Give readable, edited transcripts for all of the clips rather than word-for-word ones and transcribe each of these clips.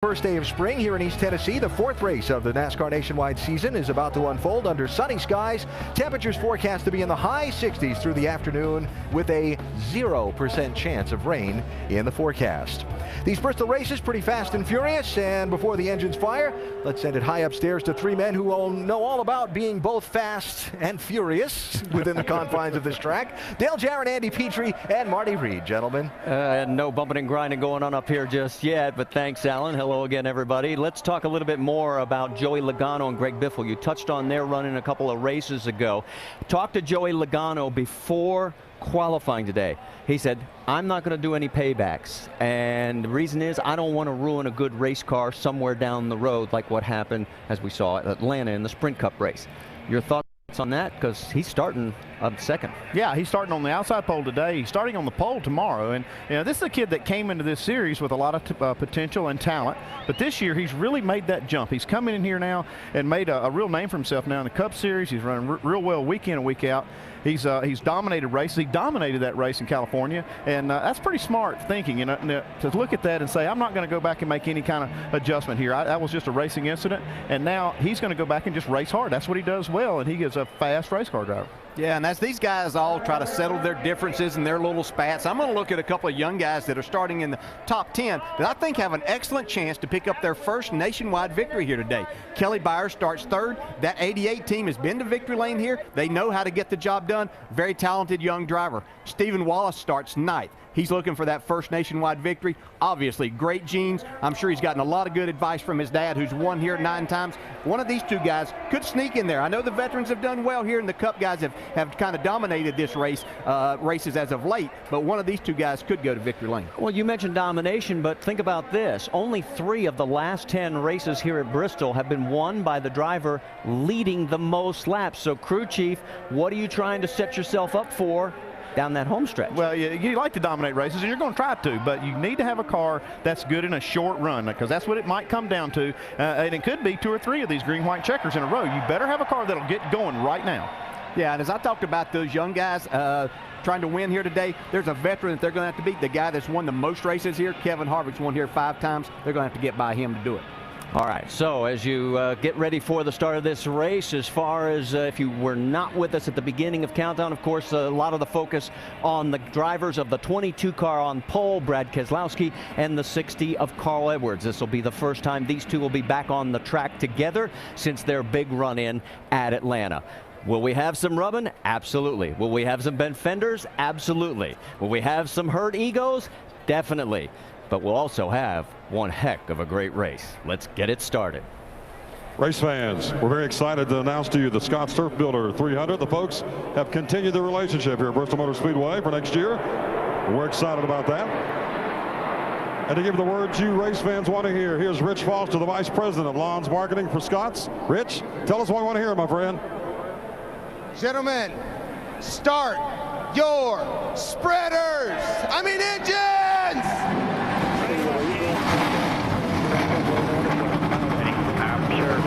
first day of spring here in East Tennessee. The fourth race of the NASCAR Nationwide season is about to unfold under sunny skies. Temperatures forecast to be in the high 60s through the afternoon with a 0% chance of rain in the forecast. These Bristol races pretty fast and furious, and before the engines fire, let's send it high upstairs to three men who will know all about being both fast and furious within the confines of this track. Dale Jarrett, Andy Petrie, and Marty Reed, gentlemen. No bumping and grinding going on up here just yet, but thanks, Alan. Hello again, everybody. Let's talk a little bit more about Joey Logano and Greg Biffle. You touched on their running a couple of races ago. Talked to Joey Logano before qualifying today. He said, I'm not going to do any paybacks, and the reason is I don't want to ruin a good race car somewhere down the road like what happened, as we saw at Atlanta in the Sprint Cup race. Your thoughts on that? Because he's starting up second. Yeah, he's starting on the outside pole today. He's starting on the pole tomorrow. And you know, this is a kid that came into this series with a lot of potential and talent. But this year, he's really made that jump. He's coming in here now and made a real name for himself now in the Cup Series. He's running real well week in and week out. He's dominated races. He dominated that race in California, and that's pretty smart thinking. You know, to look at that and say, I'm not going to go back and make any kind of adjustment here. That was just a racing incident, and now he's going to go back and just race hard. That's what he does well, and he is a fast race car driver. Yeah, and as these guys all try to settle their differences and their little spats, I'm going to look at a couple of young guys that are starting in the top 10 that I think have an excellent chance to pick up their first nationwide victory here today. Kelly Byers starts third. That 88 team has been to victory lane here. They know how to get the job done. Very talented young driver. Stephen Wallace starts ninth. He's looking for that first nationwide victory. Obviously, great genes. I'm sure he's gotten a lot of good advice from his dad, who's won here 9 times. One of these two guys could sneak in there. I know the veterans have done well here, and the Cup guys have kind of dominated this races as of late, but one of these two guys could go to victory lane. Well, you mentioned domination, but think about this. Only 3 of the last 10 races here at Bristol have been won by the driver leading the most laps. So, crew chief, what are you trying to set yourself up for down that home stretch? Well, you like to dominate races, and you're going to try to, but you need to have a car that's good in a short run, because that's what it might come down to, and it could be 2 or 3 of these green-white checkers in a row. You better have a car that'll get going right now. Yeah, and as I talked about those young guys trying to win here today, there's a veteran that they're going to have to beat. The guy that's won the most races here, Kevin Harvick's won here 5 times. They're going to have to get by him to do it. All right, so as you get ready for the start of this race, as far as if you were not with us at the beginning of Countdown, of course, a lot of the focus on the drivers of the 22 car on pole, Brad Keselowski, and the 60 of Carl Edwards. This will be the first time these two will be back on the track together since their big run-in at Atlanta. Will we have some rubbing? Absolutely. Will we have some bent fenders? Absolutely. Will we have some hurt egos? Definitely. But we'll also have one heck of a great race. Let's get it started. Race fans, we're very excited to announce to you the Scott Turf Builder 300. The folks have continued the relationship here at Bristol Motor Speedway for next year. We're excited about that. And to give the words you race fans want to hear, here's Rich Foster, the Vice President of Lawns Marketing for Scott's. Rich, tell us what we want to hear, my friend. Gentlemen, start your spreaders. I mean engines! I'm sure if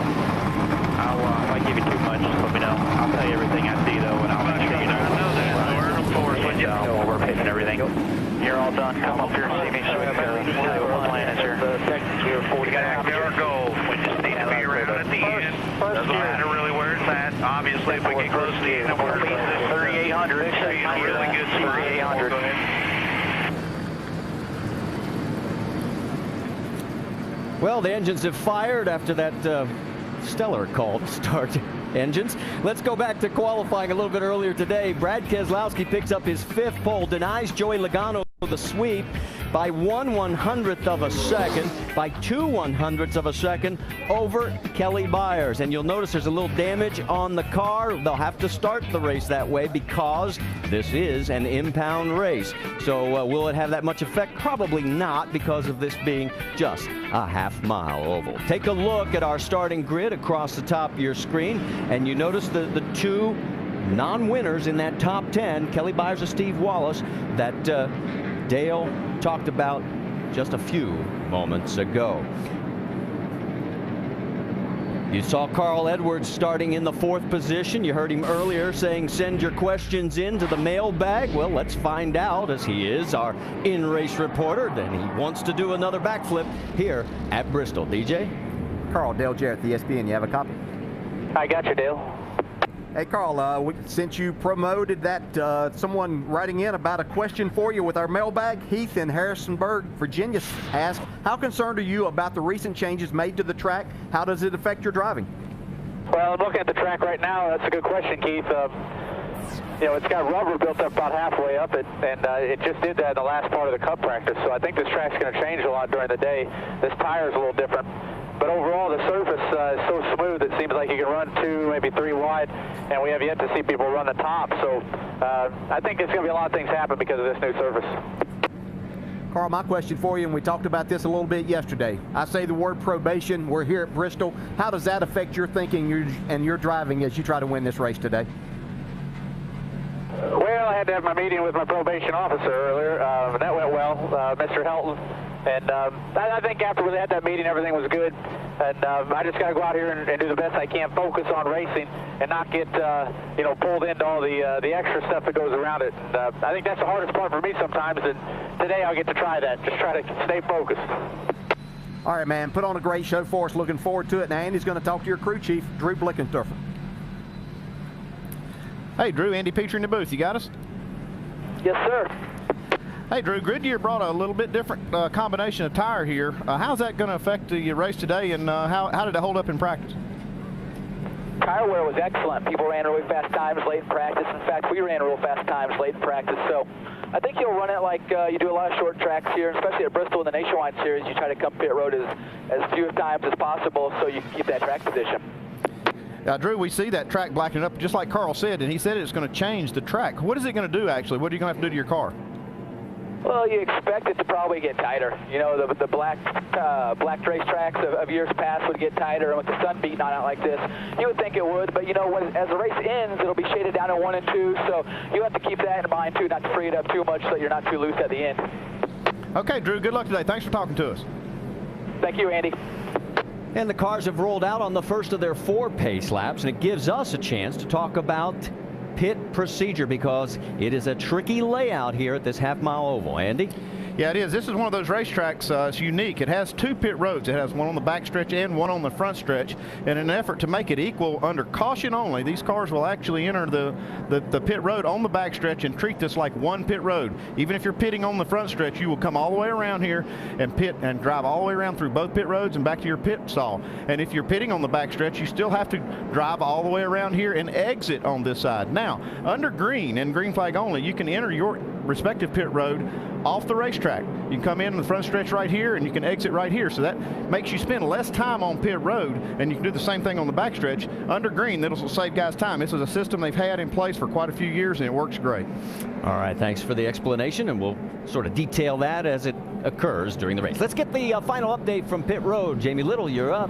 I give you too much, just let me know. I'll tell you everything I see, though, and I'll make sure you know. I know that. We're in the force with you. We're paving everything. You're all done. Come up here and see me so we can tell you what the plan is here. We got to have our goal. We just need to be around at the end. Doesn't matter really where it's at. Obviously, if we get close to the end, we're 3,800. Really good spot. 3,800. Well, the engines have fired after that stellar call to start engines. Let's go back to qualifying a little bit earlier today. Brad Keselowski picks up his 5th pole, denies Joey Logano the sweep by 1/100th of a second, by 2/100ths of a second over Kelly Byers. And you'll notice there's a little damage on the car. They'll have to start the race that way because this is an impound race. So will it have that much effect? Probably not, because of this being just a half-mile oval. Take a look at our starting grid across the top of your screen, and you notice the 2 non-winners in that top 10, Kelly Byers and Steve Wallace, that Dale talked about just a few moments ago. You saw Carl Edwards starting in the 4th position. You heard him earlier saying send your questions in to the mailbag. Well, let's find out, as he is our in-race reporter. Then he wants to do another backflip here at Bristol. DJ? Carl, Dale Jarrett, the ESPN. You have a copy? I got you, Dale. Hey, Carl, since you promoted that, someone writing in about a question for you with our mailbag, Heath in Harrisonburg, Virginia, asked, how concerned are you about the recent changes made to the track? How does it affect your driving? Well, I'm looking at the track right now. That's a good question, Keith. You know, it's got rubber built up about halfway up it, and it just did that in the last part of the Cup practice. So I think this track's going to change a lot during the day. This tire's a little different. But overall, the surface is so smooth, it seems like you can run 2, maybe 3 wide, and we have yet to see people run the top. So I think there's going to be a lot of things happen because of this new surface. Carl, my question for you, and we talked about this a little bit yesterday. I say the word probation. We're here at Bristol. How does that affect your thinking and your driving as you try to win this race today? Well, I had to have my meeting with my probation officer earlier. That went well, Mr. Helton. And I think after we had that meeting, everything was good. And I just got to go out here and do the best I can, focus on racing, and not get you know, pulled into all the extra stuff that goes around it. And, I think that's the hardest part for me sometimes. And today I'll get to try that. Just try to stay focused. All right, man. Put on a great show for us. Looking forward to it. Now, Andy's going to talk to your crew chief, Drew Blickensturfer. Hey, Drew, Andy Petrie in the booth. You got us? Yes, sir. Hey, Drew, Goodyear brought a little bit different combination of tire here. How's that going to affect the race today, and how did it hold up in practice? Tire wear was excellent. People ran really fast times late in practice. In fact, we ran real fast times late in practice. So I think you'll run it like you do a lot of short tracks here, especially at Bristol in the Nationwide Series. You try to come pit road as few times as possible so you can keep that track position. Drew, we see that track blackening up, just like Carl said, and he said it's going to change the track. What is it going to do, actually? What are you going to have to do to your car? Well, you expect it to probably get tighter. You know, the black race tracks of years past would get tighter, and with the sun beating on it like this, you would think it would. But, you know, as the race ends, it'll be shaded down in 1 and 2, so you have to keep that in mind, too, not to free it up too much so you're not too loose at the end. Okay, Drew, good luck today. Thanks for talking to us. Thank you, Andy. And the cars have rolled out on the first of their 4 pace laps, and it gives us a chance to talk about pit procedure because it is a tricky layout here at this half-mile oval. Andy? Yeah, it is. This is one of those racetracks. It's unique. It has 2 pit roads. It has one on the back stretch and one on the front stretch. And in an effort to make it equal, under caution only, these cars will actually enter the pit road on the back stretch and treat this like one pit road. Even if you're pitting on the front stretch, you will come all the way around here and pit and drive all the way around through both pit roads and back to your pit stall. And if you're pitting on the back stretch, you still have to drive all the way around here and exit on this side. Now, under green and green flag only, you can enter your respective pit road off the racetrack. You can come in the front stretch right here and you can exit right here. So that makes you spend less time on pit road, and you can do the same thing on the back stretch. Under green, that'll save guys time. This is a system they've had in place for quite a few years, and it works great. All right, thanks for the explanation, and we'll sort of detail that as it occurs during the race. Let's get the final update from pit road. Jamie Little, you're up.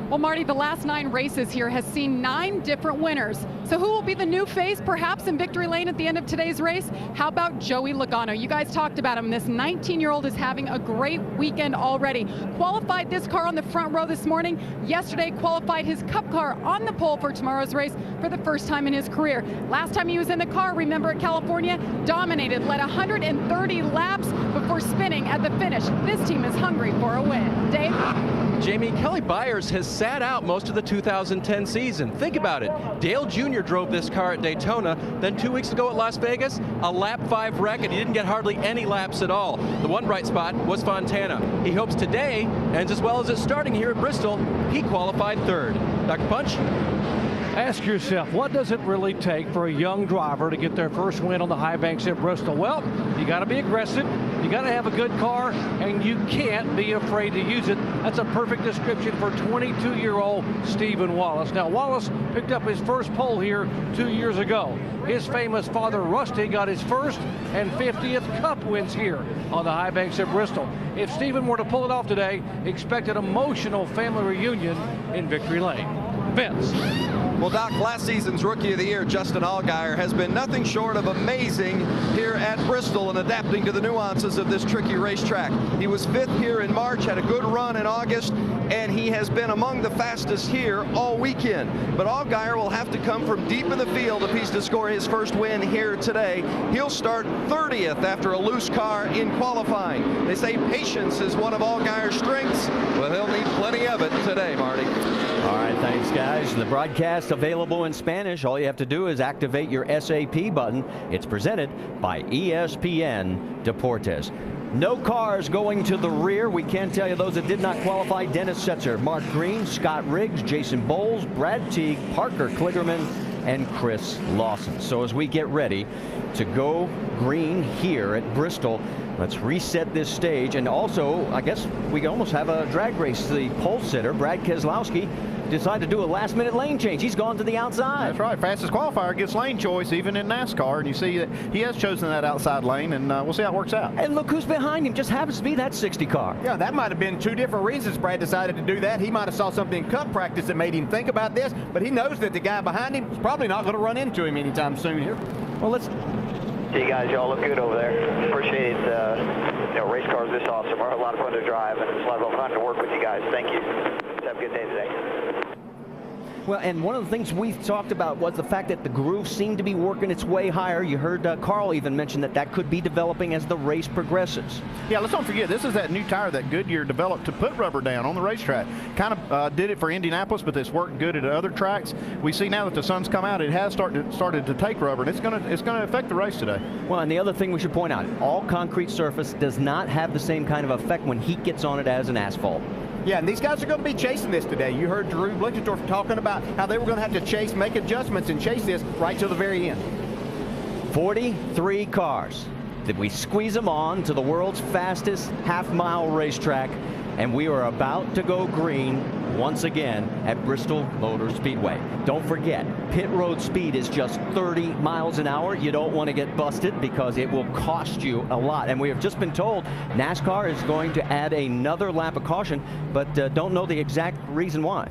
Well, Marty, the last 9 races here has seen 9 different winners. So who will be the new face, perhaps in victory lane at the end of today's race? How about Joey Logano? You guys talked about him. This 19-year-old is having a great weekend already. Qualified this car on the front row this morning. Yesterday, qualified his Cup car on the pole for tomorrow's race for the first time in his career. Last time he was in the car, remember, at California, dominated, led 130 laps before spinning at the finish. This team is hungry for a win. Dave? Jamie, Kelly Byers has sat out most of the 2010 season. Think about it. Dale Jr. drove this car at Daytona. Then 2 weeks ago at Las Vegas, a lap 5 wreck, and he didn't get hardly any laps at all. The one bright spot was Fontana. He hopes today ends as well as it's starting here at Bristol. He qualified 3rd. Dr. Punch? Ask yourself, what does it really take for a young driver to get their first win on the high banks at Bristol? Well, you got to be aggressive, you got to have a good car, and you can't be afraid to use it. That's a perfect description for 22-year-old Stephen Wallace. Now, Wallace picked up his first pole here 2 years ago. His famous father, Rusty, got his first and 50th Cup wins here on the high banks at Bristol. If Stephen were to pull it off today, expect an emotional family reunion in victory lane. Vince. Well, Doc, last season's Rookie of the Year, Justin Allgaier, has been nothing short of amazing here at Bristol and adapting to the nuances of this tricky racetrack. He was 5th here in March, had a good run in August, and he has been among the fastest here all weekend. But Allgaier will have to come from deep in the field if he's to score his first win here today. He'll start 30th after a loose car in qualifying. They say patience is one of Allgaier's strengths. Well, he'll need plenty of it today, Marty. All right, thanks, guys. The broadcast available in Spanish. All you have to do is activate your SAP button. It's presented by ESPN Deportes. No cars going to the rear. We can tell you those that did not qualify: Dennis Setzer, Mark Green, Scott Riggs, Jason Bowles, Brad Teague, Parker Kligerman, and Chris Lawson. So as we get ready to go green here at Bristol, let's reset this stage. And also, I guess we almost have a drag race. The pole sitter, Brad Keselowski, decided to do a last-minute lane change. He's gone to the outside. That's right. Fastest qualifier gets lane choice, even in NASCAR. And you see that he has chosen that outside lane, and we'll see how it works out. And look who's behind him. Just happens to be that 60 car. Yeah, that might have been two different reasons Brad decided to do that. He might have saw something in cup practice that made him think about this, but he knows that the guy behind him is probably not going to run into him anytime soon here. Well, let's... See you guys, y'all look good over there. Appreciate race cars this awesome. Are a lot of fun to drive, and it's a lot of fun to work with you guys. Thank you. Have a good day today. Well, and one of the things we talked about was the fact that the groove seemed to be working its way higher. You heard Carl even mention that that could be developing as the race progresses. Yeah, let's not forget, this is that new tire that Goodyear developed to put rubber down on the racetrack. Kind of did it for Indianapolis, but it's worked good at other tracks. We see now that the sun's come out, it has started to take rubber, and it's going to affect the race today. Well, and the other thing we should point out, all concrete surface does not have the same kind of effect when heat gets on it as an asphalt. Yeah, and these guys are going to be chasing this today. You heard Drew Blichendorf talking about how they were going to have to chase, make adjustments, and chase this right to the very end. 43 cars. Did we squeeze them on to the world's fastest half-mile racetrack, and we are about to go green once again at Bristol Motor Speedway. Don't forget, pit road speed is just 30 miles an hour. You don't want to get busted because it will cost you a lot. And we have just been told NASCAR is going to add another lap of caution, but don't know the exact reason why.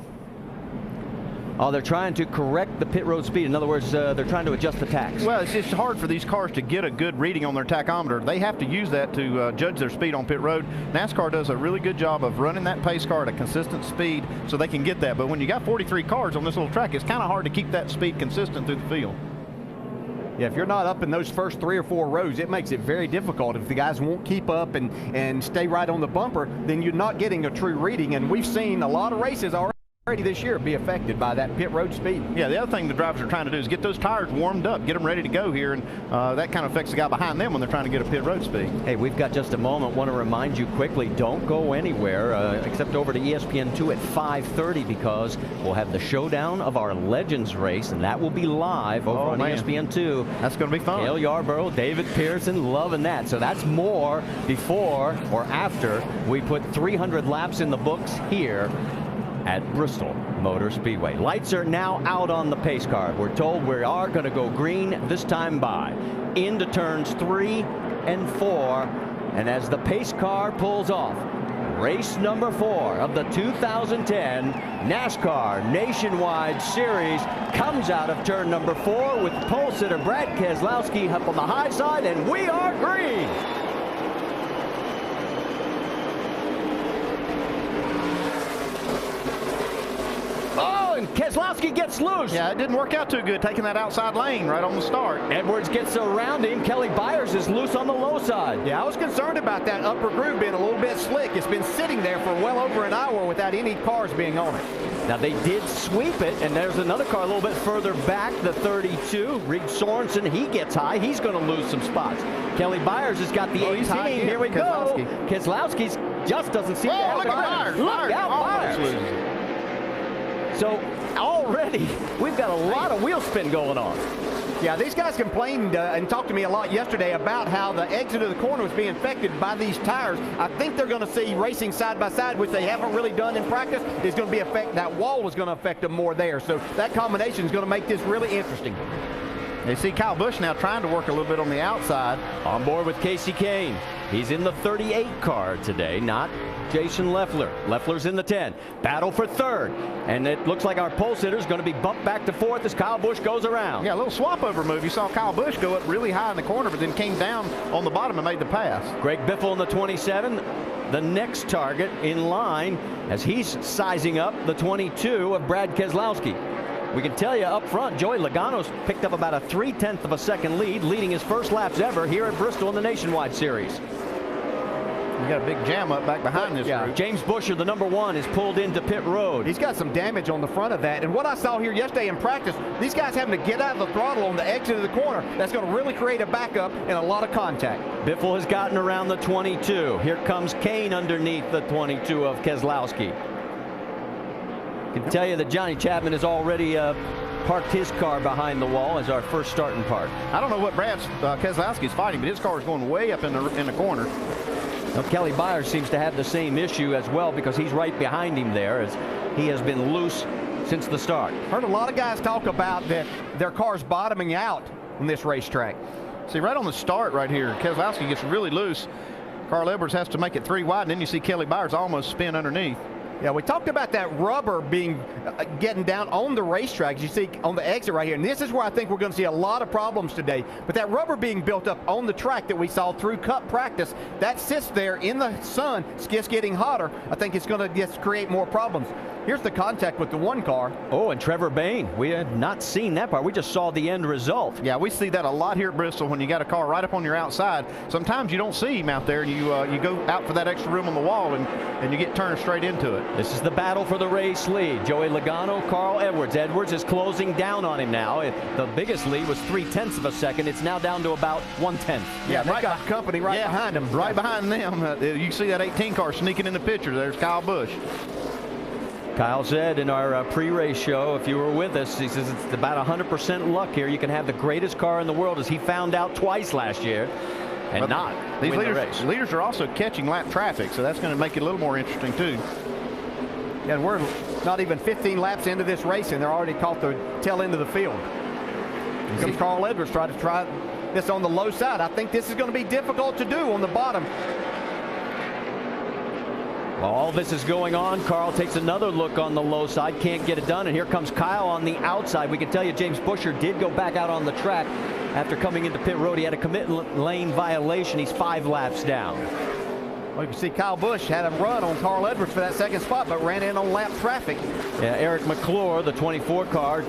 Oh, they're trying to correct the pit road speed. In other words, they're trying to adjust the tax. Well, it's just hard for these cars to get a good reading on their tachometer. They have to use that to judge their speed on pit road. NASCAR does a really good job of running that pace car at a consistent speed so they can get that. But when you got 43 cars on this little track, it's kind of hard to keep that speed consistent through the field. Yeah, if you're not up in those first 3 or 4 rows, it makes it very difficult. If the guys won't keep up and stay right on the bumper, then you're not getting a true reading. And we've seen a lot of races already this year be affected by that pit road speed. Yeah, the other thing the drivers are trying to do is get those tires warmed up, get them ready to go here, and that kind of affects the guy behind them when they're trying to get a pit road speed. Hey, we've got just a moment. Want to remind you quickly, don't go anywhere except over to ESPN2 at 5:30 because we'll have the showdown of our Legends race, and that will be live over on ESPN2. That's going to be fun. Dale Yarborough, David Pearson, loving that. So that's more before or after we put 300 laps in the books here at Bristol Motor Speedway. Lights are now out on the pace car. We're told we are going to go green this time by. Into turns 3 and 4. And as the pace car pulls off, race number 4 of the 2010 NASCAR Nationwide Series comes out of turn number 4 with pole sitter Brad Keselowski up on the high side, and we are green. And Keselowski gets loose. Yeah, it didn't work out too good taking that outside lane right on the start. Edwards gets around him. Kelly Byers is loose on the low side. Yeah, I was concerned about that upper groove being a little bit slick. It's been sitting there for well over an hour without any cars being on it. Now they did sweep it, and there's another car a little bit further back, the 32. Rick Sorensen, he gets high. He's going to lose some spots. Kelly Byers has got the 18. Here we go. Keselowski's just doesn't seem to have look at Byers. Look out, Byers. So already we've got a lot of wheel spin going on. Yeah, these guys complained and talked to me a lot yesterday about how the exit of the corner was being affected by these tires. I think they're going to see racing side by side, which they haven't really done in practice. Is going to be that wall is going to affect them more there. So that combination is going to make this really interesting. You see Kyle Busch now trying to work a little bit on the outside. On board with Casey Kane. He's in the 38 car today, not Jason Leffler. Leffler's in the 10. Battle for third. And it looks like our pole sitter is going to be bumped back to fourth as Kyle Busch goes around. Yeah, a little swap over move. You saw Kyle Busch go up really high in the corner, but then came down on the bottom and made the pass. Greg Biffle in the 27. the next target in line as he's sizing up the 22 of Brad Keselowski. We can tell you up front, Joey Logano's picked up about a 0.3 of a second lead, leading his first laps ever here at Bristol in the Nationwide Series. You got a big jam up back behind this group. James Busher, the #1, is pulled into pit road. He's got some damage on the front of that. And what I saw here yesterday in practice, these guys having to get out of the throttle on the exit of the corner. That's going to really create a backup and a lot of contact. Biffle has gotten around the 22. Here comes Kane underneath the 22 of Keselowski. I can tell you that Johnny Chapman has already parked his car behind the wall as our first starting part. I don't know what Brad Keselowski's fighting, but his car is going way up in the corner. Well, Kelly Byers seems to have the same issue as well because he's right behind him there as he has been loose since the start. Heard a lot of guys talk about that their car's bottoming out on this racetrack. See, right on the start right here, Keselowski gets really loose. Carl Edwards has to make it 3 wide, and then you see Kelly Byers almost spin underneath. Yeah, we talked about that rubber being getting down on the racetrack, as you see on the exit right here. And this is where I think we're going to see a lot of problems today. But that rubber being built up on the track that we saw through Cup practice, that sits there in the sun, it's just getting hotter. I think it's going to just create more problems. Here's the contact with the one car. Oh, and Trevor Bayne. We had not seen that part. We just saw the end result. Yeah, we see that a lot here at Bristol when you got a car right up on your outside. Sometimes you don't see him out there, and you go out for that extra room on the wall, and you get turned straight into it. This is the battle for the race lead. Joey Logano, Carl Edwards. Edwards is closing down on him now. The biggest lead was 0.3 of a second. It's now down to about 1/10. Yeah, they've got company right behind them. Right behind them. You see that 18 car sneaking in the picture. There's Kyle Busch. Kyle said in our pre-race show, if you were with us, he says it's about 100% luck here. You can have the greatest car in the world, as he found out twice last year, and but not these win leaders, the race. Leaders are also catching lap traffic, so that's going to make it a little more interesting too. Yeah, and we're not even 15 laps into this race, and they're already caught the tail end of the field. Here comes Carl Edwards trying to try this on the low side. I think this is going to be difficult to do on the bottom. While all this is going on, Carl takes another look on the low side, can't get it done, and here comes Kyle on the outside. We can tell you James Busher did go back out on the track after coming into pit road. He had a commit lane violation. He's 5 laps down. Well, you can see Kyle Busch had a run on Carl Edwards for that second spot, but ran in on lap traffic. Yeah, Eric McClure, the 24 car,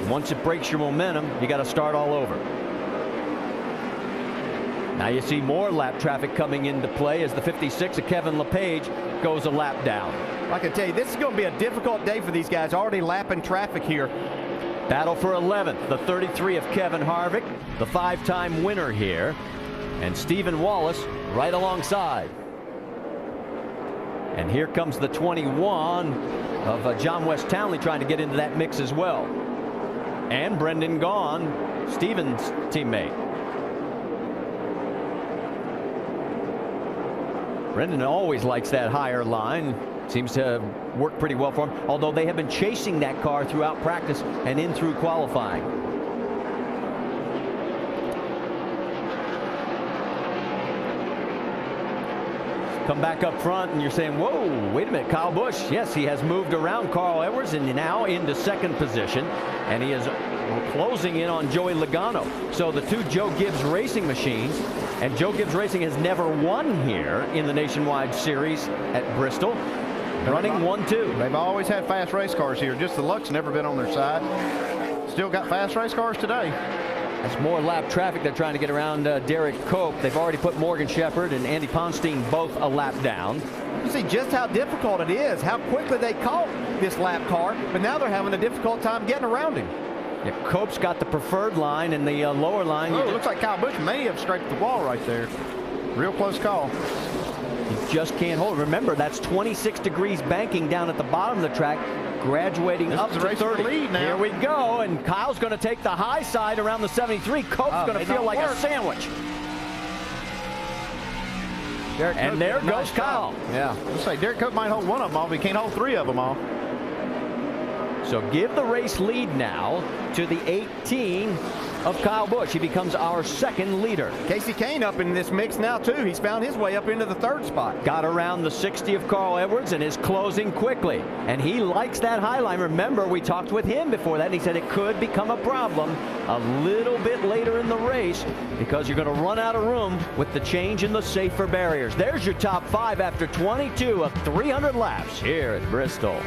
once it breaks your momentum, you got to start all over. Now you see more lap traffic coming into play as the 56 of Kevin LePage goes a lap down. I can tell you, this is going to be a difficult day for these guys, already lapping traffic here. Battle for 11th, the 33 of Kevin Harvick, the 5-time winner here, and Stephen Wallace right alongside. And here comes the 21 of John West Townley trying to get into that mix as well. And Brendan Gaughan, Stephen's teammate. Brendan always likes that higher line. Seems to work pretty well for him, although they have been chasing that car throughout practice and in through qualifying. Come back up front and you're saying, whoa, wait a minute, Kyle Busch. Yes, he has moved around Carl Edwards and now into second position, and he is closing in on Joey Logano. So the two Joe Gibbs racing machines, and Joe Gibbs Racing has never won here in the Nationwide Series at Bristol. Running 1-2. They've always had fast race cars here. Just the luck's never been on their side. Still got fast race cars today. That's more lap traffic. They're trying to get around Derek Cope. They've already put Morgan Shepherd and Andy Ponstein both a lap down. You see just how difficult it is, how quickly they caught this lap car, but now they're having a difficult time getting around him. Yeah, Cope's got the preferred line and the lower line. Oh, it looks like Kyle Busch may have scraped the wall right there. Real close call. You just can't hold it. Remember, that's 26 degrees banking down at the bottom of the track, graduating up to 30. Lead now. Here we go, and Kyle's going to take the high side around the 73. Cope's going to feel like a sandwich. And there goes Kyle. Yeah. Let's say Derek Cope might hold one of them off. He can't hold 3 of them off. So give the race lead now to the 18 of Kyle Busch. He becomes our second leader. Casey Kane up in this mix now, too. He's found his way up into the third spot. Got around the 60 of Carl Edwards and is closing quickly. And he likes that high line. Remember, we talked with him before that, and he said it could become a problem a little bit later in the race because you're going to run out of room with the change in the safer barriers. There's your top 5 after 22 of 300 laps here at Bristol.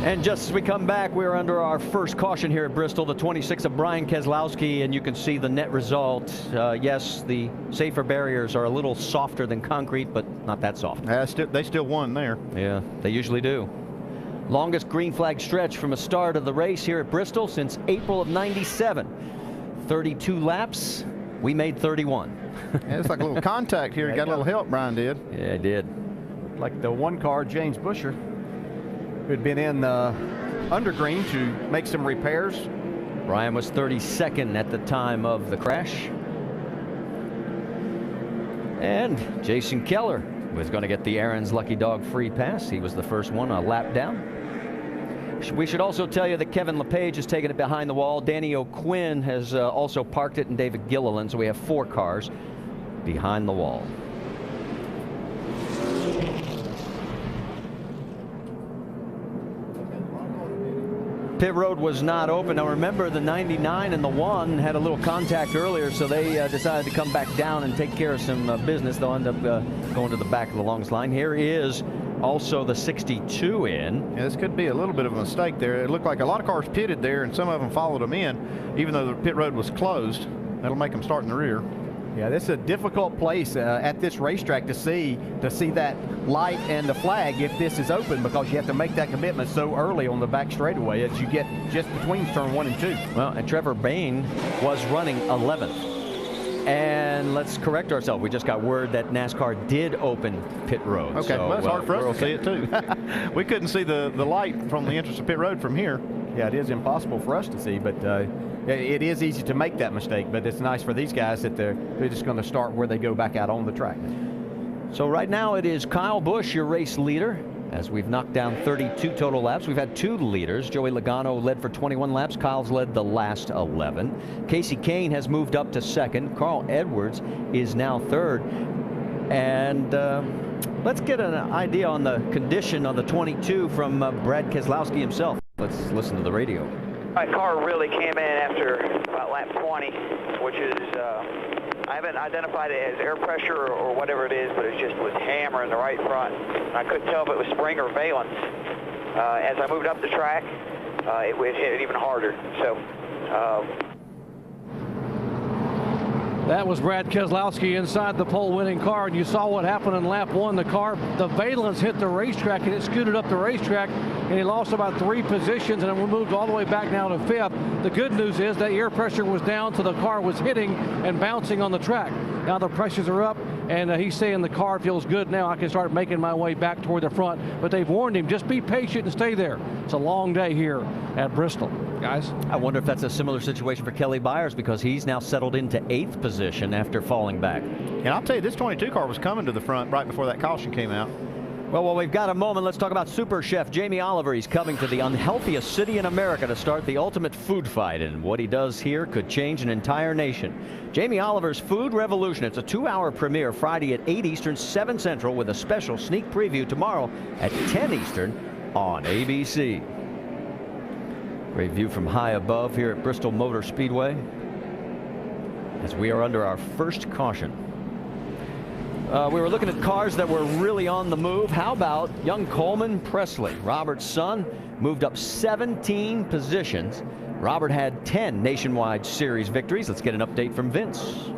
And just as we come back, we're under our first caution here at Bristol, the 26 of Brian Keselowski, and you can see the net result. Yes, the safer barriers are a little softer than concrete, but not that soft. They still won there. Yeah, they usually do. Longest green flag stretch from a start of the race here at Bristol since April of '97. 32 laps. We made 31. Yeah, it's like a little contact here. Got a little help, Brian did. Yeah, it did. Like the one car, James Busher, who had been in under green to make some repairs. Brian was 32nd at the time of the crash. And Jason Keller was going to get the Aaron's Lucky Dog free pass. He was the first one a lap down. We should also tell you that Kevin LePage has taken it behind the wall. Danny O'Quinn has also parked it, and David Gilliland. So we have 4 cars behind the wall. Pit road was not open. Now remember, the 99 and the 1 had a little contact earlier, so they decided to come back down and take care of some business. They'll end up going to the back of the longest line. Here is also the 62 in. Yeah, this could be a little bit of a mistake there. It looked like a lot of cars pitted there, and some of them followed them in, even though the pit road was closed. That'll make them start in the rear. Yeah, this is a difficult place at this racetrack to see that light and the flag if this is open, because you have to make that commitment so early on the back straightaway as you get just between turn 1 and 2. Well, and Trevor Bayne was running 11th. And let's correct ourselves. We just got word that NASCAR did open pit road. Okay, so, well, it's hard for us to see it too. We couldn't see the light from the entrance of pit road from here. Yeah, it is impossible for us to see, but it is easy to make that mistake. But it's nice for these guys that they're just going to start where they go back out on the track. So right now it is Kyle Busch, your race leader, as we've knocked down 32 total laps. We've had 2 leaders. Joey Logano led for 21 laps. Kyle's led the last 11. Casey Kane has moved up to 2nd. Carl Edwards is now 3rd. And let's get an idea on the condition on the 22 from Brad Keselowski himself. Let's listen to the radio. My car really came in after about lap 20, which is, I haven't identified it as air pressure or whatever it is, but it just was hammering the right front. I couldn't tell if it was spring or valence. As I moved up the track, it hit it even harder. So. That was Brad Keselowski inside the pole-winning car, and you saw what happened in lap 1. The valence hit the racetrack, and it scooted up the racetrack, and he lost about 3 positions, and we moved all the way back now to 5th. The good news is that air pressure was down, so the car was hitting and bouncing on the track. Now the pressures are up, and he's saying the car feels good now. I can start making my way back toward the front, but they've warned him, just be patient and stay there. It's a long day here at Bristol, guys. I wonder if that's a similar situation for Kelly Byers, because he's now settled into 8th position after falling back. And I'll tell you, this 22 car was coming to the front right before that caution came out. Well, while we've got a moment, let's talk about Super Chef Jamie Oliver. He's coming to the unhealthiest city in America to start the ultimate food fight, and what he does here could change an entire nation. Jamie Oliver's Food Revolution. It's a 2-hour premiere Friday at 8 Eastern, 7 Central, with a special sneak preview tomorrow at 10 Eastern on ABC. Great view from high above here at Bristol Motor Speedway as we are under our first caution. We were looking at cars that were really on the move. How about young Coleman Presley? Robert's son moved up 17 positions. Robert had 10 Nationwide Series victories. Let's get an update from Vince.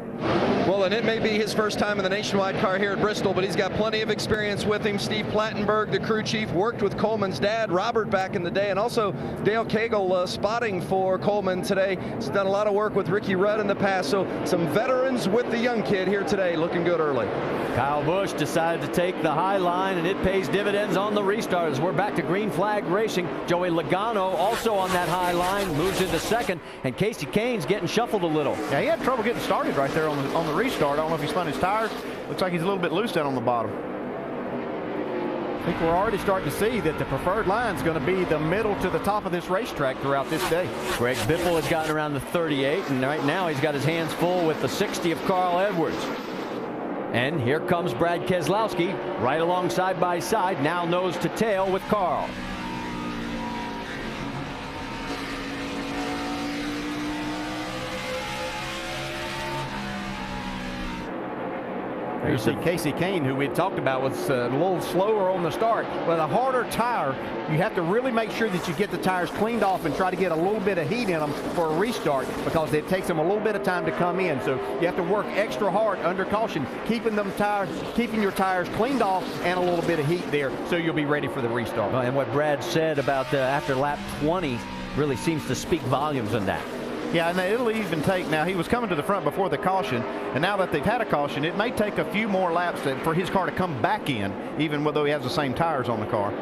Well, and it may be his first time in the Nationwide car here at Bristol, but he's got plenty of experience with him. Steve Plattenberg, the crew chief, worked with Coleman's dad, Robert, back in the day, and also Dale Cagle spotting for Coleman today. He's done a lot of work with Ricky Rudd in the past, so some veterans with the young kid here today, looking good early. Kyle Busch decided to take the high line, and it pays dividends on the restart as we're back to green flag racing. Joey Logano also on that high line, moves into 2nd, and Casey Kane's getting shuffled a little. Yeah, he had trouble getting started right there on the restart. I don't know if he spun his tires. Looks like he's a little bit loose down on the bottom. I think we're already starting to see that the preferred line is going to be the middle to the top of this racetrack throughout this day. Greg Biffle has gotten around the 38, and right now he's got his hands full with the 60 of Carl Edwards. And here comes Brad Keselowski right along side by side, now nose to tail with Carl. You see Casey Kane, who we talked about, was a little slower on the start. With a harder tire, you have to really make sure that you get the tires cleaned off and try to get a little bit of heat in them for a restart, because it takes them a little bit of time to come in. So you have to work extra hard under caution, keeping your tires cleaned off and a little bit of heat there, so you'll be ready for the restart. Well, and what Brad said about after lap 20 really seems to speak volumes on that. Yeah, and it'll even take, now he was coming to the front before the caution, and now that they've had a caution, it may take a few more laps for his car to come back in, even though he has the same tires on the car.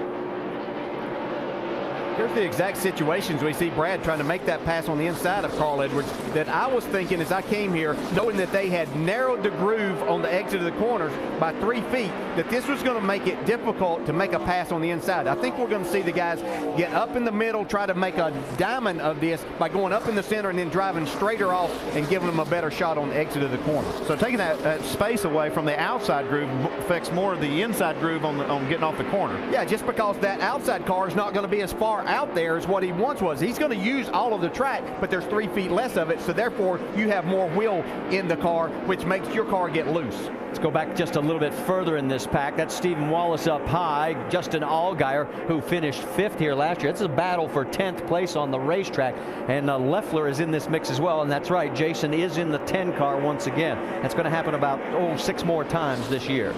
Here's the exact situations we see Brad trying to make that pass on the inside of Carl Edwards that I was thinking as I came here, knowing that they had narrowed the groove on the exit of the corners by 3 feet, that this was going to make it difficult to make a pass on the inside. I think we're going to see the guys get up in the middle, try to make a diamond of this by going up in the center and then driving straighter off and giving them a better shot on the exit of the corner. So taking that space away from the outside groove affects more of the inside groove on getting off the corner. Yeah, just because that outside car is not going to be as far out there as what he once was. He's going to use all of the track, but there's 3 feet less of it, so therefore you have more wheel in the car, which makes your car get loose. Let's go back just a little bit further in this pack. That's Stephen Wallace up high. Justin Allgaier, who finished 5th here last year. It's a battle for 10th place on the racetrack, and Leffler is in this mix as well, and that's right, Jason is in the 10 car once again. That's going to happen about 6 more times this year.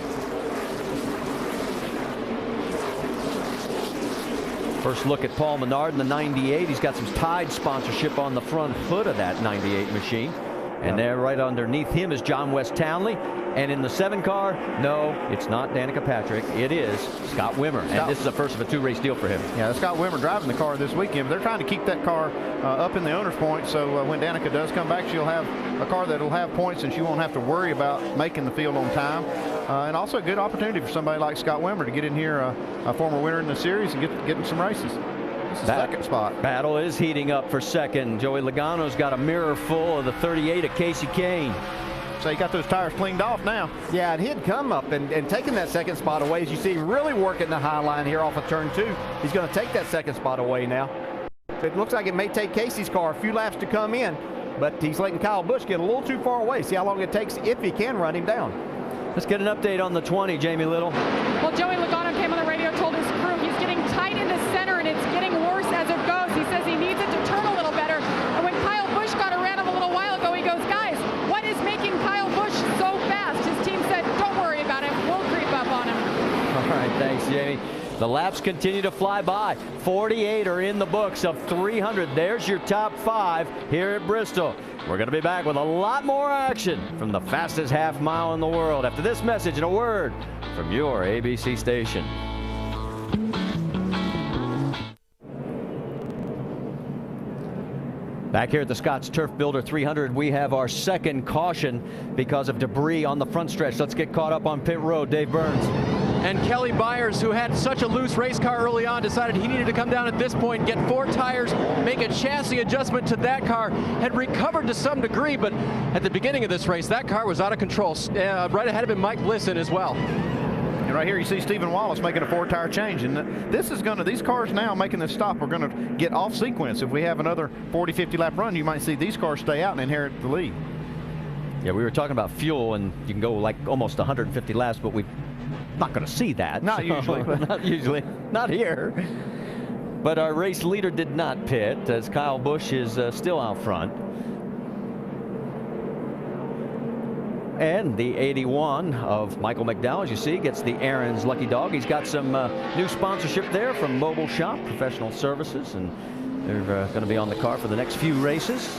First look at Paul Menard in the 98. He's got some Tide sponsorship on the front hood of that 98 machine. And there right underneath him is John West Townley. And in the 7 car, no, it's not Danica Patrick. It is Scott Wimmer. And this is the first of a 2-race deal for him. Yeah, Scott Wimmer driving the car this weekend. But they're trying to keep that car up in the owner's point, so when Danica does come back, she'll have a car that'll have points and she won't have to worry about making the field on time. And also a good opportunity for somebody like Scott Wimmer to get in here, a former winner in the series, and get in some races. This is second spot. Battle is heating up for second. Joey Logano's got a mirror full of the 38 of Casey Kane. So he got those tires cleaned off now. Yeah, and he'd come up and taken that second spot away. As you see, really working the high line here off of turn 2. He's going to take that second spot away now. It looks like it may take Casey's car a few laps to come in, but he's letting Kyle Busch get a little too far away. See how long it takes if he can run him down. Let's get an update on the 20, Jamie Little. Well, Joey Logano came on the radio, told his crew he's getting tight in the center and it's getting worse as it goes. He says he needs it to turn a little better. And when Kyle Busch got around him a little while ago, he goes, guys, what is making Kyle Busch so fast? His team said, don't worry about it. We'll creep up on him. All right, thanks, Jamie. The laps continue to fly by. 48 are in the books of 300. There's your top 5 here at Bristol. We're going to be back with a lot more action from the fastest half mile in the world after this message and a word from your ABC station. Back here at the Scotts Turf Builder 300, we have our second caution because of debris on the front stretch. Let's get caught up on pit road. Dave Burns. And Kelly Byers, who had such a loose race car early on, decided he needed to come down at this point, get 4 tires, make a chassis adjustment to that car, had recovered to some degree, but at the beginning of this race, that car was out of control. Right ahead of him, Mike Blisson as well. And right here you see Stephen Wallace making a 4-tire change, and this is going to, these cars now making this stop are going to get off sequence. If we have another 40-50 lap run, you might see these cars stay out and inherit the lead. Yeah, we were talking about fuel, and you can go like almost 150 laps, but we're not going to see that. Not usually. Not usually. Not here. But our race leader did not pit, as Kyle Busch is still out front. And the 81 of Michael McDowell, as you see, gets the Aaron's Lucky Dog. He's got some new sponsorship there from Mobile Shop Professional Services, and they're going to be on the car for the next few races.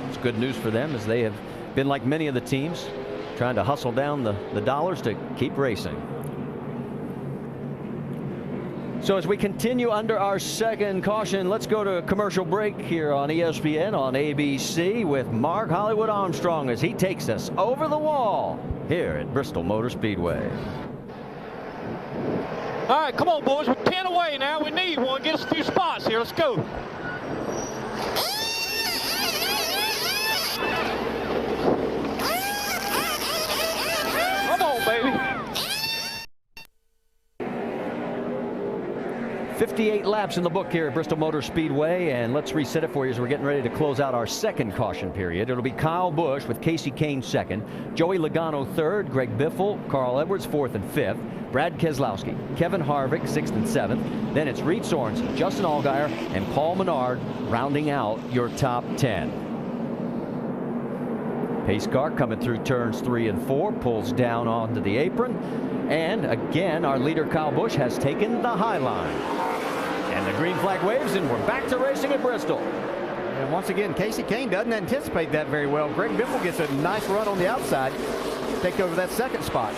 It's good news for them, as they have been, like many of the teams, trying to hustle down the dollars to keep racing. So as we continue under our second caution, let's go to a commercial break here on ESPN on ABC with Mark Hollywood Armstrong as he takes us over the wall here at Bristol Motor Speedway. All right, come on, boys. We're 10 away now. We need one. Get us a few spots here. Let's go. Come on, baby. 58 laps in the book here at Bristol Motor Speedway, and let's reset it for you as we're getting ready to close out our second caution period. It'll be Kyle Busch with Casey Kane second, Joey Logano third, Greg Biffle, Carl Edwards fourth and fifth, Brad Keselowski, Kevin Harvick sixth and seventh. Then it's Reed Sorensen, Justin Allgaier, and Paul Menard rounding out your top 10. Pace car coming through turns 3 and 4, pulls down onto the apron, and again our leader Kyle Busch has taken the high line. And the green flag waves, and we're back to racing at Bristol. And once again, Casey Kane doesn't anticipate that very well. Greg Biffle gets a nice run on the outside, take over that second spot.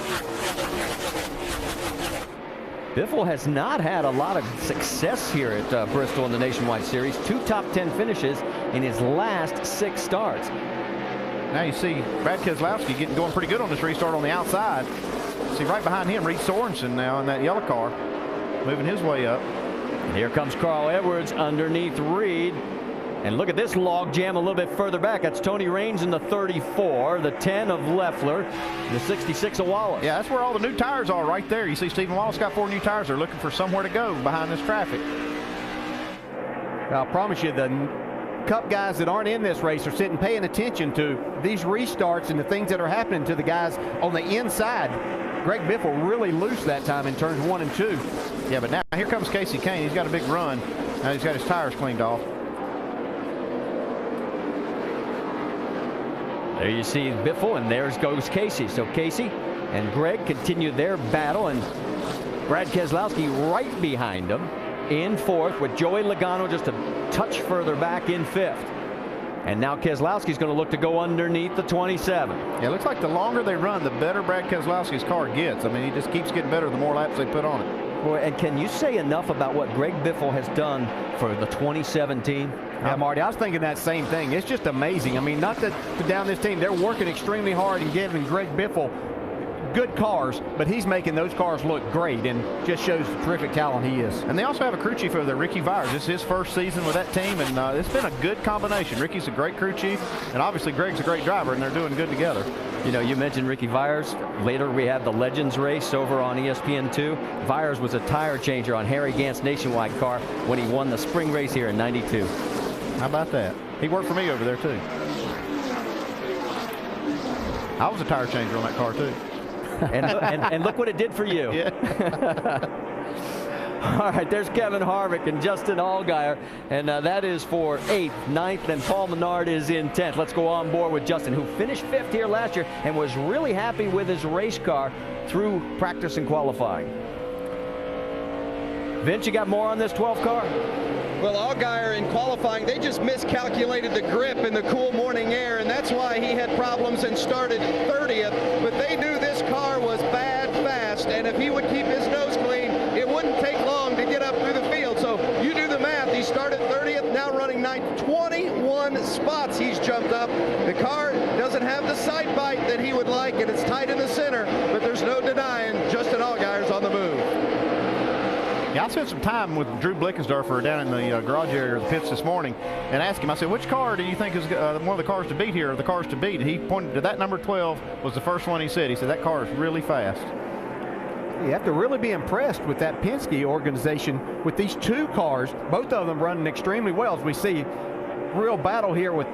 Biffle has not had a lot of success here at Bristol in the Nationwide Series. 2 top 10 finishes in his last 6 starts. Now you see Brad Keselowski going pretty good on this restart on the outside. See right behind him, Reed Sorensen now in that yellow car, moving his way up. And here comes Carl Edwards underneath Reed. And look at this log jam a little bit further back. That's Tony Raines in the 34, the 10 of Leffler, the 66 of Wallace. Yeah, that's where all the new tires are right there. You see Stephen Wallace got 4 new tires. They're looking for somewhere to go behind this traffic. I promise you, the Cup guys that aren't in this race are sitting paying attention to these restarts and the things that are happening to the guys on the inside. Greg Biffle really loose that time in turns 1 and 2. Yeah, but now here comes Casey Kane. He's got a big run. Now he's got his tires cleaned off. There you see Biffle, and there goes Casey. So Casey and Greg continue their battle, and Brad Keselowski right behind him in 4th, with Joey Logano just a touch further back in 5th. And now Keselowski's going to look to go underneath the 27. Yeah, it looks like the longer they run, the better Brad Keselowski's car gets. I mean, he just keeps getting better the more laps they put on it. Boy, and can you say enough about what Greg Biffle has done for the 2017? Yeah, Marty, I was thinking that same thing. It's just amazing. I mean, not to down this team. They're working extremely hard and giving Greg Biffle good cars, but he's making those cars look great and just shows the terrific talent he is. And they also have a crew chief over there, Ricky Vires. This is his first season with that team, and it's been a good combination. Ricky's a great crew chief, and obviously Greg's a great driver, and they're doing good together. You know, you mentioned Ricky Vires. Later we have the Legends race over on ESPN2. Vires was a tire changer on Harry Gant's Nationwide car when he won the spring race here in '92. How about that? He worked for me over there too. I was a tire changer on that car too. and look what it did for you. Yeah. All right, there's Kevin Harvick and Justin Allgaier, and that is for 8th, 9th, and Paul Menard is in 10th. Let's go on board with Justin, who finished 5th here last year and was really happy with his race car through practice and qualifying. Vince, you got more on this 12 car? Well, Allgaier in qualifying, they just miscalculated the grip in the cool morning air, and that's why he had problems and started 30th. But they knew this car was bad fast, and if he would keep his nose clean, it wouldn't take long to get up through the field. So you do the math. He started 30th, now running 9th. 21 spots he's jumped up. The car doesn't have the side bite that he would like, and it's tight in the center, but there's no denying Justin Allgaier's on the move. Yeah, I spent some time with Drew Blickensdorfer down in the garage area of the pits this morning and asked him, I said, which car do you think is one of the cars to beat here, or the cars to beat? And he pointed to that number 12 was the first one he said. He said, that car is really fast. You have to really be impressed with that Penske organization with these 2 cars, both of them running extremely well. As we see, real battle here with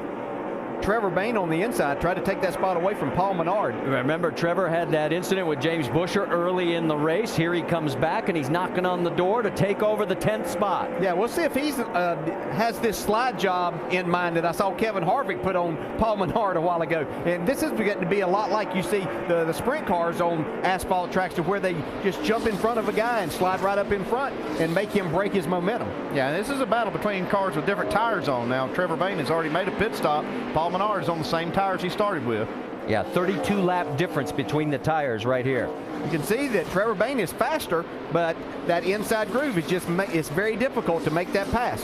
Trevor Bayne on the inside, tried to take that spot away from Paul Menard. Remember, Trevor had that incident with James Buescher early in the race. Here he comes back, and he's knocking on the door to take over the 10th spot. Yeah, we'll see if he has this slide job in mind that I saw Kevin Harvick put on Paul Menard a while ago. And this is getting to be a lot like you see the sprint cars on asphalt tracks, to where they just jump in front of a guy and slide right up in front and make him break his momentum. Yeah, this is a battle between cars with different tires on. Now, Trevor Bayne has already made a pit stop. Paul Menard is on the same tires he started with. Yeah, 32 lap difference between the tires right here. You can see that Trevor Bayne is faster, but that inside groove is just it's very difficult to make that pass.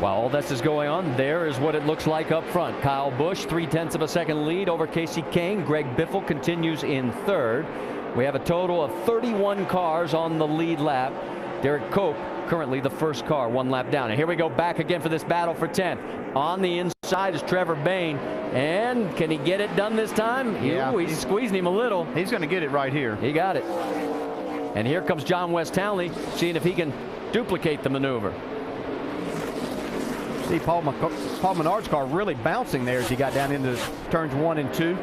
While all this is going on, there is what it looks like up front. Kyle Busch, 0.3 of a second lead over Casey Kane. Greg Biffle continues in 3rd. We have a total of 31 cars on the lead lap. Derek Cope currently the first car, 1 lap down. And here we go back again for this battle for 10th. On the inside is Trevor Bain. And can he get it done this time? Yeah. Ooh, he's squeezing him a little. He's going to get it right here. He got it. And here comes John West Townley, seeing if he can duplicate the maneuver. See Paul Menard's car really bouncing there as he got down into turns 1 and 2.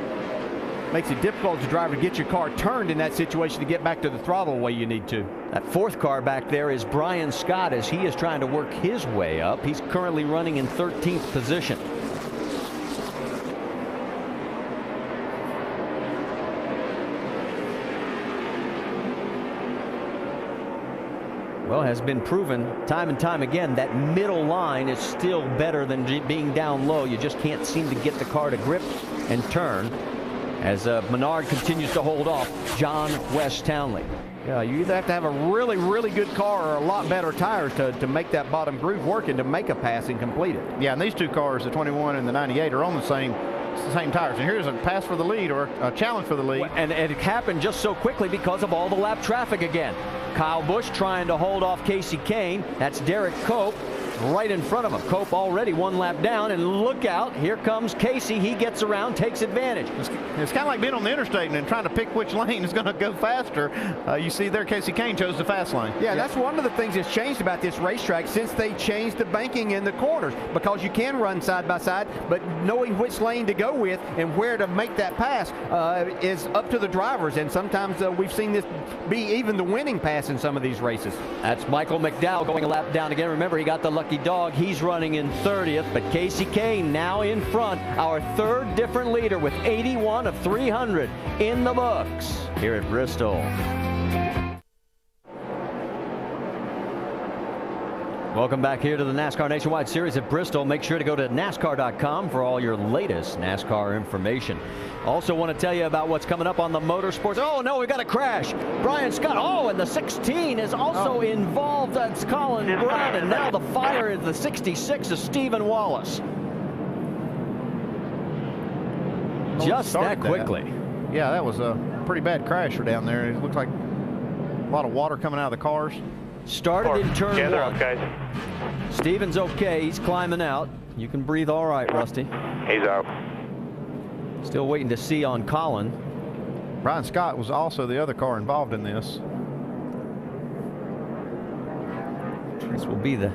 Makes it difficult as a driver to get your car turned in that situation to get back to the throttle the way you need to. That 4th car back there is Brian Scott as he is trying to work his way up. He's currently running in 13th position. Well, has been proven time and time again that middle line is still better than being down low. You just can't seem to get the car to grip and turn. As Menard continues to hold off John West Townley. Yeah, you either have to have a really, really good car or a lot better tires to make that bottom groove work and to make a pass and complete it. Yeah, and these two cars, the 21 and the 98, are on the same tires. And here's a pass for the lead, or a challenge for the lead. And it happened just so quickly because of all the lap traffic again. Kyle Busch trying to hold off Casey Kane. That's Derek Cope right in front of him. Cope already 1 lap down, and look out, here comes Casey. He gets around, takes advantage. It's kind of like being on the interstate and trying to pick which lane is going to go faster. You see there, Casey Kane chose the fast lane. Yeah, that's one of the things that's changed about this racetrack since they changed the banking in the corners, because you can run side by side, but knowing which lane to go with and where to make that pass is up to the drivers, and sometimes we've seen this be even the winning pass in some of these races. That's Michael McDowell going a lap down again. Remember, he got the lucky dog. He's running in 30th, but Casey Kane now in front, our 3rd different leader with 81 of 300 in the books here at Bristol. Welcome back here to the NASCAR Nationwide Series at Bristol. Make sure to go to NASCAR.com for all your latest NASCAR information. Also want to tell you about what's coming up on the motorsports. Oh no, we got a crash. Brian Scott. Oh, and the 16 is also involved. That's Colin Brown. And now the fire is the 66 of Stephen Wallace. Just that quickly. Yeah, that was a pretty bad crash for down there. It looked like a lot of water coming out of the cars. Started in turn 1. Yeah, they're okay. Stephen's okay. He's climbing out. You can breathe all right, Rusty. He's out. Still waiting to see on Colin. Brian Scott was also the other car involved in this. This will be the...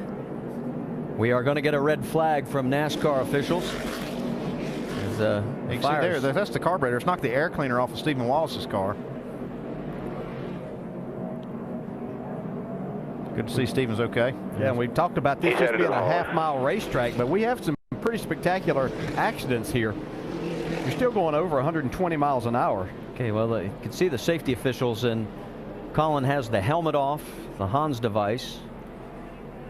We are going to get a red flag from NASCAR officials. As, you can see there, that's the carburetor. It's knocked the air cleaner off of Stephen Wallace's car. Good to see Stephen's okay. Yeah, and we talked about this just being a half-mile racetrack, but we have some pretty spectacular accidents here. You're still going over 120 miles an hour. Okay, well, you can see the safety officials, and Colin has the helmet off, the Hans device,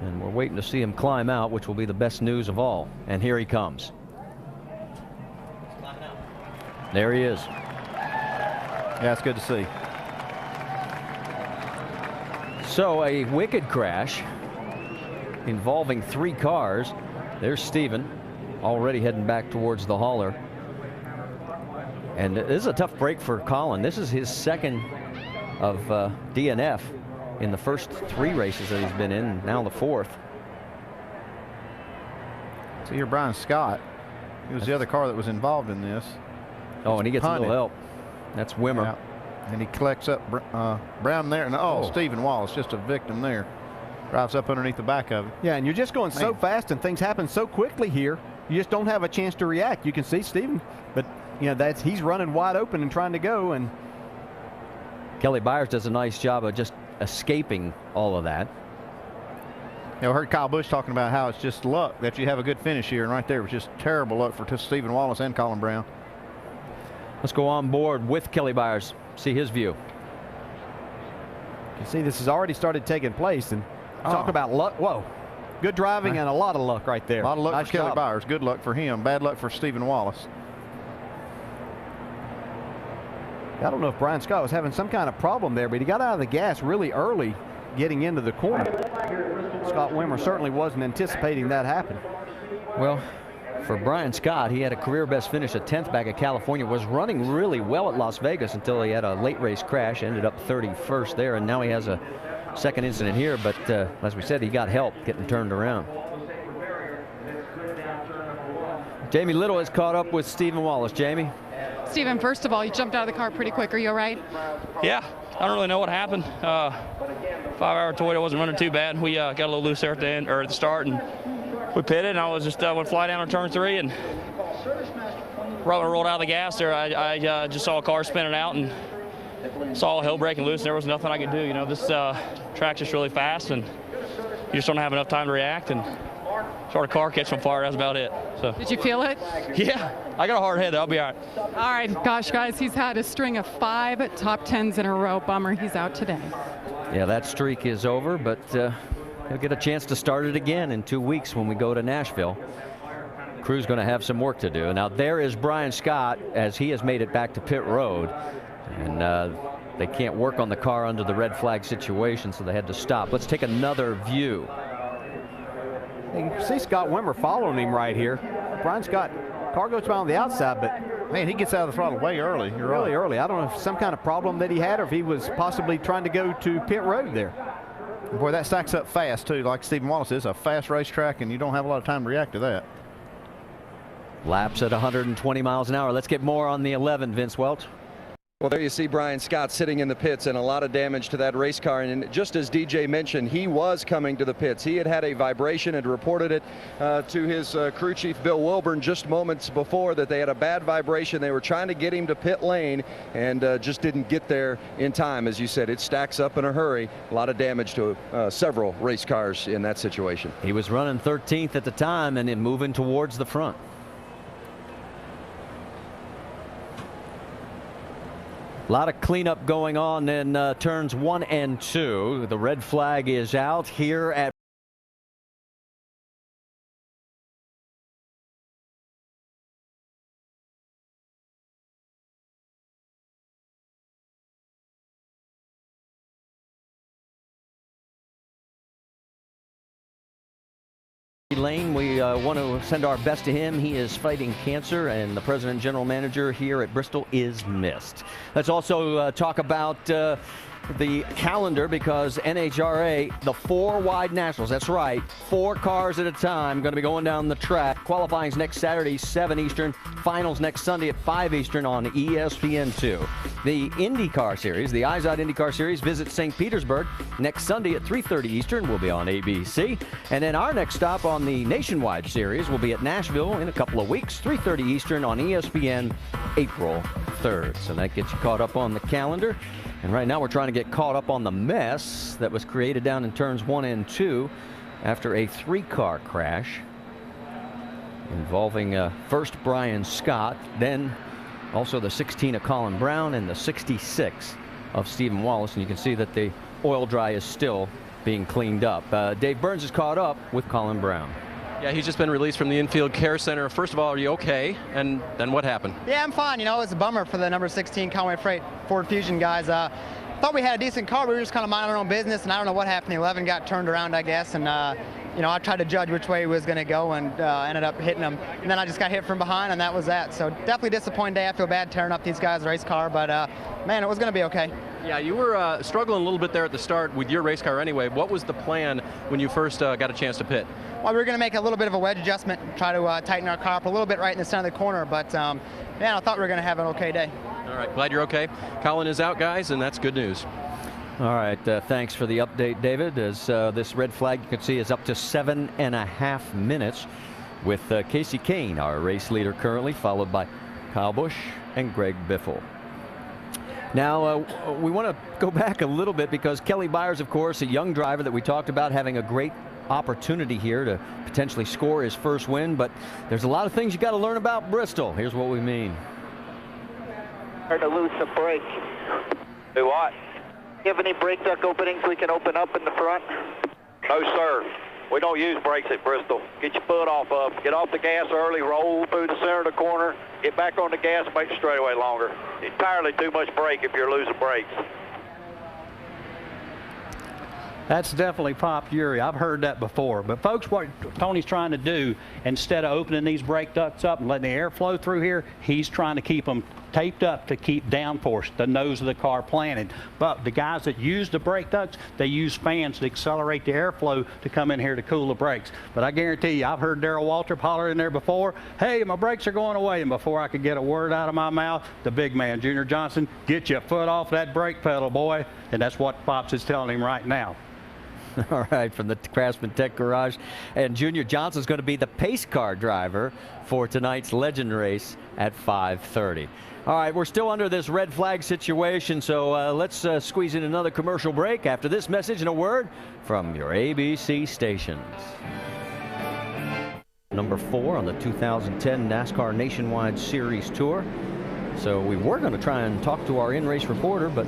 and we're waiting to see him climb out, which will be the best news of all. And here he comes. There he is. Yeah, it's good to see. So a wicked crash involving 3 cars. There's Stephen already heading back towards the hauler. And this is a tough break for Colin. This is his 2nd of DNF in the first 3 races that he's been in, now the 4th. So here Brian Scott, he was the other car that was involved in this. Oh, and he gets a little help. That's Wimmer. Yeah. And he collects up Brown there, and Stephen Wallace, just a victim there. Drives up underneath the back of it. Yeah, and you're just going so fast and things happen so quickly here, you just don't have a chance to react. You can see Stephen, but you know, he's running wide open and trying to go. And Kelly Byers does a nice job of just escaping all of that. You know, I heard Kyle Busch talking about how it's just luck that you have a good finish here, and right there was just terrible luck for Stephen Wallace and Colin Brown. Let's go on board with Kelly Byers. See his view. You can see this has already started taking place, and talk about luck. Whoa, good driving and a lot of luck right there. A lot of luck for Kelly Byers. Good luck for him. Bad luck for Stephen Wallace. I don't know if Brian Scott was having some kind of problem there, but he got out of the gas really early getting into the corner. Scott Wimmer certainly wasn't anticipating that happen. Well, for Brian Scott. He had a career best finish at 10th back at California, was running really well at Las Vegas until he had a late race crash, ended up 31st there, and now he has a second incident here, but as we said, he got help getting turned around. Jamie Little has caught up with Stephen Wallace. Jamie? Stephen, first of all, you jumped out of the car pretty quick. Are you all right? Yeah, I don't really know what happened. 5-hour Toyota wasn't running too bad. We got a little loose there at the end, or at the start, and we pitted, and I was just went fly down on turn 3, and right when I rolled out of the gas there, I just saw a car spinning out and saw all hell breaking loose, and there was nothing I could do. You know, this track's just really fast, and you just don't have enough time to react, and saw the car catch on fire. That's about it. So. Did you feel it? Yeah, I got a hard head. I'll be all right. All right, gosh, guys, he's had a string of 5 top 10s in a row. Bummer, he's out today. Yeah, that streak is over, but he'll get a chance to start it again in 2 weeks when we go to Nashville. Crew's going to have some work to do. Now there is Brian Scott as he has made it back to pit road, and they can't work on the car under the red flag situation, so they had to stop. Let's take another view. You see Scott Wimmer following him right here. Brian Scott, car goes by on the outside, but man, he gets out of the throttle way early. You're really right. early. I don't know if some kind of problem that he had, or if he was possibly trying to go to pit road there. Boy, that stacks up fast too. Like Stephen Wallace is a fast racetrack, and you don't have a lot of time to react to that. Laps at 120 miles an hour. Let's get more on the 11, Vince Welch. Well, there you see Brian Scott sitting in the pits, and a lot of damage to that race car. And just as DJ mentioned, he was coming to the pits. He had had a vibration and reported it to his crew chief, Bill Wilburn, just moments before, that they had a bad vibration. They were trying to get him to pit lane and just didn't get there in time. As you said, it stacks up in a hurry. A lot of damage to several race cars in that situation. He was running 13th at the time and then moving towards the front. A lot of cleanup going on in turns 1 and 2. The red flag is out here at Lane. We want to send our best to him. He is fighting cancer, and the president and general manager here at Bristol is missed. Let's also talk about the calendar, because NHRA, the 4 wide nationals, that's right, 4 cars at a time, going to be going down the track. Qualifying's next Saturday, 7 Eastern. Finals next Sunday at 5 Eastern on ESPN2. The IndyCar Series, the IZOD IndyCar Series, visits St. Petersburg next Sunday at 3:30 Eastern. Will be on ABC. And then our next stop on the Nationwide Series will be at Nashville in a couple of weeks, 3:30 Eastern on ESPN, April 3rd. So that gets you caught up on the calendar. And right now we're trying to get caught up on the mess that was created down in turns 1 and 2 after a 3-car crash involving first Brian Scott, then also the 16 of Colin Brown and the 66 of Stephen Wallace. And you can see that the oil dry is still being cleaned up. Dave Burns is caught up with Colin Brown. Yeah, he's just been released from the infield care center. First of all, are you okay? And then what happened? Yeah, I'm fine. You know, it's a bummer for the number 16 Conway Freight Ford Fusion guys. Thought we had a decent car. We were just kind of minding our own business, and I don't know what happened. The 11 got turned around, I guess, and you know, I tried to judge which way he was going to go, and ended up hitting him. And then I just got hit from behind, and that was that. So definitely disappointing day. I feel bad tearing up these guys' race car, but man, it was going to be okay. Yeah, you were struggling a little bit there at the start with your race car anyway. What was the plan when you first got a chance to pit? Well, we were going to make a little bit of a wedge adjustment, try to tighten our car up a little bit right in the center of the corner, but man, I thought we were going to have an okay day. All right, glad you're okay. Colin is out, guys, and that's good news. All right, thanks for the update, David. As this red flag, you can see, is up to 7.5 minutes, with Casey Kane, our race leader currently, followed by Kyle Busch and Greg Biffle. Now, we want to go back a little bit, because Kelly Byers, of course, a young driver that we talked about having a great opportunity here to potentially score his first win, but there's a lot of things you got to learn about Bristol. Here's what we mean. To lose the brake. Do what? You have any brake duct openings we can open up in the front? No, sir. We don't use brakes at Bristol. Get your foot off of. Get off the gas early, roll through the center of the corner, get back on the gas, make the straightaway longer. Entirely too much brake if you're losing brakes. That's definitely Pop Fury. I've heard that before. But folks, what Tony's trying to do, instead of opening these brake ducts up and letting the air flow through here, he's trying to keep them taped up to keep downforce, the nose of the car planted. But the guys that use the brake ducts, they use fans to accelerate the airflow to come in here to cool the brakes. But I guarantee you, I've heard Darrell Waltrip holler in there before, hey, my brakes are going away. And before I could get a word out of my mouth, the big man, Junior Johnson, get your foot off that brake pedal, boy. And that's what Pops is telling him right now. All right, from the Craftsman Tech Garage. And Junior Johnson's going to be the pace car driver for tonight's Legend race at 5:30. All right, we're still under this red flag situation, so let's squeeze in another commercial break after this message and a word from your ABC stations. Number 4 on the 2010 NASCAR Nationwide Series Tour. So we were going to try and talk to our in-race reporter, but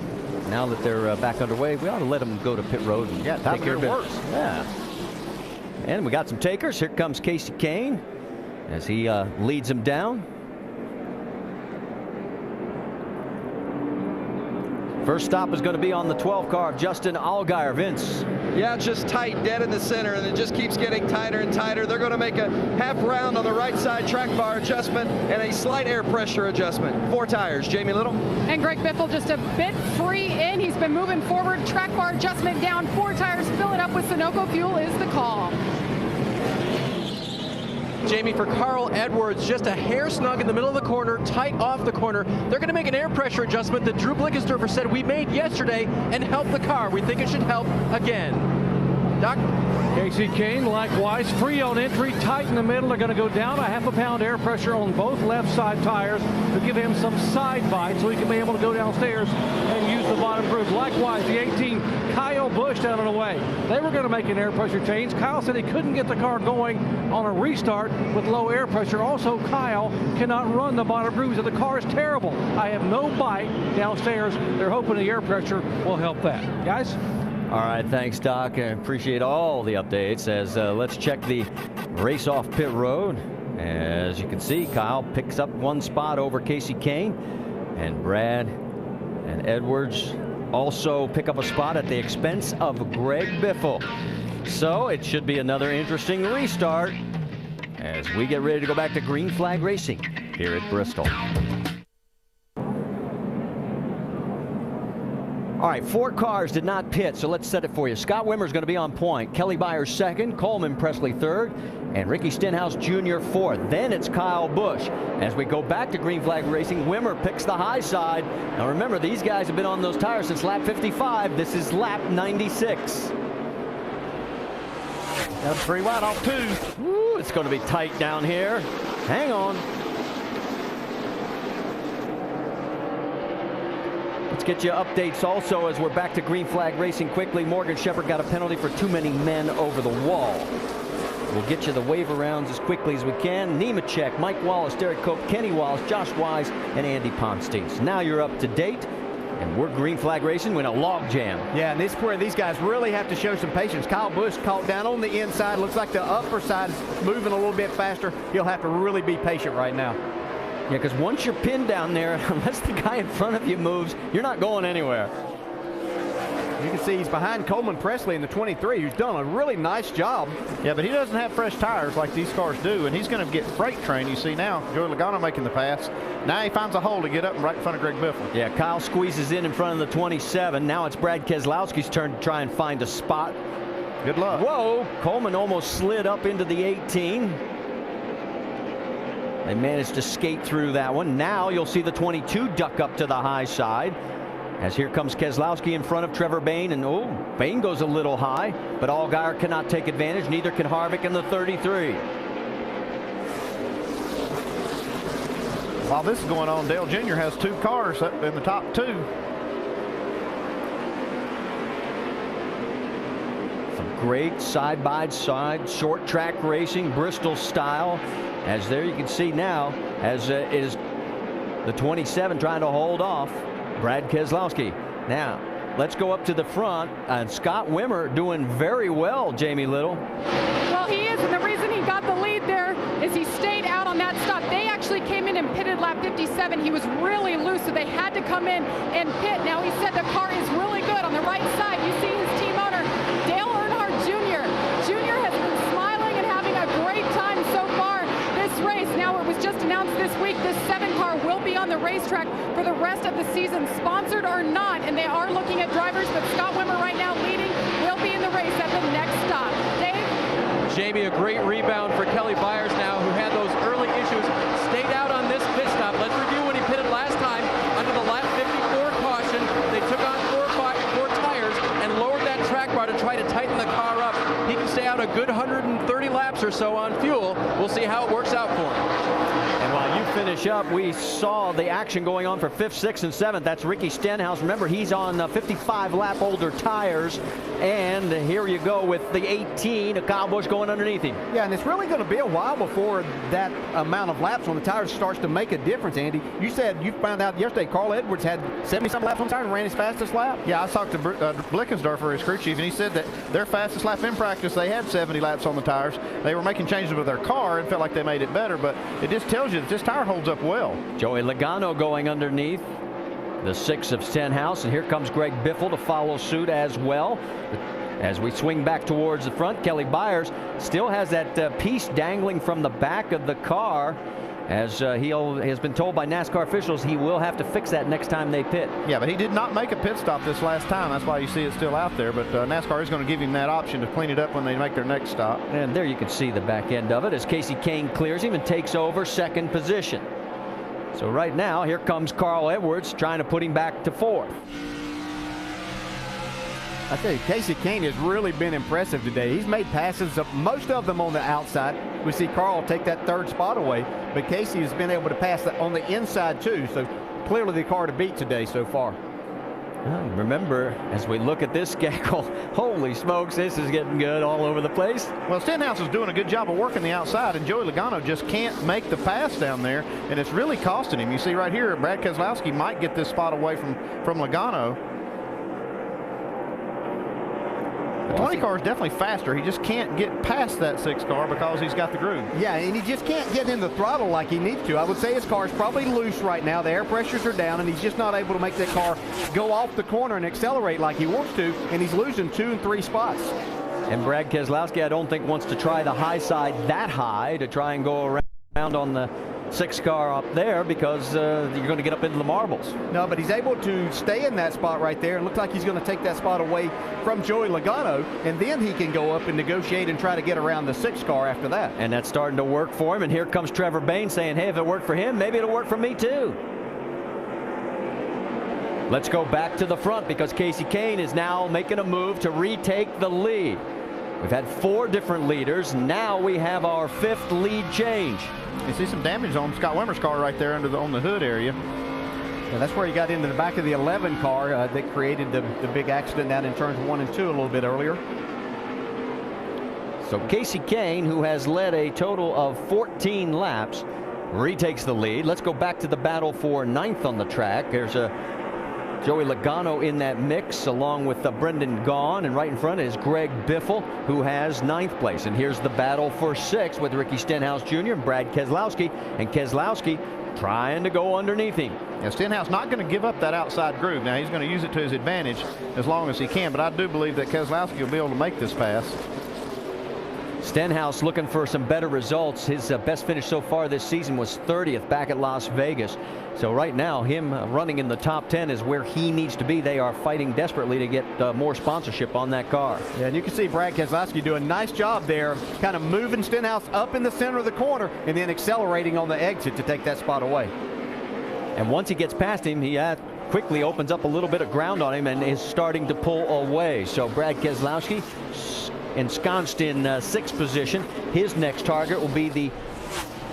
now that they're back underway, we ought to let them go to pit road and take care of business. Yeah. And we got some takers. Here comes Casey Kane as he leads them down. First stop is going to be on the 12 car of Justin Allgaier. Vince. Yeah, it's just tight, dead in the center, and it just keeps getting tighter and tighter. They're going to make a half round on the right side track bar adjustment and a slight air pressure adjustment. 4 tires. Jamie Little. And Greg Biffle just a bit free in. He's been moving forward. Track bar adjustment down. 4 tires. Fill it up with Sunoco fuel is the call. Jamie, for Carl Edwards, just a hair snug in the middle of the corner, tight off the corner. They're going to make an air pressure adjustment that Drew Blickensderfer said we made yesterday and help the car. We think it should help again. Doc? Casey Kane, likewise, free on entry, tight in the middle. They're going to go down a half a pound air pressure on both left side tires to give him some side bite so he can be able to go downstairs and use the bottom groove. Likewise, the 18, Kyle Busch down and away. They were going to make an air pressure change. Kyle said he couldn't get the car going on a restart with low air pressure. Also, Kyle cannot run the bottom grooves. The car is terrible. I have no bite downstairs. They're hoping the air pressure will help that. Guys? All right, thanks, Doc. I appreciate all the updates as let's check the race off pit road. As you can see, Kyle picks up 1 spot over Casey Kane, and Brad and Edwards also pick up a spot at the expense of Greg Biffle. So it should be another interesting restart as we get ready to go back to green flag racing here at Bristol. All right, 4 cars did not pit, so let's set it for you. Scott Wimmer's going to be on point. Kelly Byers second, Coleman Presley third, and Ricky Stenhouse Jr. fourth. Then it's Kyle Busch. As we go back to green flag racing, Wimmer picks the high side. Now remember, these guys have been on those tires since lap 55. This is lap 96. That's 3 wide off 2. Ooh, it's going to be tight down here. Hang on. Let's get you updates also as we're back to green flag racing quickly. Morgan Shepherd got a penalty for too many men over the wall. We'll get you the waiver rounds as quickly as we can. Nemechek, Mike Wallace, Derek Cope, Kenny Wallace, Josh Wise, and Andy Ponstein. So now you're up to date, and we're green flag racing with a log jam. Yeah, and this is where these guys really have to show some patience. Kyle Busch caught down on the inside. Looks like the upper side is moving a little bit faster. He'll have to really be patient right now. Yeah, because once you're pinned down there, unless the guy in front of you moves, you're not going anywhere. You can see he's behind Coleman Presley in the 23, who's done a really nice job. Yeah, but he doesn't have fresh tires like these cars do, and he's going to get freight trained. You see now, Joey Logano making the pass. Now he finds a hole to get up right in front of Greg Biffle. Yeah, Kyle squeezes in front of the 27. Now it's Brad Keselowski's turn to try and find a spot. Good luck. Whoa, Coleman almost slid up into the 18. They managed to skate through that one. Now you'll see the 22 duck up to the high side. As here comes Keselowski in front of Trevor Bayne. And oh, Bayne goes a little high, but Allgaier cannot take advantage. Neither can Harvick in the 33. While this is going on, Dale Jr. has 2 cars up in the top 2. Some great side-by-side short track racing, Bristol style. As there you can see now, as it is the 27 trying to hold off Brad Keselowski. Now, let's go up to the front, and Scott Wimmer doing very well, Jamie Little. Well, he is, and the reason he got the lead there is he stayed out on that stop. They actually came in and pitted lap 57. He was really loose, so they had to come in and pit. Now, he said the car is really good on the right side. You see his team owner, racetrack for the rest of the season, sponsored or not. And they are looking at drivers, but Scott Wimmer right now leading, will be in the race at the next stop. Dave? Jamie, a great rebound for Kelly Byers now, who had those early issues. Stayed out on this pit stop. Let's review when he pitted last time under the lap 54 caution. They took on four tires and lowered that track bar to try to tighten the car up. He can stay out a good 130 laps or so on fuel. We'll see how it works out for him. And while you finish up, we saw the action going on for 5th, 6th, and 7th. That's Ricky Stenhouse. Remember, he's on 55 lap older tires. And here you go with the 18, Kyle Busch going underneath him. Yeah, and it's really going to be a while before that amount of laps on the tires starts to make a difference, Andy. You said you found out yesterday Carl Edwards had 70-some laps on the tire and ran his fastest lap. Yeah, I talked to Blickensdorfer, his crew chief, and he said that their fastest lap in practice, they had 70 laps on the tires. They were making changes with their car and felt like they made it better, but it just tells you that this tire holds up well. Joey Logano going underneath the 6 of Stenhouse, and here comes Greg Biffle to follow suit as well. As we swing back towards the front, Kelly Byers still has that piece dangling from the back of the car, as he has been told by NASCAR officials he will have to fix that next time they pit. Yeah, but he did not make a pit stop this last time. That's why you see it still out there. But NASCAR is going to give him that option to clean it up when they make their next stop. And there you can see the back end of it as Casey Kane clears him and takes over 2nd position. So right now, here comes Carl Edwards trying to put him back to 4th. I tell you, Casey Kane has really been impressive today. He's made passes, most of them on the outside. We see Carl take that 3rd spot away, but Casey has been able to pass on the inside too. So clearly the car to beat today so far. Well, remember, as we look at this schedule, holy smokes, this is getting good all over the place. Well, Stenhouse is doing a good job of working the outside, and Joey Logano just can't make the pass down there, and it's really costing him. You see right here, Brad Keselowski might get this spot away from Logano. The 20 car is definitely faster. He just can't get past that 6 car because he's got the groove. Yeah, and he just can't get in the throttle like he needs to. I would say his car is probably loose right now. The air pressures are down, and he's just not able to make that car go off the corner and accelerate like he wants to, and he's losing 2 and 3 spots. And Brad Keselowski, I don't think, wants to try the high side that high to try and go around on the 6 car up there, because you're going to get up into the marbles. No, but he's able to stay in that spot right there, and looks like he's going to take that spot away from Joey Logano, and then he can go up and negotiate and try to get around the 6 car after that. And that's starting to work for him, and here comes Trevor Bayne saying, hey, if it worked for him, maybe it'll work for me too. Let's go back to the front, because Casey Kane is now making a move to retake the lead. We've had 4 different leaders. Now we have our 5th lead change. You see some damage on Scott Wimmer's car right there on the hood area. Yeah, that's where he got into the back of the 11 car that created the big accident down in turns 1 and 2 a little bit earlier. So Casey Kane, who has led a total of 14 laps, retakes the lead. Let's go back to the battle for 9th on the track. There's Joey Logano in that mix, along with Brendan Gaughan, and right in front is Greg Biffle, who has 9th place. And here's the battle for 6th with Ricky Stenhouse Jr. and Brad Keselowski, and Keselowski trying to go underneath him. Yeah, Stenhouse not going to give up that outside groove. Now he's going to use it to his advantage as long as he can, but I do believe that Keselowski will be able to make this pass. Stenhouse looking for some better results. His best finish so far this season was 30th back at Las Vegas. So right now, him running in the top 10 is where he needs to be. They are fighting desperately to get more sponsorship on that car. Yeah, and you can see Brad Keselowski doing a nice job there, kind of moving Stenhouse up in the center of the corner and then accelerating on the exit to take that spot away. And once he gets past him, he quickly opens up a little bit of ground on him and is starting to pull away. So Brad Keselowski ensconced in 6th position. His next target will be the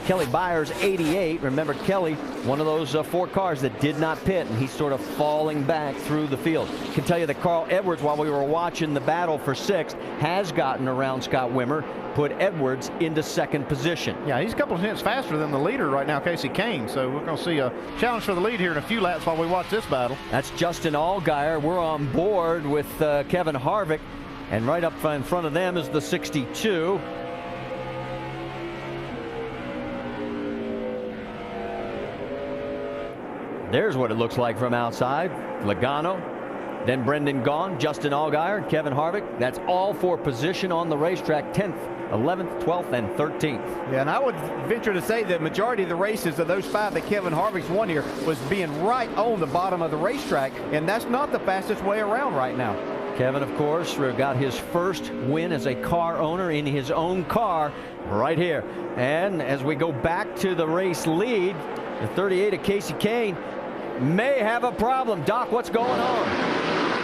Kelly Byers 88. Remember, Kelly, one of those 4 cars that did not pit, and he's sort of falling back through the field. I can tell you that Carl Edwards, while we were watching the battle for 6th, has gotten around Scott Wimmer, put Edwards into 2nd position. Yeah, he's a couple of tenths faster than the leader right now, Casey Kane. So we're going to see a challenge for the lead here in a few laps while we watch this battle. That's Justin Allgaier. We're on board with Kevin Harvick. And right up in front of them is the 62. There's what it looks like from outside. Logano Then Brendan Gaughan, Justin Allgaier, and Kevin Harvick. That's all for position on the racetrack, 10th, 11th, 12th, and 13th. Yeah, and I would venture to say the majority of the races of those 5 that Kevin Harvick's won here was being right on the bottom of the racetrack, and that's not the fastest way around right now. Kevin, of course, got his first win as a car owner in his own car right here. And as we go back to the race lead, the 38 of Casey Kane may have a problem. Doc, what's going on?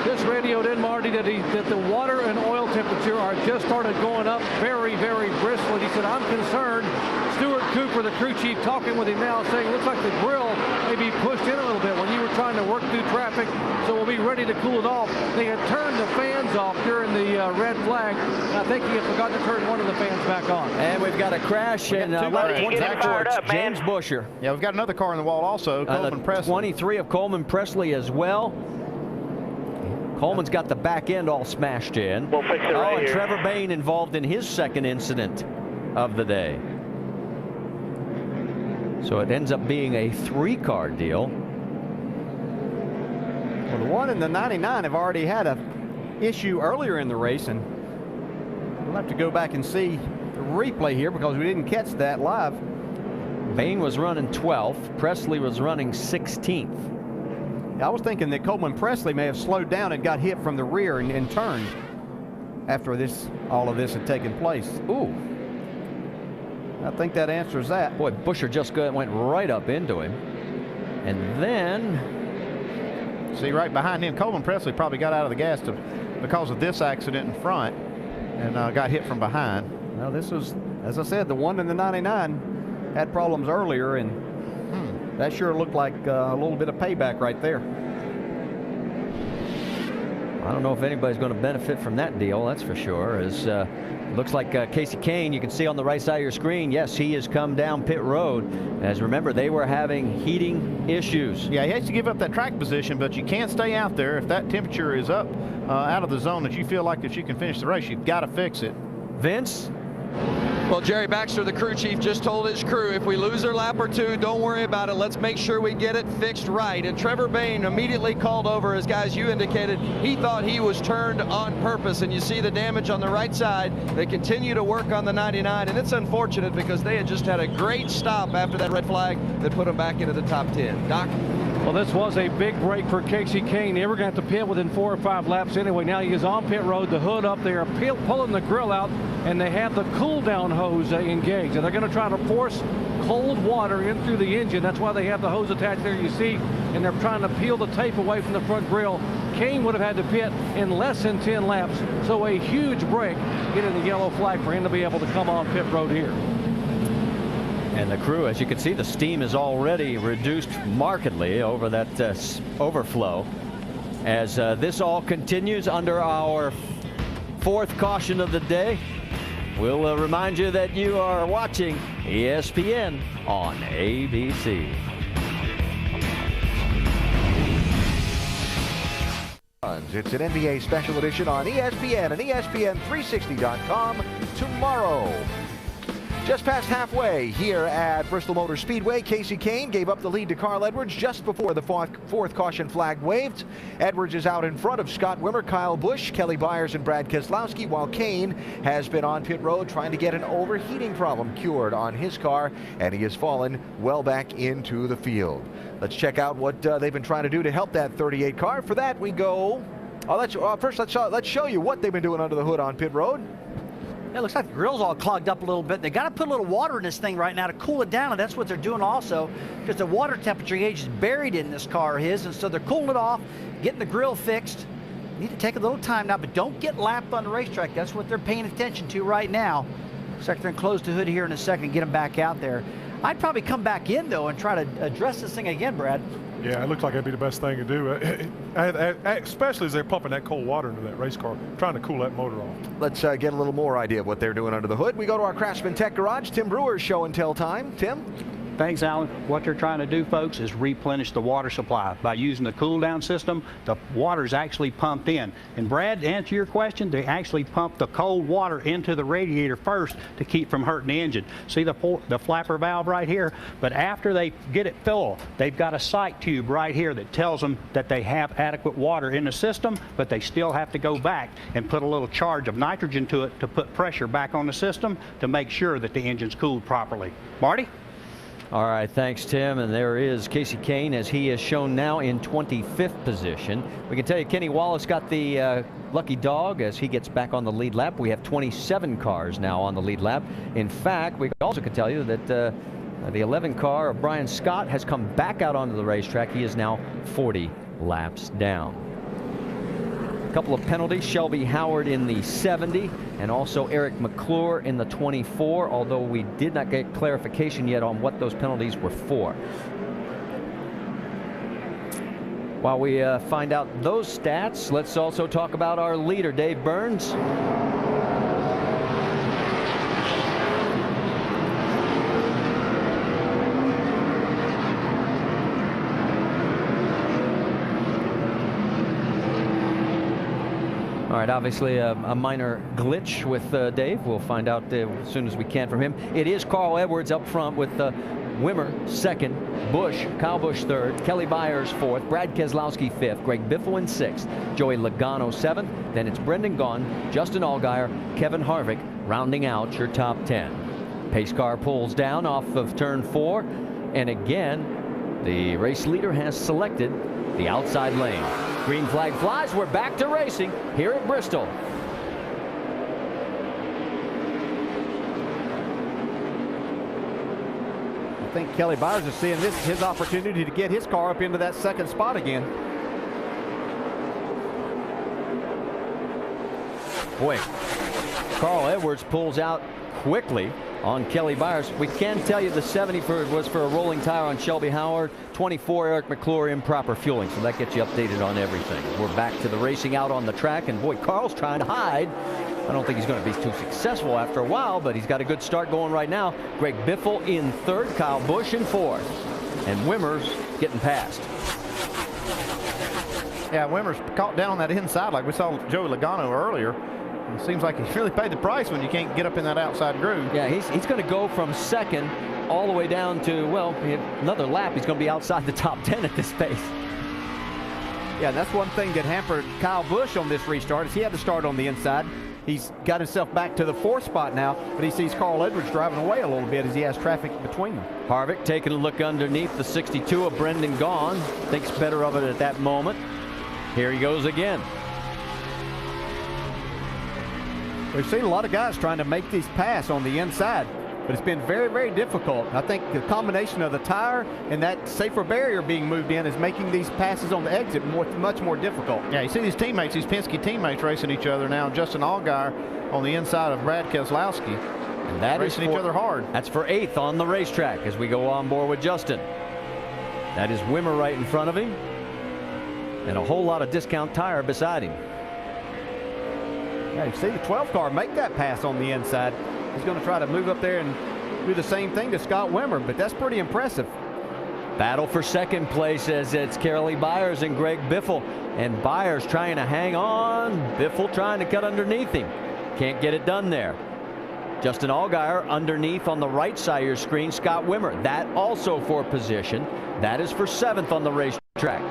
Just radioed in, Marty, that the water and oil temperature are just started going up very, very briskly. He said, I'm concerned. Stuart Cooper, the crew chief, talking with him now, saying, looks like the grill may be pushed in a little bit when you were trying to work through traffic, so we'll be ready to cool it off. They had turned the fans off during the red flag, and I think he had forgotten to turn one of the fans back on. And we've got a crash in James Busher. Yeah, we've got another car in the wall also, Coleman Presley. 23 of Coleman Presley as well. Coleman's got the back end all smashed in. We'll fix it right and here. Trevor Bayne involved in his second incident of the day. So it ends up being a 3-car deal. Well, the 1 and the 99 have already had a issue earlier in the race, and we'll have to go back and see the replay here because we didn't catch that live. Bayne was running 12th. Presley was running 16th. I was thinking that Coleman Presley may have slowed down and got hit from the rear and turned after all of this had taken place. Ooh. I think that answers that. Boy, Busher just went right up into him. And then... See, right behind him, Coleman Presley probably got out of the gas because of this accident in front and got hit from behind. Well, this was, as I said, the 1 and the 99 had problems earlier, and that sure looked like a little bit of payback right there. I don't know if anybody's going to benefit from that deal, that's for sure. As looks like Casey Kane, you can see on the right side of your screen, yes, he has come down pit road. As remember, they were having heating issues. Yeah, he has to give up that track position, but you can't stay out there. If that temperature is up out of the zone that you feel like that you can finish the race, you've got to fix it. Vince? Well, Jerry Baxter, the crew chief, just told his crew, if we lose a lap or two, don't worry about it. Let's make sure we get it fixed right. And Trevor Bayne immediately called over, as guys you indicated, he thought he was turned on purpose. And you see the damage on the right side. They continue to work on the 99, and it's unfortunate because they had just had a great stop after that red flag that put them back into the top 10. Doc? Well, this was a big break for Casey Kane. They were going to have to pit within 4 or 5 laps anyway. Now he is on pit road, the hood up there, pulling the grill out, and they have the cool down hose engaged. And they're going to try to force cold water in through the engine. That's why they have the hose attached there, you see, and they're trying to peel the tape away from the front grill. Kane would have had to pit in less than 10 laps, so a huge break getting the yellow flag for him to be able to come on pit road here. And the crew, as you can see, the steam is already reduced markedly over that overflow. As this all continues under our 4th caution of the day, we'll remind you that you are watching ESPN on ABC. It's an NBA special edition on ESPN and ESPN360.com tomorrow. Just past halfway here at Bristol Motor Speedway, Casey Kane gave up the lead to Carl Edwards just before the fourth caution flag waved. Edwards is out in front of Scott Wimmer, Kyle Busch, Kelly Byers, and Brad Keselowski, while Kane has been on pit road trying to get an overheating problem cured on his car, and he has fallen well back into the field. Let's check out what they've been trying to do to help that 38 car. For that, we go... first, let's show you what they've been doing under the hood on pit road. It looks like the grill's all clogged up a little bit. They got to put a little water in this thing right now to cool it down, and that's what they're doing also, because the water temperature gauge is buried in this car of his, and so they're cooling it off, getting the grill fixed. Need to take a little time now, but don't get lapped on the racetrack. That's what they're paying attention to right now. Looks like they're going to close the hood here in a second and get them back out there. I'd probably come back in, though, and try to address this thing again, Brad. Yeah, it looks like that'd be the best thing to do, especially as they're pumping that cold water into that race car, trying to cool that motor off. Let's get a little more idea of what they're doing under the hood. We go to our Craftsman Tech Garage. Tim Brewer's show and tell time. Tim? Thanks, Alan. What they're trying to do, folks, is replenish the water supply. By using the cool down system, the water is actually pumped in. And Brad, to answer your question, they actually pump the cold water into the radiator first to keep from hurting the engine. See the flapper valve right here? But after they get it full, they've got a sight tube right here that tells them that they have adequate water in the system, but they still have to go back and put a little charge of nitrogen to it to put pressure back on the system to make sure that the engine's cooled properly. Marty? All right, thanks, Tim. And there is Casey Kane, as he is shown now in 25th position. We can tell you Kenny Wallace got the lucky dog as he gets back on the lead lap. We have 27 cars now on the lead lap. In fact, we also can tell you that the 11 car of Brian Scott has come back out onto the racetrack. He is now 40 laps down. A couple of penalties, Shelby Howard in the 70 and also Eric McClure in the 24, although we did not get clarification yet on what those penalties were for. While we find out those stats, let's also talk about our leader, Dave Burns. All right, obviously a minor glitch with Dave. We'll find out as soon as we can from him. It is Carl Edwards up front with Wimmer second, Kyle Busch third, Kelly Byers fourth, Brad Keselowski fifth, Greg Biffle in sixth, Joey Logano seventh. Then it's Brendan Gaughan, Justin Allgaier, Kevin Harvick rounding out your top 10. Pace car pulls down off of turn 4, and again the race leader has selected the outside lane. Green flag flies. We're back to racing here at Bristol. I think Kelly Byers is seeing this his opportunity to get his car up into that second spot again. Boy, Carl Edwards pulls out quickly on Kelly Byers. We can tell you the 70 was for a rolling tire on Shelby Howard, 24 Eric McClure, improper fueling, so that gets you updated on everything. We're back to the racing out on the track, and boy, Carl's trying to hide. I don't think he's going to be too successful after a while, but he's got a good start going right now. Greg Biffle in third, Kyle Busch in fourth, and Wimmer's getting past. Yeah, Wimmer's caught down on that inside like we saw Joey Logano earlier. It seems like he's really paid the price when you can't get up in that outside groove. Yeah, he's going to go from second all the way down to, well, another lap. He's going to be outside the top 10 at this pace. Yeah, that's one thing that hampered Kyle Busch on this restart is he had to start on the inside. He's got himself back to the 4th spot now, but he sees Carl Edwards driving away a little bit as he has traffic between them. Harvick taking a look underneath the 62 of Brendan Gaughan. Thinks better of it at that moment. Here he goes again. We've seen a lot of guys trying to make these pass on the inside, but it's been very, very difficult. I think the combination of the tire and that safer barrier being moved in is making these passes on the exit much more difficult. Yeah, you see these teammates, these Penske teammates racing each other now. Justin Allgaier on the inside of Brad Keselowski. And that racing is each other hard. That's for 8th on the racetrack as we go on board with Justin. That is Wimmer right in front of him, and a whole lot of discount tire beside him. Yeah, you see the 12 car make that pass on the inside. He's going to try to move up there and do the same thing to Scott Wimmer, but that's pretty impressive. Battle for second place as it's Kelly Byers and Greg Biffle, and Byers trying to hang on, Biffle trying to cut underneath him. Can't get it done there. Justin Allgaier underneath on the right side of your screen, Scott Wimmer. That also for position. That is for 7th on the racetrack.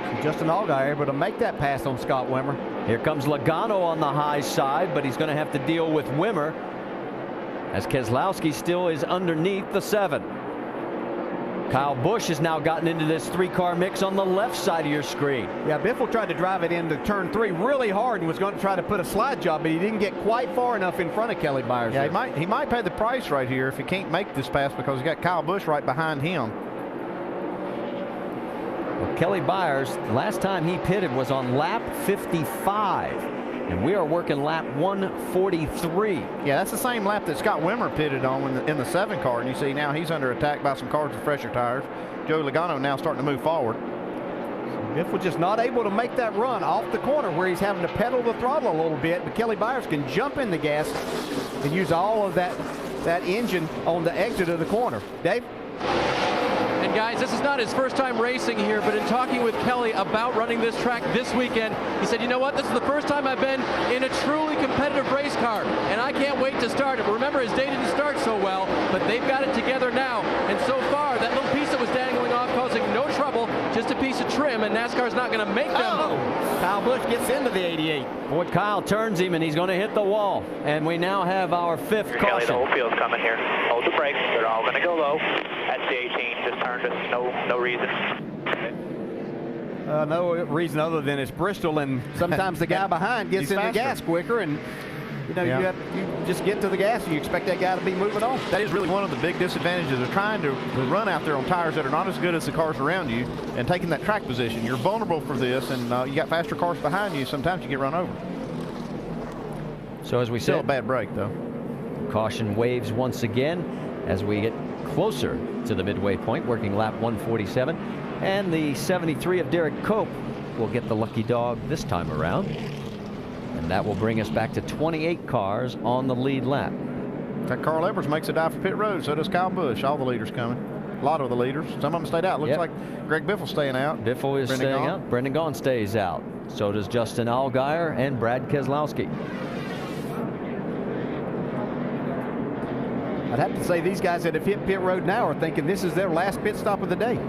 So Justin Allgaier able to make that pass on Scott Wimmer. Here comes Logano on the high side, but he's going to have to deal with Wimmer as Keselowski still is underneath the 7. Kyle Busch has now gotten into this 3-car mix on the left side of your screen. Yeah, Biffle tried to drive it into turn 3 really hard and was going to try to put a slide job, but he didn't get quite far enough in front of Kelly Byers. Yeah, he might pay the price right here if he can't make this pass because he's got Kyle Busch right behind him. Well, Kelly Byers, the last time he pitted was on lap 55, and we are working lap 143. Yeah, that's the same lap that Scott Wimmer pitted on in the 7 car, and you see now he's under attack by some cars with fresher tires. Joey Logano now starting to move forward. Biffle just not able to make that run off the corner where he's having to pedal the throttle a little bit, but Kelly Byers can jump in the gas and use all of that that engine on the exit of the corner. Dave? And guys, this is not his first time racing here, but in talking with Kelly about running this track this weekend, he said, you know what, this is the first time I've been in a truly competitive race car, and I can't wait to start it. Remember, his day didn't start so well, but they've got it together now, and so far, that little piece that was dangling off causing no trouble, just a piece of trim, and NASCAR's not going to make them. Kyle Busch gets into the 88. Boy, Kyle turns him, and he's going to hit the wall, and we now have our 5th Kelly, caution. the whole field's coming here. Hold the brakes. They're all going to go low. That's the 18. Just turned. No reason. No reason other than it's Bristol, and sometimes the guy behind gets in the gas quicker, and you know, you just get to the gas and you expect that guy to be moving on. That is really one of the big disadvantages of trying to run out there on tires that are not as good as the cars around you and taking that track position. You're vulnerable for this, and you got faster cars behind you. Sometimes you get run over. So as we Still said, a bad break, though. Caution waves once again as we get closer to the midway point, working lap 147. And the 73 of Derek Cope will get the lucky dog this time around. And that will bring us back to 28 cars on the lead lap. In fact, Carl Edwards makes a dive for pit road. So does Kyle Busch. All the leaders coming. A lot of the leaders. Some of them stayed out. Looks like Greg Biffle's staying out. Biffle is staying out. Brendan Gaughan stays out. So does Justin Allgaier and Brad Keselowski. I'd have to say these guys that have hit pit road now are thinking this is their last pit stop of the day.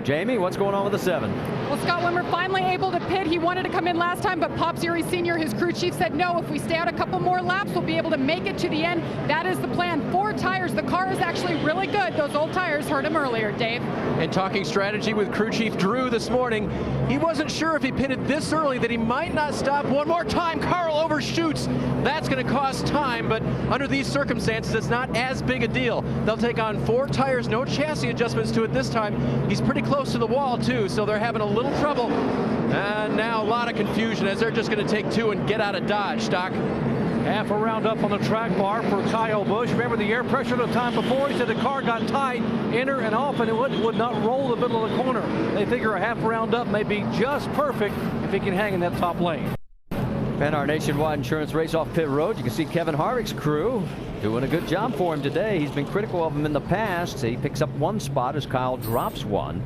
Jamie, what's going on with the 7? Well, Scott Wimmer finally able to pit. He wanted to come in last time, but Pop Zeri Sr., his crew chief, said no, if we stay out a couple more laps, we'll be able to make it to the end. That is the plan. 4 tires. The car is actually really good. Those old tires hurt him earlier, Dave. And talking strategy with crew chief Drew this morning, he wasn't sure if he pitted this early that he might not stop one more time. Carl overshoots. That's going to cost time, but under these circumstances, it's not as big a deal. They'll take on 4 tires, no chassis adjustments to it this time. He's pretty close to the wall, too, so they're having a little trouble. And now a lot of confusion as they're just going to take 2 and get out of Dodge, Stock. Half a round up on the track bar for Kyle Busch. Remember the air pressure the time before? He said the car got tight, enter and off, and it would not roll the middle of the corner. They figure a half round up may be just perfect if he can hang in that top lane. And our nationwide insurance race off pit road. You can see Kevin Harvick's crew doing a good job for him today. He's been critical of him in the past. He picks up 1 spot as Kyle drops 1.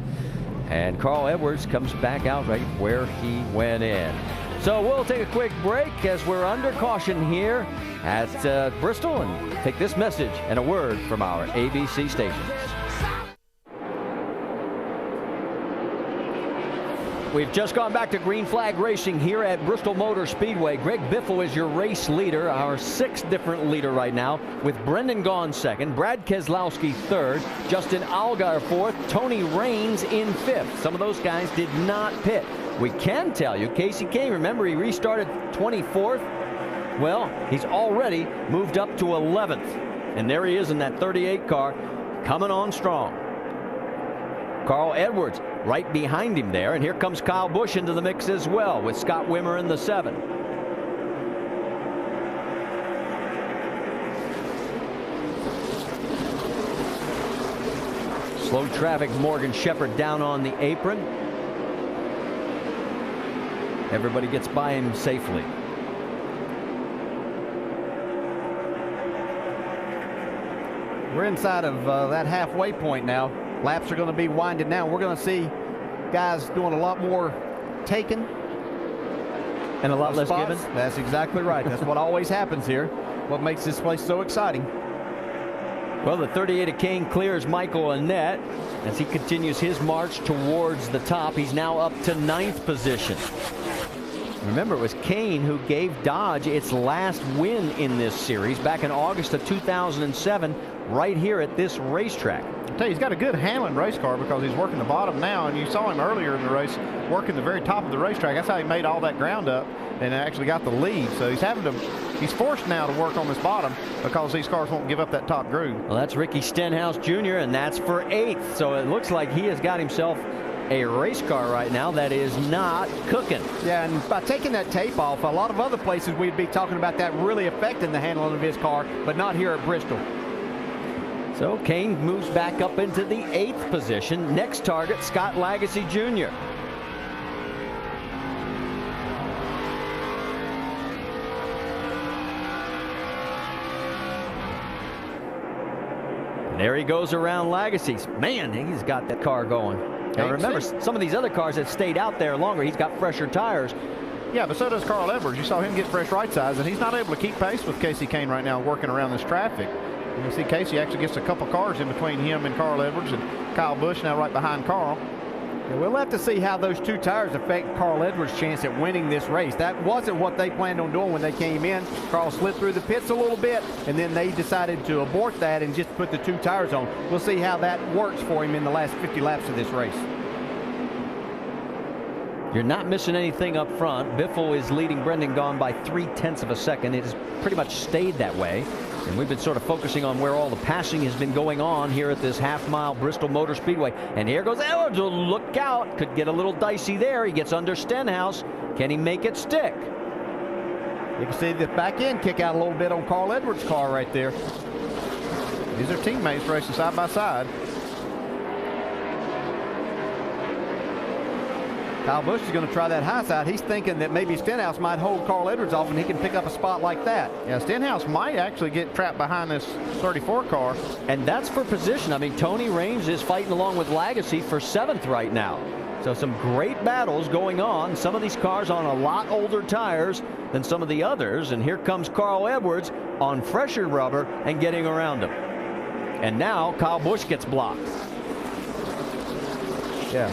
And Carl Edwards comes back out right where he went in. So we'll take a quick break as we're under caution here at Bristol and take this message and a word from our ABC stations. We've just gone back to green flag racing here at Bristol Motor Speedway. Greg Biffle is your race leader, our 6th different leader right now, with Brendan Gaughan 2nd, Brad Keselowski 3rd, Justin Allgaier 4th, Tony Raines in 5th. Some of those guys did not pit. We can tell you, Casey Kane, remember he restarted 24th? Well, he's already moved up to 11th. And there he is in that 38 car, coming on strong. Carl Edwards right behind him there, and here comes Kyle Busch into the mix as well with Scott Wimmer in the 7. Slow traffic, Morgan Shepherd down on the apron. Everybody gets by him safely. We're inside of that halfway point now. Laps are going to be winding down. We're going to see guys doing a lot more taking and a lot less spots. giving. That's exactly right. That's what always happens here. What makes this place so exciting. Well, the 38 of Kane clears Michael Annett as he continues his march towards the top. He's now up to 9th position. Remember, it was Kane who gave Dodge its last win in this series back in August of 2007, right here at this racetrack. I tell you, he's got a good handling race car because he's working the bottom now, and you saw him earlier in the race working the very top of the racetrack. That's how he made all that ground up and actually got the lead. So he's forced now to work on this bottom because these cars won't give up that top groove. Well, that's Ricky Stenhouse Jr., and that's for 8th. So it looks like he has got himself a race car right now that is not cooking. Yeah, and by taking that tape off, a lot of other places we'd be talking about that really affecting the handling of his car, but not here at Bristol. So Kane moves back up into the 8th position. Next target, Scott Lagasse Jr. There he goes around Lagacy's. Man, he's got that car going. Now remember, some of these other cars that stayed out there longer, he's got fresher tires. Yeah, but so does Carl Edwards. You saw him get fresh right sides, and he's not able to keep pace with Casey Kane right now working around this traffic. You see Casey actually gets a couple cars in between him and Carl Edwards, and Kyle Busch now right behind Carl. Yeah, we'll have to see how those two tires affect Carl Edwards' chance at winning this race. That wasn't what they planned on doing when they came in. Carl slid through the pits a little bit, and then they decided to abort that and just put the two tires on. We'll see how that works for him in the last 50 laps of this race. You're not missing anything up front. Biffle is leading Brendan Gaughan by 0.3 of a second. It has pretty much stayed that way. And we've been sort of focusing on where all the passing has been going on here at this half-mile Bristol Motor Speedway. And here goes Edwards. Look out. Could get a little dicey there. He gets under Stenhouse. Can he make it stick? You can see the back end kick out a little bit on Carl Edwards' car right there. These are teammates racing side by side. Kyle Busch is going to try that high side. He's thinking that maybe Stenhouse might hold Carl Edwards off and he can pick up a spot like that. Yeah, Stenhouse might actually get trapped behind this 34 car. And that's for position. I mean, Tony Raines is fighting along with Lagacy for 7th right now. So some great battles going on. Some of these cars on a lot older tires than some of the others. And here comes Carl Edwards on fresher rubber and getting around him. And now Kyle Busch gets blocked. Yeah.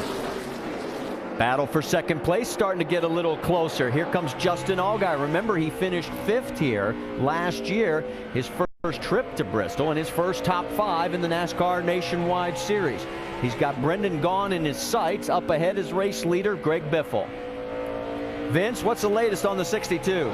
Battle for second place starting to get a little closer. Here comes Justin Allgaier. Remember, he finished 5th here last year, his first trip to Bristol and his first top 5 in the NASCAR Nationwide Series. He's got Brendan Gaughan in his sights. Up ahead is race leader Greg Biffle. Vince, what's the latest on the 62?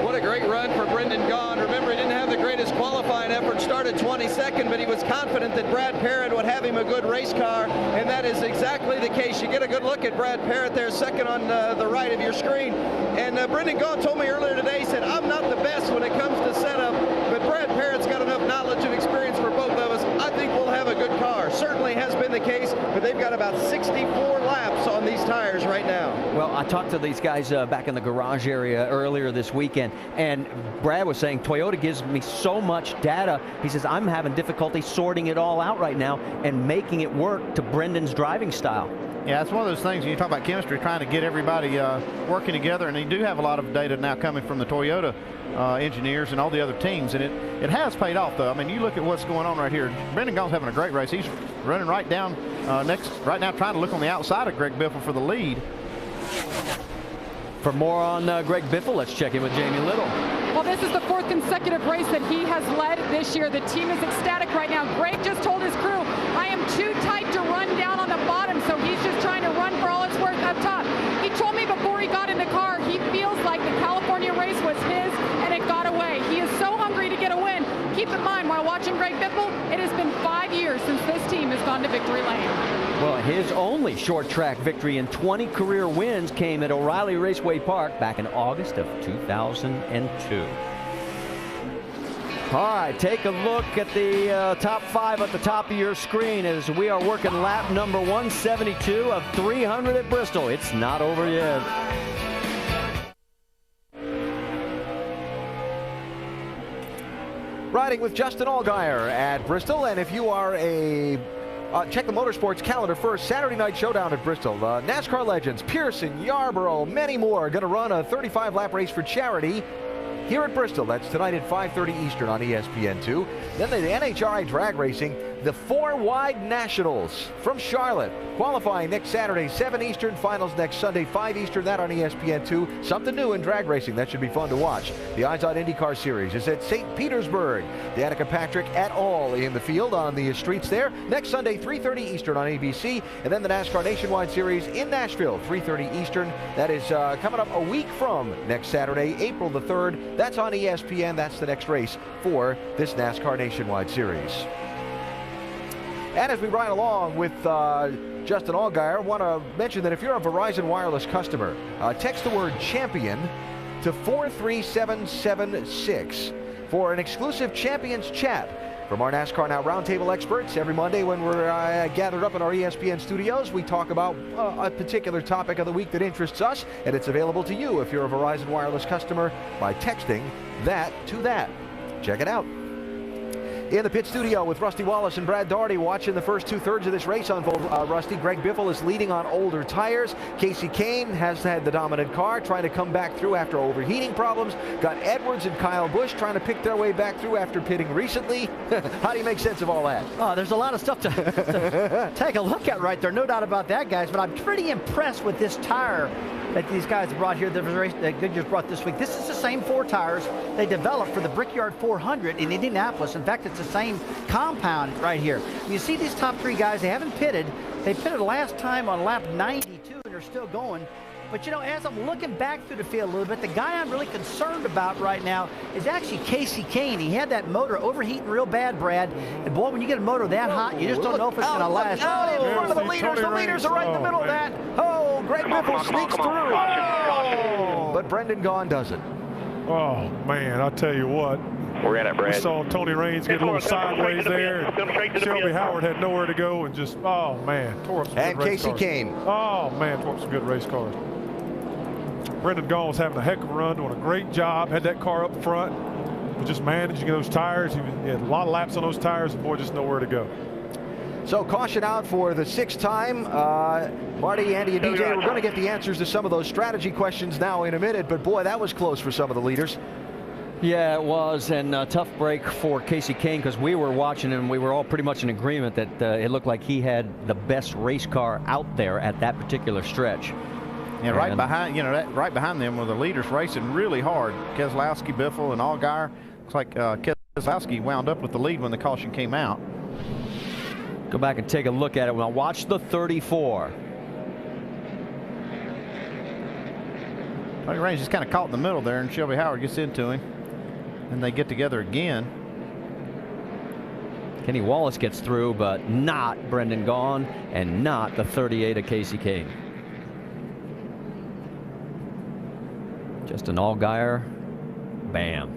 What a great run for Brendan Gaughan. Remember, he didn't have the greatest qualifying effort, started 22nd, but he was confident that Brad Parrott would have him a good race car, and that is exactly the case. You get a good look at Brad Parrott there, second on the right of your screen. And Brendan Gaughan told me earlier today, he said, I'm not the best when it comes to setup, but Brad Parrott's got enough knowledge and experience for both of us. I think we'll have a good car. Certainly has been the case, but they've got about 64 laps on these tires right now. Well, I talked to these guys back in the garage area earlier this weekend, and Brad was saying Toyota gives me so much data. He says I'm having difficulty sorting it all out right now and making it work to Brendan's driving style. Yeah, it's one of those things when you talk about chemistry, trying to get everybody working together, and they do have a lot of data now coming from the Toyota engineers and all the other teams, and it has paid off, though. I mean, you look at what's going on right here. Brendan Gaughan's having a great race. He's running right down right now, trying to look on the outside of Greg Biffle for the lead. For more on Greg Biffle, let's check in with Jamie Little. Well, this is the 4th consecutive race that he has led this year. The team is ecstatic right now. Greg just told his crew, I am too tight to run down on the bottom, so he's just trying to run for all it's worth up top. He told me before he got in the car, he feels like the California race was his and it got away. He is so hungry to get a win. Keep in mind, while watching Greg Biffle, it has been 5 years since this team has gone to victory lane. Well, his only short track victory in 20 career wins came at O'Reilly Raceway Park back in August of 2002. All right, take a look at the top 5 at the top of your screen as we are working lap number 172 of 300 at Bristol. It's not over yet. Riding with Justin Allgaier at Bristol, and if you are a check the motorsports calendar first. Saturday night showdown at Bristol. NASCAR legends Pearson, Yarborough, many more are going to run a 35-lap race for charity here at Bristol. That's tonight at 5:30 Eastern on ESPN2. Then the NHRA drag racing, the 4-wide Nationals from Charlotte. Qualifying next Saturday, 7 Eastern. Finals next Sunday, 5 Eastern. That on ESPN2. Something new in drag racing. That should be fun to watch. The Eyes on IndyCar Series is at St. Petersburg. Danica Patrick et al. In the field on the streets there. Next Sunday, 3:30 Eastern on ABC. And then the NASCAR Nationwide Series in Nashville, 3:30 Eastern. That is coming up a week from next Saturday, April the 3rd. That's on ESPN. That's the next race for this NASCAR Nationwide Series. And as we ride along with Justin Allgaier, I want to mention that if you're a Verizon Wireless customer, text the word champion to 43776 for an exclusive Champions Chat from our NASCAR Now Roundtable experts. Every Monday when we're gathered up in our ESPN studios, we talk about a particular topic of the week that interests us, and it's available to you if you're a Verizon Wireless customer by texting that to that. Check it out. In the pit studio with Rusty Wallace and Brad Daugherty watching the first two-thirds of this race unfold. Rusty, Greg Biffle is leading on older tires. Casey Kane has had the dominant car, trying to come back through after overheating problems. Got Edwards and Kyle Busch trying to pick their way back through after pitting recently. How do you make sense of all that? Oh, there's a lot of stuff to take a look at right there. No doubt about that, guys. But I'm pretty impressed with this tire that these guys brought here, that Goodyear brought this week. This is the same 4 tires they developed for the Brickyard 400 in Indianapolis. In fact, it's the same compound right here. You see these top 3 guys, they haven't pitted. They pitted last time on lap 92, and they're still going. But, you know, as I'm looking back through the field a little bit, the guy I'm really concerned about right now is actually Casey Kane. He had that motor overheating real bad, Brad. And, boy, when you get a motor that hot, you just don't know if it's going to last. Out in front of the leaders. The leaders are right in the middle of that. Oh, Greg Biffle sneaks through. Oh, but Brendan Gaughan doesn't. Oh, man, I'll tell you what. We're in it, Brad. We saw Tony Raines get a little sideways there. And Shelby Howard had nowhere to go and just, oh, man, tore up some good race cars. And Casey Kane. Oh, man, tore up some good race cars. Brendan Gaughan was having a heck of a run, doing a great job, had that car up front, but just managing those tires. He had a lot of laps on those tires, and boy, just nowhere to go. So caution out for the 6th time. Marty, Andy, and DJ, we're going to get the answers to some of those strategy questions now in a minute, but boy, that was close for some of the leaders. Yeah, it was, and a tough break for Casey Kane, because we were watching and we were all pretty much in agreement that it looked like he had the best race car out there at that particular stretch. Yeah, right behind, right behind them were the leaders racing really hard. Keselowski, Biffle, and Allgaier. Looks like Keselowski wound up with the lead when the caution came out. Go back and take a look at it. Now watch the 34. Tony Raines just kind of caught in the middle there, and Shelby Howard gets into him. And they get together again. Kenny Wallace gets through, but not Brendan Gaughan and not the 38 of Casey Kane. Just an Allgaier, bam.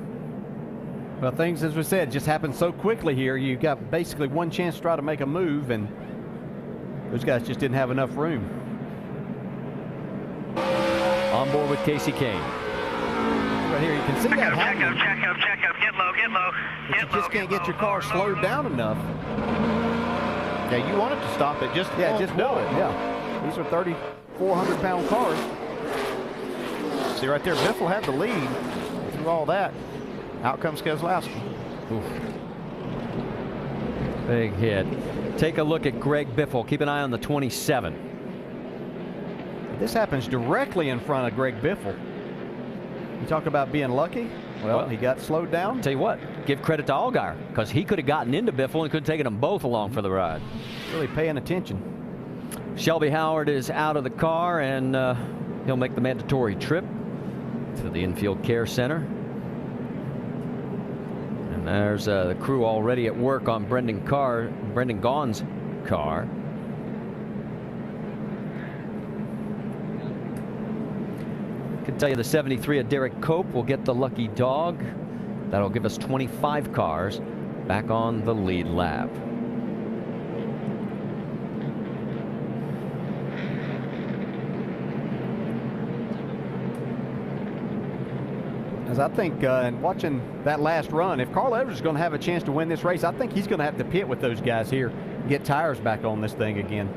Well, things, as we said, just happened so quickly here. You got basically one chance to try to make a move, and those guys just didn't have enough room. On board with Casey Kane. Right here, you can see that happening. Check up, get low, get low. But you just can't get your car slowed down enough. Yeah, you want it to stop it. Just do it. Yeah, these are 3,400-pound cars. See right there, Biffle had the lead through all that. Out comes Keselowski. Big hit. Take a look at Greg Biffle. Keep an eye on the 27. This happens directly in front of Greg Biffle. You talk about being lucky. Well, he got slowed down. Tell you what, give credit to Allgaier, because he could have gotten into Biffle and could have taken them both along for the ride. Really paying attention. Shelby Howard is out of the car, and he'll make the mandatory trip to the infield care center. And there's the crew already at work on Brendan Gaughan's car. I can tell you the 73 of Derek Cope will get the lucky dog. That'll give us 25 cars back on the lead lap. As I think, and watching that last run, if Carl Edwards is going to have a chance to win this race, I think he's going to have to pit with those guys here, get tires back on this thing again.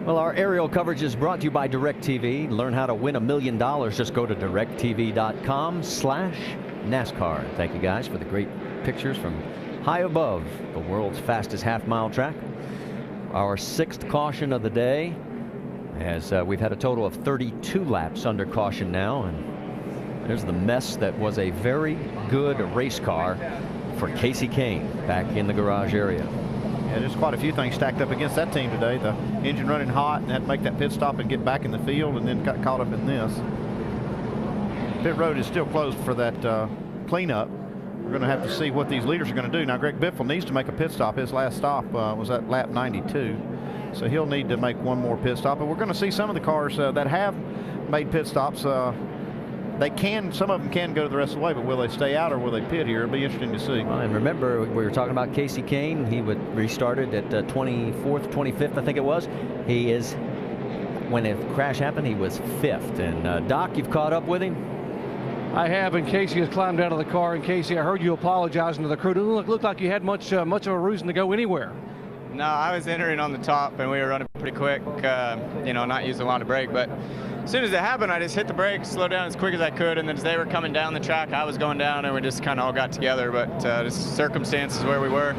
Well, our aerial coverage is brought to you by DirecTV. Learn how to win $1 million. Just go to directtv.com/NASCAR. Thank you guys for the great pictures from high above the world's fastest half-mile track. Our 6th caution of the day, as we've had a total of 32 laps under caution now, and there's the mess that was a very good race car for Casey Kane back in the garage area. Yeah, there's quite a few things stacked up against that team today. The engine running hot and had to make that pit stop and get back in the field, and then got caught up in this. Pit road is still closed for that cleanup. We're going to have to see what these leaders are going to do. Now, Greg Biffle needs to make a pit stop. His last stop was at lap 92. So he'll need to make one more pit stop. And we're going to see some of the cars that have made pit stops. Some of them can go the rest of the way, but will they stay out or will they pit here? It'll be interesting to see. Well, and remember, we were talking about Casey Kane. He restarted at 24th, 25th, I think it was. When the crash happened, he was 5th. And Doc, you've caught up with him? I have, and Casey has climbed out of the car. And Casey, I heard you apologizing to the crew. It didn't look like you had much of a reason to go anywhere. No, I was entering on the top, and we were running pretty quick, not using a lot of brake. But as soon as it happened, I just hit the brakes, slowed down as quick as I could, and then as they were coming down the track, I was going down, and we just kind of all got together. But just circumstances where we were.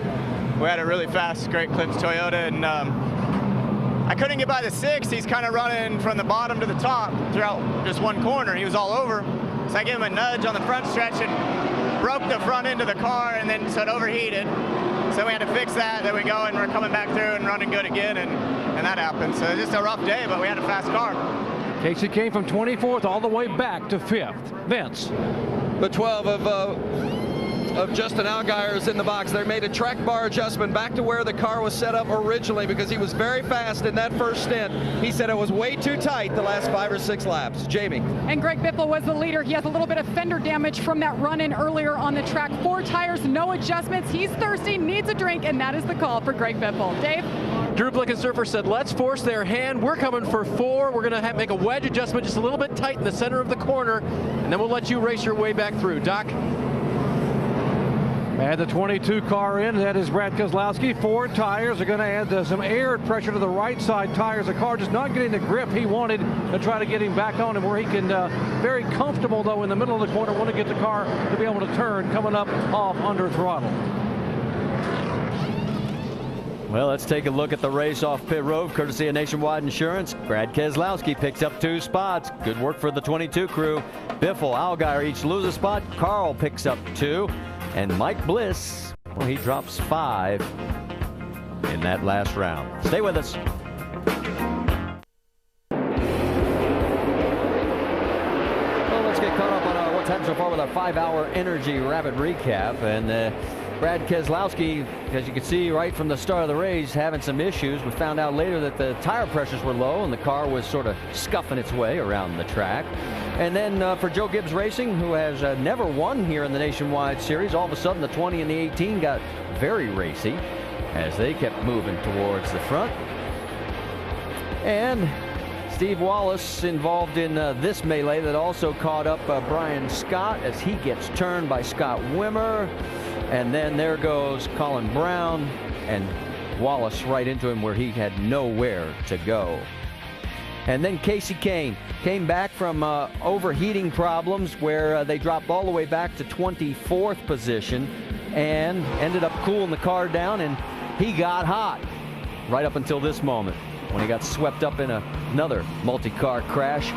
We had a really fast, great Clips Toyota, and I couldn't get by the 6. He's kind of running from the bottom to the top throughout just one corner. He was all over. So I gave him a nudge on the front stretch and broke the front end of the car, and then so it overheated. So we had to fix that. Then we go and we're coming back through and running good again, and that happened. So just a rough day, but we had a fast car. Casey came from 24th all the way back to 5th. Vince. The 12 of Justin Allgaier is in the box. They made a track bar adjustment back to where the car was set up originally because he was very fast in that first stint. He said it was way too tight the last 5 or 6 laps. Jamie. And Greg Biffle was the leader. He has a little bit of fender damage from that run-in earlier on the track. 4 tires, no adjustments. He's thirsty, needs a drink, and that is the call for Greg Biffle. Dave? Drew Blickensurfer said, let's force their hand. We're coming for 4. We're going to make a wedge adjustment just a little bit tight in the center of the corner, and then we'll let you race your way back through. Doc? Add the 22 car in. That is Brad Keselowski. 4 tires are going to add some air pressure to the right side tires. The car just not getting the grip he wanted to try to get him back on him where he can very comfortable, though, in the middle of the corner. Want to get the car to be able to turn coming up off under throttle. Well, let's take a look at the race off pit road, courtesy of Nationwide Insurance. Brad Keselowski picks up 2 spots. Good work for the 22 crew. Biffle, Allgaier each lose a spot. Carl picks up 2. And Mike Bliss, well, he drops 5 in that last round. Stay with us. Well, let's get caught up on what's happened so far with our 5-hour Energy Rapid Recap. And Brad Keselowski, as you can see right from the start of the race, having some issues. We found out later that the tire pressures were low and the car was sort of scuffing its way around the track. And then for Joe Gibbs Racing, who has never won here in the Nationwide Series, all of a sudden the 20 and the 18 got very racy as they kept moving towards the front. And Steve Wallace involved in this melee that also caught up Brian Scott as he gets turned by Scott Wimmer. And then there goes Colin Brown and Wallace right into him where he had nowhere to go. And then Casey Kane came back from overheating problems where they dropped all the way back to 24th position and ended up cooling the car down, and he got hot right up until this moment when he got swept up in another multi-car crash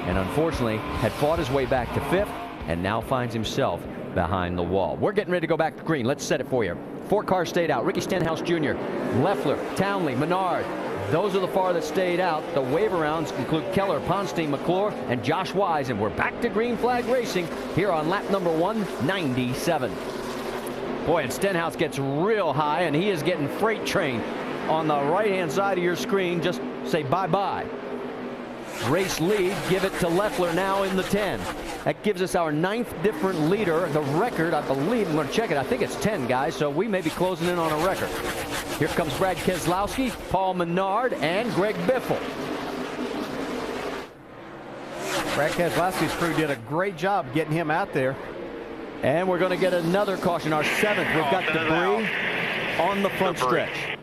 and unfortunately had fought his way back to 5th and now finds himself behind the wall. We're getting ready to go back to green. Let's set it for you. 4 cars stayed out. Ricky Stenhouse Jr., Leffler, Townley, Menard. Those are the 4 that stayed out. The wave rounds include Keller, Ponstein, McClure, and Josh Wise. And we're back to green flag racing here on lap number 197. Boy, and Stenhouse gets real high, and he is getting freight train on the right-hand side of your screen. Just say bye-bye. Race lead, give it to Leffler now in the 10. That gives us our 9th different leader. The record, I believe, I'm going to check it, I think it's 10, guys, so we may be closing in on a record. Here comes Brad Keselowski, Paul Menard, and Greg Biffle. Brad Keselowski's crew did a great job getting him out there. And we're going to get another caution, our 7th. We've got debris on the front stretch.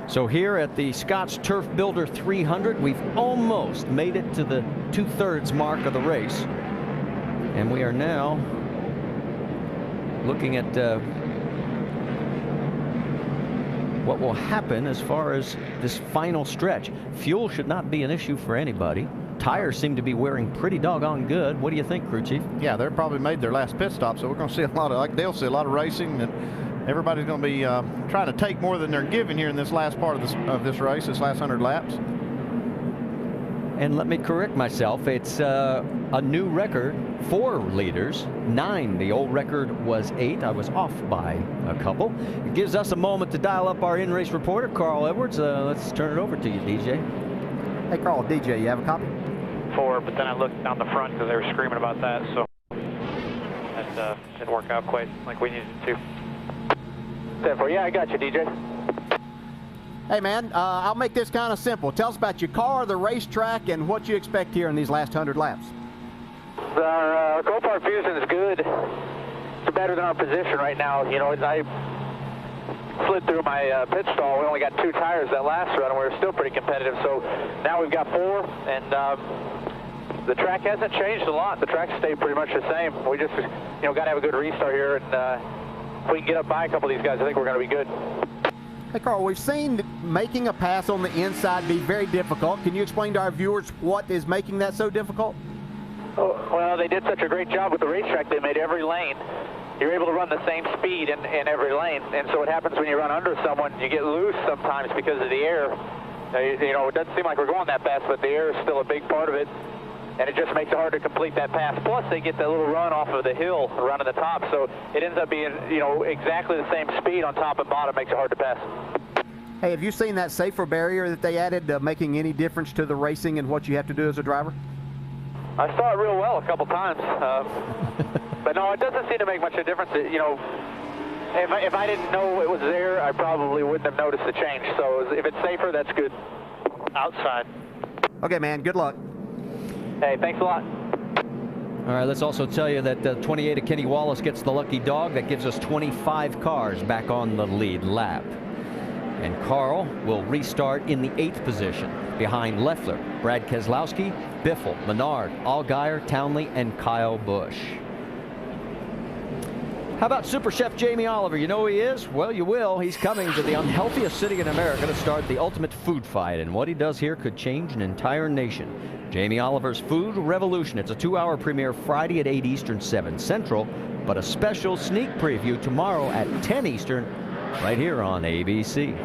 So here at the Scotts Turf Builder 300, we've almost made it to the 2/3 mark of the race. And we are now looking at what will happen as far as this final stretch. Fuel should not be an issue for anybody. Tires seem to be wearing pretty doggone good. What do you think, crew chief? Yeah, they're probably made their last pit stop, so we're going to see a lot of, like they'll see a lot of racing, and everybody's going to be trying to take more than they're giving here in this last part of this race, this last 100 laps. And let me correct myself. It's a new record, 4 leaders, 9. The old record was 8. I was off by a couple. It gives us a moment to dial up our in-race reporter, Carl Edwards. Let's turn it over to you, DJ. Hey, Carl, DJ, you have a copy? 4, but then I looked down the front because they were screaming about that, so that didn't work out quite like we needed to. 10-4, yeah, I got you, DJ. Hey, man, I'll make this kind of simple. Tell us about your car, the racetrack, and what you expect here in these last 100 laps. Our Copart fusion is good. It's better than our position right now. You know, I slid through my pit stall. We only got 2 tires that last run, and we were still pretty competitive. So now we've got 4, and the track hasn't changed a lot. The track stayed pretty much the same. We just, you know, got to have a good restart here, and if we can get up by a couple of these guys, I think we're going to be good. Hey, Carl, we've seen making a pass on the inside be very difficult. Can you explain to our viewers what is making that so difficult? Oh, well, they did such a great job with the racetrack. They made every lane. You're able to run the same speed in every lane. And so what happens when you run under someone, you get loose sometimes because of the air. You know, it doesn't seem like we're going that fast, but the air is still a big part of it. And it just makes it hard to complete that pass. Plus, they get that little run off of the hill around to the top. So it ends up being, you know, exactly the same speed on top and bottom. Makes it hard to pass. Hey, have you seen that safer barrier that they added, making any difference to the racing and what you have to do as a driver? I saw it real well a couple times. But no, it doesn't seem to make much of a difference. You know, if I didn't know it was there, I probably wouldn't have noticed the change. So if it's safer, that's good. Outside. Okay, man, good luck. Hey, thanks a lot. All right, let's also tell you that 28 of Kenny Wallace gets the lucky dog. That gives us 25 cars back on the lead lap. And Carl will restart in the 8th position behind Leffler, Brad Keselowski, Biffle, Menard, Allgaier, Townley, and Kyle Busch. How about Super Chef Jamie Oliver? You know who he is? Well, you will. He's coming to the unhealthiest city in America to start the ultimate food fight. And what he does here could change an entire nation. Jamie Oliver's Food Revolution. It's a 2-hour premiere Friday at 8 Eastern, 7 Central. But a special sneak preview tomorrow at 10 Eastern right here on ABC.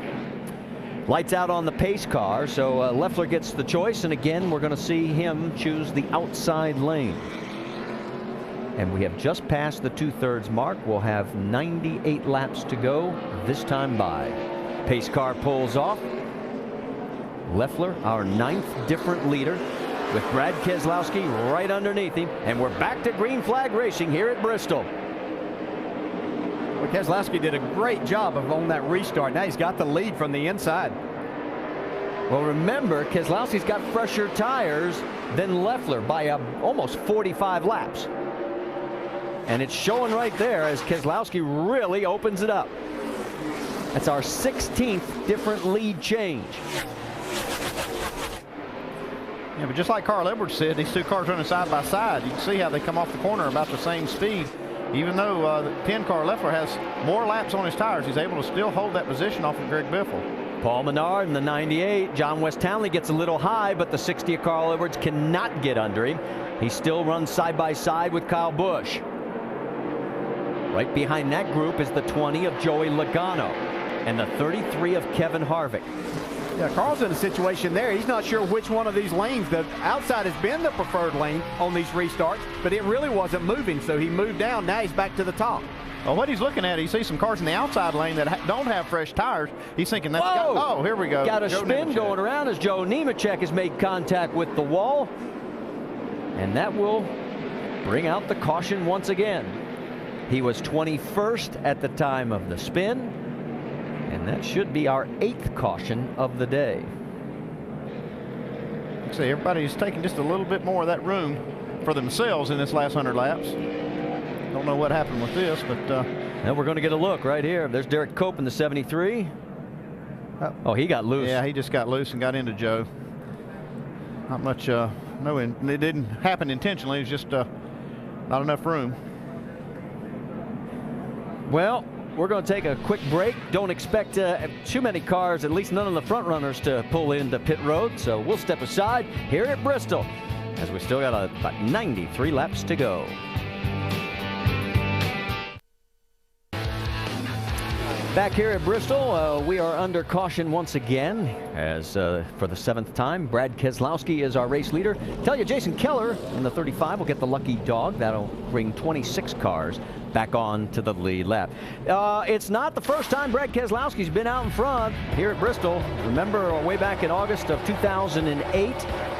Lights out on the pace car, so Leffler gets the choice, and again we're going to see him choose the outside lane. And we have just passed the 2/3 mark. We'll have 98 laps to go this time by. Pace car pulls off. Leffler, our 9th different leader, with Brad Keselowski right underneath him, and we're back to green flag racing here at Bristol. Well, Keselowski did a great job on that restart. Now he's got the lead from the inside. Well, remember, Keselowski's got fresher tires than Leffler by almost 45 laps. And it's showing right there as Keselowski really opens it up. That's our 16th different lead change. Yeah, but just like Carl Edwards said, these 2 cars running side by side. You can see how they come off the corner about the same speed. Even though the 10-car Leffler has more laps on his tires, he's able to still hold that position off of Greg Biffle. Paul Menard in the 98. John West Townley gets a little high, but the 60 of Carl Edwards cannot get under him. He still runs side by side with Kyle Busch. Right behind that group is the 20 of Joey Logano and the 33 of Kevin Harvick. Yeah, Carl's in a situation there. He's not sure which one of these lanes. The outside has been the preferred lane on these restarts, but it really wasn't moving, so he moved down. Now he's back to the top. Well, what he's looking at, he sees some cars in the outside lane that don't have fresh tires. He's thinking that's oh, here we go. Got a spin going around as Joe Nemechek has made contact with the wall. And that will bring out the caution once again. He was 21st at the time of the spin, and that should be our 8th caution of the day. See, everybody's taking just a little bit more of that room for themselves in this last 100 laps. Don't know what happened with this, but and we're going to get a look right here. There's Derek Cope in the 73. Oh, he got loose. Yeah, he just got loose and got into Joe. Not much. No, it didn't happen intentionally. It's just not enough room. Well, we're going to take a quick break. Don't expect too many cars, at least none of the front runners, to pull into pit road. So we'll step aside here at Bristol as we still got about 93 laps to go. Back here at Bristol, we are under caution once again, as for the 7th time, Brad Keselowski is our race leader. Tell you, Jason Keller in the 35 will get the lucky dog. That'll bring 26 cars back on to the lead lap. It's not the first time Brad Keselowski's been out in front here at Bristol. Remember, way back in August of 2008,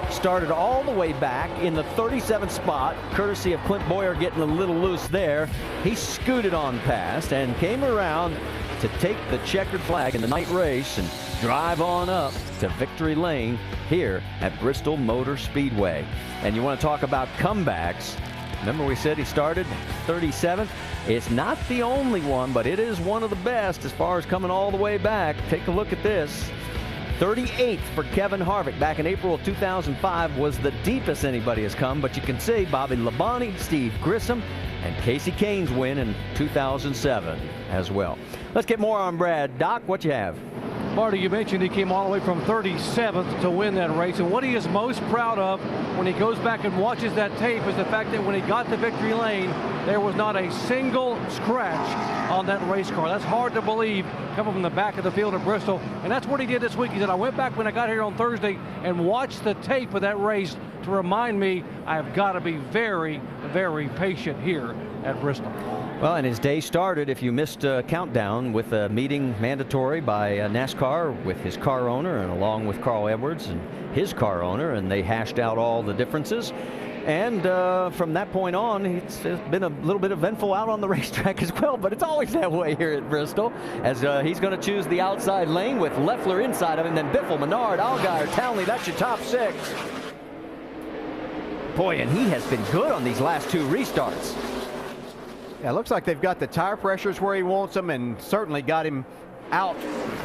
started all the way back in the 37th spot, courtesy of Clint Boyer getting a little loose there. He scooted on past and came around to take the checkered flag in the night race and drive on up to victory lane here at Bristol Motor Speedway. And you want to talk about comebacks. Remember we said he started 37th? It's not the only one, but it is one of the best as far as coming all the way back. Take a look at this. 38th for Kevin Harvick back in April of 2005 was the deepest anybody has come, but you can see Bobby Labonte, Steve Grissom, and Casey Kane's win in 2007 as well. Let's get more on Brad. Doc, what you have? Marty, you mentioned he came all the way from 37th to win that race, and what he is most proud of when he goes back and watches that tape is the fact that when he got to victory lane, there was not a single scratch on that race car. That's hard to believe coming from the back of the field at Bristol, and that's what he did this week. He said, I went back when I got here on Thursday and watched the tape of that race to remind me I've got to be very, very patient here at Bristol. Well, and his day started, if you missed a countdown, with a meeting mandatory by NASCAR with his car owner and along with Carl Edwards and his car owner, and they hashed out all the differences. And from that point on, it's been a little bit eventful out on the racetrack as well, but it's always that way here at Bristol, as he's going to choose the outside lane with Leffler inside of him, then Biffle, Menard, Allgaier, Townley. That's your top six. Boy, and he has been good on these last two restarts. Yeah, it looks like they've got the tire pressures where he wants them, and certainly got him out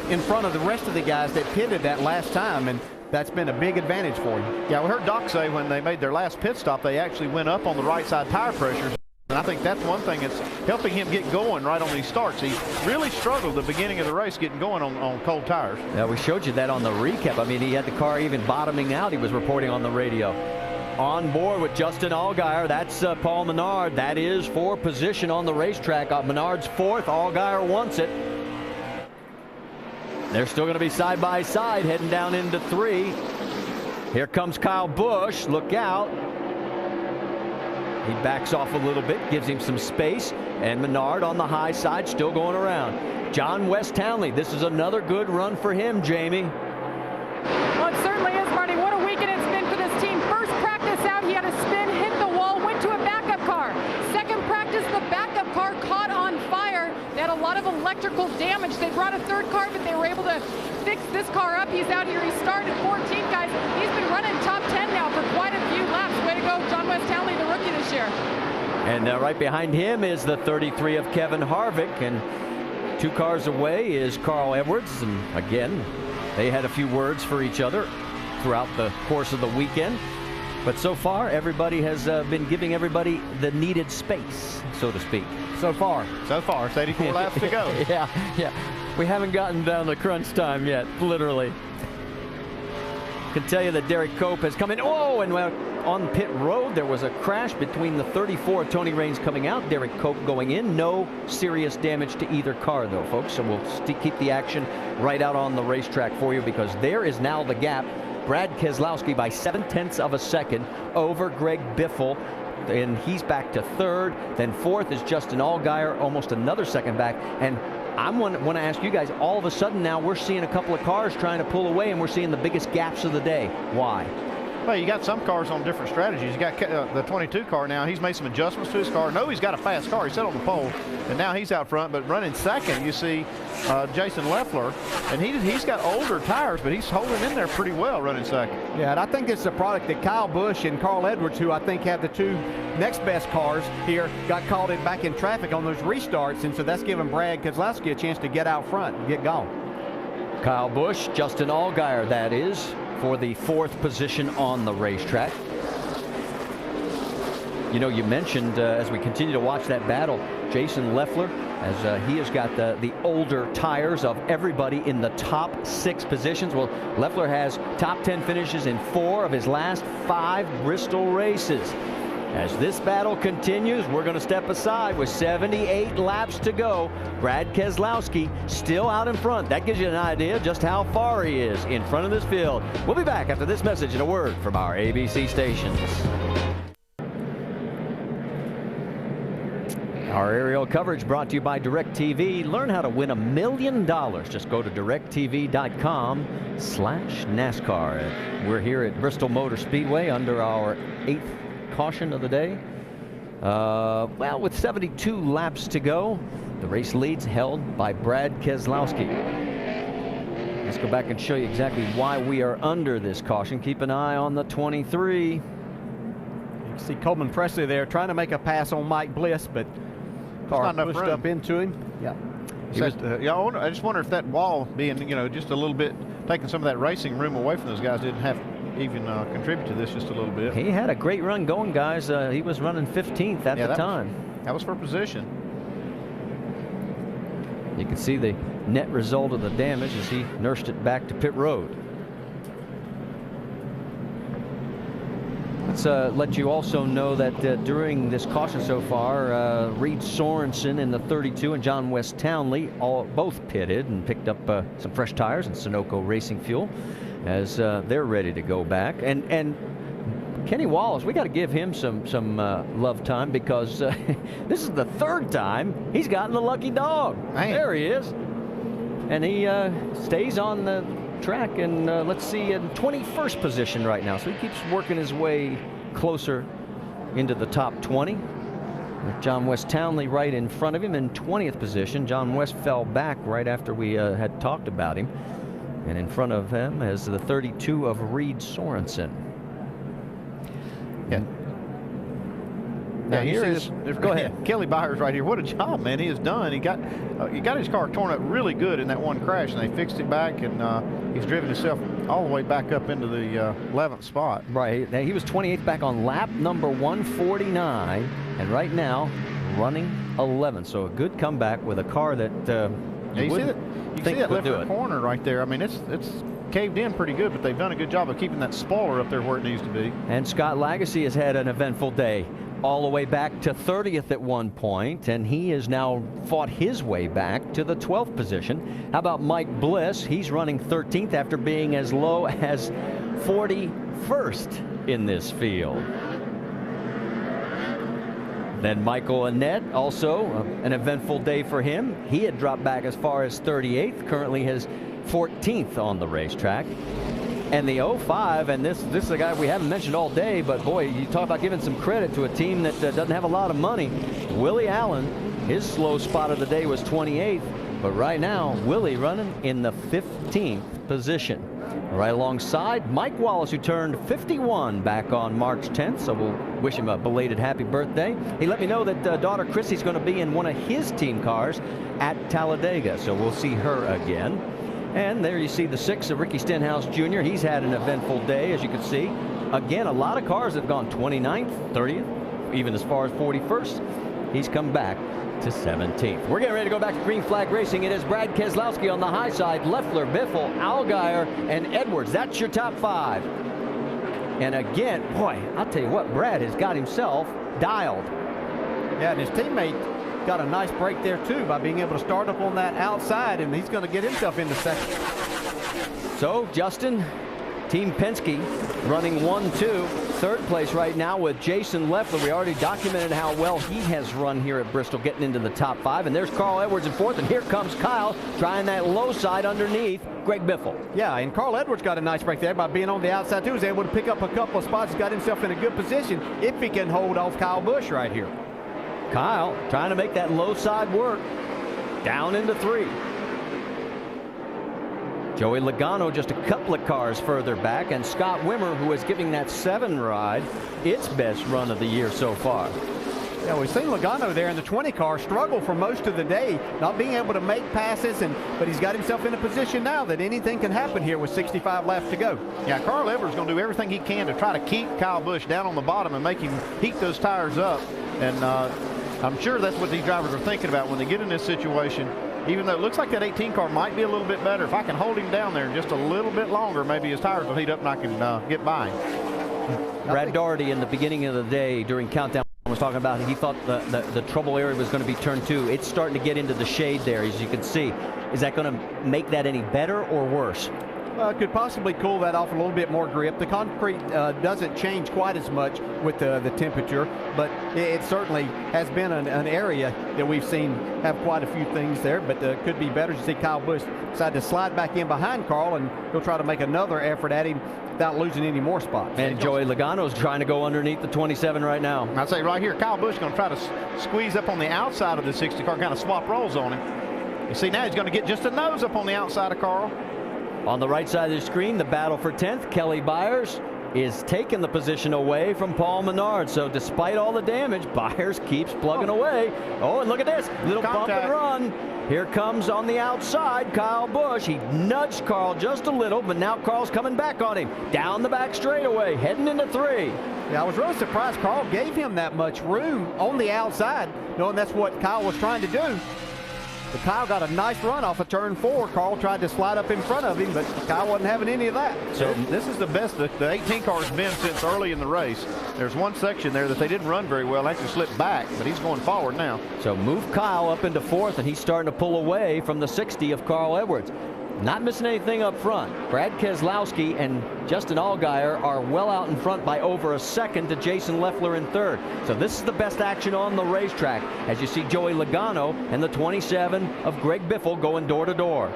in front of the rest of the guys that pitted that last time, and that's been a big advantage for him. Yeah, we heard Doc say when they made their last pit stop, they actually went up on the right side tire pressures. And I think that's one thing that's helping him get going right on these starts. He really struggled at the beginning of the race getting going on cold tires. Yeah, we showed you that on the recap. I mean, he had the car even bottoming out, he was reporting on the radio. On board with Justin Allgaier, that's Paul Menard. That is for position on the racetrack. Menard's fourth, Allgaier wants it. They're still going to be side by side heading down into three. Here comes Kyle Busch, look out. He backs off a little bit, gives him some space, and Menard on the high side still going around. John West Townley, this is another good run for him, Jamie. Well, it certainly is, Marty. What a weekend it's been for this team. First practice out, he had a spin, hit the wall, went to a backup car. Second practice, the backup car caught on fire. They had a lot of electrical damage. They brought a third car, but they were able to fix this car up. He's out here. He started 14th, guys. He's been running top 10 now for quite a few laps. Way to go, John West Townley, the rookie this year. And right behind him is the 33 of Kevin Harvick, and 2 cars away is Carl Edwards. And again, they had a few words for each other throughout the course of the weekend. But so far, everybody has been giving everybody the needed space, so to speak. So far. So far, it's 84 laps to go. Yeah. We haven't gotten down to crunch time yet, literally. Can tell you that Derek Cope has come in. Oh, and on pit road, there was a crash between the 34 Tony Raines coming out, Derek Cope going in. No serious damage to either car, though, folks. So we'll keep the action right out on the racetrack for you, because there is now the gap. Brad Keselowski by 0.7 of a second over Greg Biffle, and he's back to third. Then fourth is Justin Allgaier, almost another second back. And I want to ask you guys, all of a sudden now we're seeing a couple of cars trying to pull away, and we're seeing the biggest gaps of the day. Why? Well, you got some cars on different strategies. You got the 22 car now. He's made some adjustments to his car. No, he's got a fast car. He sat on the pole, and now he's out front. But running second, you see Jason Leffler, and he's got older tires, but he's holding in there pretty well running second. Yeah, and I think it's a product that Kyle Busch and Carl Edwards, who I think have the 2 next best cars here, got caught back in traffic on those restarts, and so that's giving Brad Keselowski a chance to get out front and get going. Kyle Busch, Justin Allgaier, that is, for the 4th position on the racetrack. You know, you mentioned as we continue to watch that battle, Jason Leffler, as he has got the older tires of everybody in the top 6 positions. Well, Leffler has top 10 finishes in 4 of his last 5 Bristol races. As this battle continues, we're going to step aside with 78 laps to go. Brad Keselowski still out in front. That gives you an idea just how far he is in front of this field. We'll be back after this message and a word from our ABC stations. Our aerial coverage brought to you by DirecTV. Learn how to win $1 million. Just go to directv.com/NASCAR. We're here at Bristol Motor Speedway under our 8th caution of the day. Well, with 72 laps to go, the race lead's held by Brad Keselowski. Let's go back and show you exactly why we are under this caution. Keep an eye on the 23. You can see Coleman Presley there trying to make a pass on Mike Bliss, but car pushed up into him. Yeah. I just wonder if that wall being, just a little bit, taking some of that racing room away from those guys didn't have even contribute to this just a little bit. He had a great run going, guys. He was running 15th at the time. That was for position. You can see the net result of the damage as he nursed it back to pit road. Let's let you also know that during this caution so far, Reed Sorensen in the 32 and John West Townley both pitted and picked up some fresh tires and Sunoco racing fuel as they're ready to go back. And Kenny Wallace, we got to give him some love time, because this is the third time he's gotten the lucky dog. Man. There he is. And he stays on the track, and let's see, in 21st position right now. So he keeps working his way closer into the top 20. With John West Townley right in front of him in 20th position. John West fell back right after we had talked about him. And in front of him is the 32 of Reed Sorensen. Yeah. Now here is, go ahead. Kelly Byers right here. What a job, man, he has done. He got his car torn up really good in that one crash, and they fixed it back, and he's driven himself all the way back up into the 11th spot. Right. Now, he was 28th back on lap number 149, and right now running 11th. So a good comeback with a car that you see that left corner right there. I mean, it's caved in pretty good, but they've done a good job of keeping that spoiler up there where it needs to be. And Scott Lagasse has had an eventful day, all the way back to 30th at one point, and he has now fought his way back to the 12th position. How about Mike Bliss? He's running 13th after being as low as 41st in this field. Then Michael Annett, also an eventful day for him. He had dropped back as far as 38th, currently has 14th on the racetrack. And the 05, and this is a guy we haven't mentioned all day, but boy, you talk about giving some credit to a team that doesn't have a lot of money. Willie Allen, his slow spot of the day was 28th, but right now, Willie running in the 15th position. Right alongside Mike Wallace, who turned 51 back on March 10th, so we'll wish him a belated happy birthday. He let me know that daughter Chrissy's going to be in one of his team cars at Talladega, so we'll see her again. And there you see the 6 of Ricky Stenhouse Jr. He's had an eventful day, as you can see. Again, a lot of cars have gone 29th, 30th, even as far as 41st. He's come back to 17th. We're getting ready to go back to Green Flag Racing. It is Brad Keselowski on the high side, Leffler, Biffle, Allgaier, and Edwards. That's your top 5. And again, boy, I'll tell you what, Brad has got himself dialed. Yeah, and his teammate got a nice break there too by being able to start up on that outside, and he's going to get himself into second. So Justin, Team Penske running 1-2, third place right now with Jason Leffler. We already documented how well he has run here at Bristol, getting into the top 5. And there's Carl Edwards in 4th, and here comes Kyle trying that low side underneath Greg Biffle. Yeah, and Carl Edwards got a nice break there by being on the outside too. He was able to pick up a couple of spots, got himself in a good position if he can hold off Kyle Busch right here. Kyle trying to make that low side work, down into 3. Joey Logano just a couple of cars further back, and Scott Wimmer, who is giving that 7 ride its best run of the year so far. Yeah, we've seen Logano there in the 20 car struggle for most of the day, not being able to make passes, but he's got himself in a position now that anything can happen here with 65 laps to go. Yeah, Carl Edwards going to do everything he can to try to keep Kyle Busch down on the bottom and make him heat those tires up. And I'm sure that's what these drivers are thinking about when they get in this situation. Even though it looks like that 18 car might be a little bit better, if I can hold him down there just a little bit longer, maybe his tires will heat up and I can get by him. Brad Daugherty in the beginning of the day during countdown was talking about he thought the trouble area was going to be turn 2. It's starting to get into the shade there, as you can see. Is that going to make that any better or worse? could possibly cool that off a little bit more grip. The concrete doesn't change quite as much with the temperature, but it certainly has been an area that we've seen have quite a few things there, but could be better. You see Kyle Busch decide to slide back in behind Carl, and he'll try to make another effort at him without losing any more spots. And Joey Logano's trying to go underneath the 27 right now. I'd say right here, Kyle Busch going to try to squeeze up on the outside of the 60 car, kind of swap rolls on him. You see now he's going to get just a nose up on the outside of Carl. On the right side of the screen, the battle for 10th, Kelly Byers is taking the position away from Paul Menard. So despite all the damage, Byers keeps plugging away. Oh, and look at this, little bump and run. Here comes on the outside Kyle Busch. He nudged Carl just a little, but now Carl's coming back on him. Down the back straightaway, heading into 3. Yeah, I was really surprised Carl gave him that much room on the outside, knowing that's what Kyle was trying to do. But Kyle got a nice run off of turn 4. Carl tried to slide up in front of him, but Kyle wasn't having any of that. So this is the best the 18 car's been since early in the race. There's one section there that they didn't run very well, actually slipped back, but he's going forward now. So move Kyle up into 4th, and he's starting to pull away from the 60 of Carl Edwards. Not missing anything up front. Brad Keselowski and Justin Allgaier are well out in front by over a second to Jason Leffler in 3rd. So this is the best action on the racetrack as you see Joey Logano and the 27 of Greg Biffle going door to door.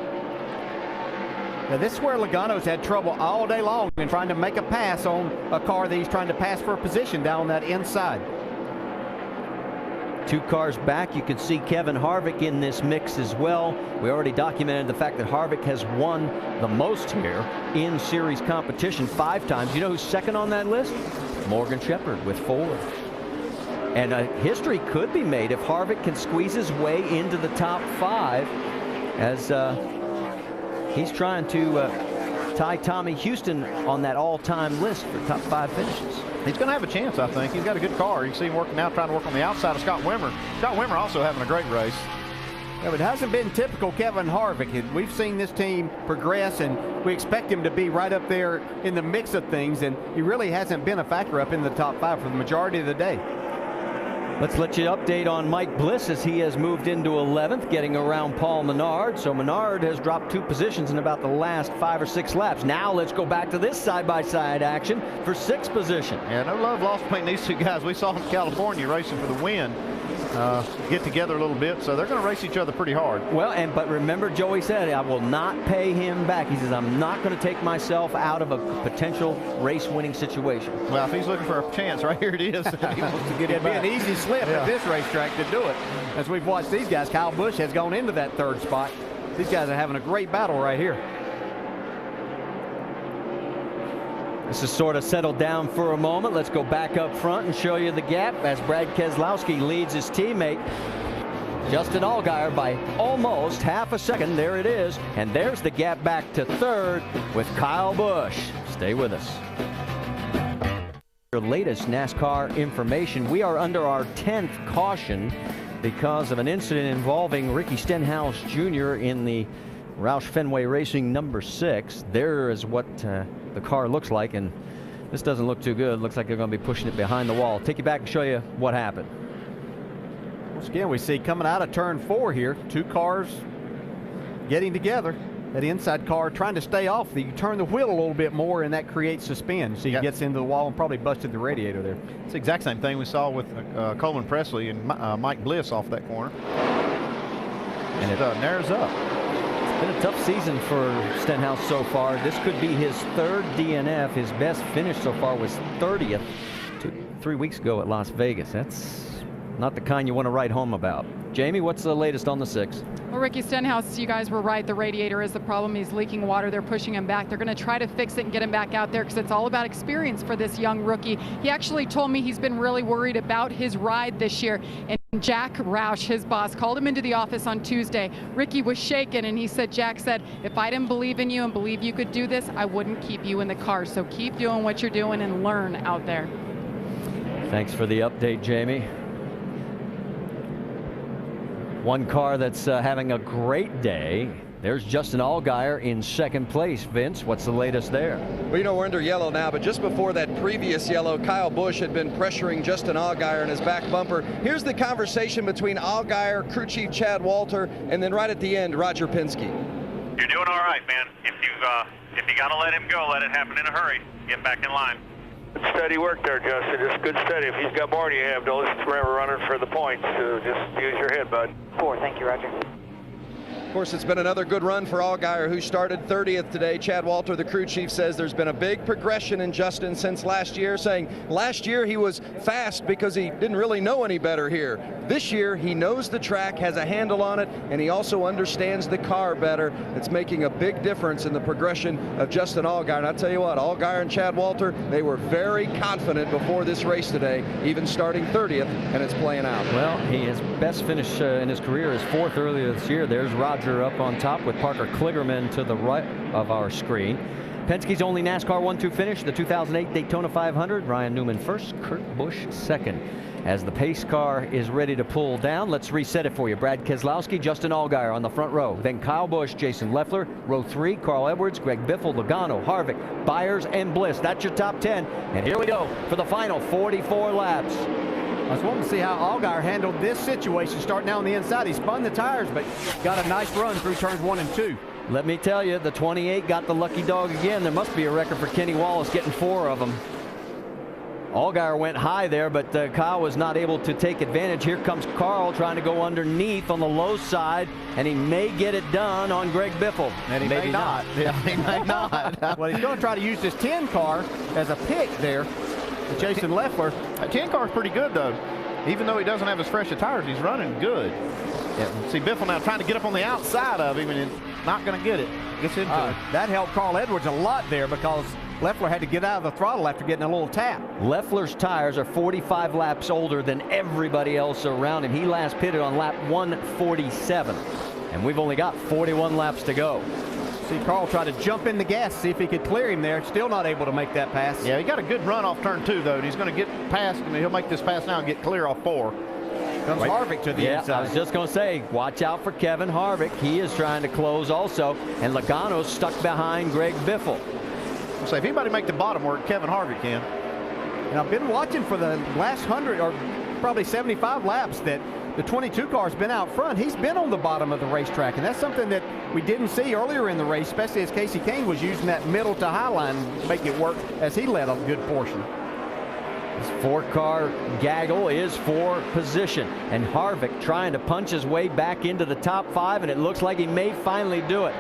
Now this is where Logano's had trouble all day long in trying to make a pass on a car that he's trying to pass for a position down that inside. 2 cars back, you can see Kevin Harvick in this mix as well. We already documented the fact that Harvick has won the most here in series competition 5 times. You know who's second on that list? Morgan Shepherd with 4. And history could be made if Harvick can squeeze his way into the top 5 as he's trying to tie Tommy Houston on that all-time list for top 5 finishes. He's going to have a chance, I think. He's got a good car. You can see him working now, trying to work on the outside of Scott Wimmer. Scott Wimmer also having a great race. Yeah, but it hasn't been typical Kevin Harvick. We've seen this team progress, and we expect him to be right up there in the mix of things, and he really hasn't been a factor up in the top 5 for the majority of the day. Let's let you update on Mike Bliss as he has moved into 11th, getting around Paul Menard. So Menard has dropped 2 positions in about the last 5 or 6 laps. Now let's go back to this side-by-side action for 6th position. Yeah, no love lost between these 2 guys. We saw them in California racing for the win. Get together a little bit, so they're going to race each other pretty hard. Well, but remember Joey said, I will not pay him back. He says, I'm not going to take myself out of a potential race-winning situation. Well, if he's looking for a chance, right here it is. He wants to get It'd be an easy slip at this racetrack to do it. As we've watched these guys, Kyle Busch has gone into that 3rd spot. These guys are having a great battle right here. This is sort of settled down for a moment. Let's go back up front and show you the gap as Brad Keselowski leads his teammate Justin Allgaier by almost half a second. There it is. And there's the gap back to 3rd with Kyle Busch. Stay with us. The latest NASCAR information. We are under our 10th caution because of an incident involving Ricky Stenhouse Jr. in the Roush Fenway Racing number 6. There is what the car looks like, and this doesn't look too good. Looks like they're going to be pushing it behind the wall. Take you back and show you what happened. Once again, we see coming out of turn 4 here, 2 cars getting together. That inside car trying to stay off. You turn the wheel a little bit more, and that creates a spin. So he gets into the wall and probably busted the radiator there. It's the exact same thing we saw with Coleman Presley and Mike Bliss off that corner. And it narrows up. It's been a tough season for Stenhouse so far. This could be his 3rd DNF. His best finish so far was 30th 3 weeks ago at Las Vegas. That's not the kind you want to write home about. Jamie, what's the latest on the 6? Well, Ricky Stenhouse, you guys were right. The radiator is the problem. He's leaking water. They're pushing him back. They're going to try to fix it and get him back out there because it's all about experience for this young rookie. He actually told me he's been really worried about his ride this year. And Jack Roush, his boss, called him into the office on Tuesday. Ricky was shaken, and he said, Jack said, if I didn't believe in you and believe you could do this, I wouldn't keep you in the car. So keep doing what you're doing and learn out there. Thanks for the update, Jamie. One car that's having a great day. There's Justin Allgaier in 2nd place. Vince, what's the latest there? Well, you know, we're under yellow now, but just before that previous yellow, Kyle Busch had been pressuring Justin Allgaier in his back bumper. Here's the conversation between Allgaier, crew chief Chad Walter, and then right at the end, Roger Penske. You're doing all right, man. If If you got to let him go, let it happen in a hurry. Get back in line. Good steady work there, Justin. Just good steady. If he's got more than you have, don't listen to forever running for the points. Just use your head, bud. 4, thank you, Roger. Of course, it's been another good run for Allgaier, who started 30th today. Chad Walter, the crew chief, says there's been a big progression in Justin since last year, saying last year he was fast because he didn't really know any better here. This year, he knows the track, has a handle on it, and he also understands the car better. It's making a big difference in the progression of Justin Allgaier. And I'll tell you what, Allgaier and Chad Walter, they were very confident before this race today, even starting 30th, and it's playing out. Well, his best finish in his career is 4th earlier this year. There's Roger up on top with Parker Kligerman to the right of our screen. Penske's only NASCAR 1-2 finish, the 2008 Daytona 500. Ryan Newman first, Kurt Busch second. As the pace car is ready to pull down, let's reset it for you. Brad Keselowski, Justin Allgaier on the front row. Then Kyle Busch, Jason Leffler. Row 3, Carl Edwards, Greg Biffle, Logano, Harvick, Byers, and Bliss. That's your top 10. And here we go for the final 44 laps. I was wanting to see how Allgaier handled this situation starting out on the inside. He spun the tires, but got a nice run through turns 1 and 2. Let me tell you, the 28 got the lucky dog again. There must be a record for Kenny Wallace getting 4 of them. Allgaier went high there, but Kyle was not able to take advantage. Here comes Carl trying to go underneath on the low side, and he may get it done on Greg Biffle. And he may not. Yeah, he may not. Well, he's going to try to use this 10 car as a pick there. Jason Leffler. That 10 car is pretty good, though. Even though he doesn't have as fresh of tires, he's running good. Yeah. See Biffle now trying to get up on the outside of him, and not going to get it. Gets into it. That helped Carl Edwards a lot there because Leffler had to get out of the throttle after getting a little tap. Leffler's tires are 45 laps older than everybody else around him. He last pitted on lap 147, and we've only got 41 laps to go. See Carl try to jump in the gas, see if he could clear him there. Still not able to make that pass. Yeah, he got a good run off turn 2, though. And he's going to get past him. He'll make this pass now and get clear off 4. Comes Harvick to the inside. I was just going to say, watch out for Kevin Harvick. He is trying to close also. And Logano's stuck behind Greg Biffle. So if anybody make the bottom work, Kevin Harvick can. And I've been watching for the last 100 or probably 75 laps that the 22 car's been out front. He's been on the bottom of the racetrack, and that's something that we didn't see earlier in the race, especially as Casey Kane was using that middle to high line to make it work as he led a good portion. This 4-car gaggle is for position, and Harvick trying to punch his way back into the top 5, and it looks like he may finally do it.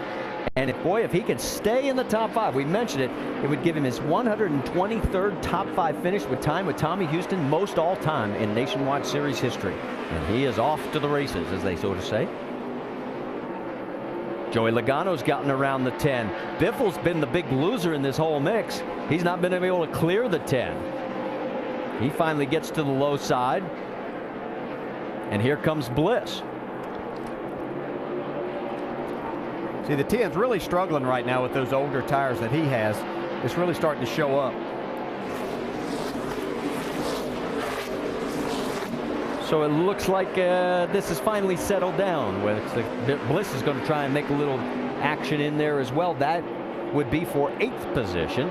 And if he could stay in the top 5, we mentioned it, it would give him his 123rd top 5 finish with time with Tommy Houston, most all time in Nationwide Series history. And he is off to the races, as they so to say. Joey Logano's gotten around the 10. Biffle's been the big loser in this whole mix. He's not been able to clear the 10. He finally gets to the low side. And here comes Bliss. See, the 10's really struggling right now with those older tires that he has. It's really starting to show up. So it looks like this is finally settled down. Bliss is going to try and make a little action in there as well. That would be for 8th position.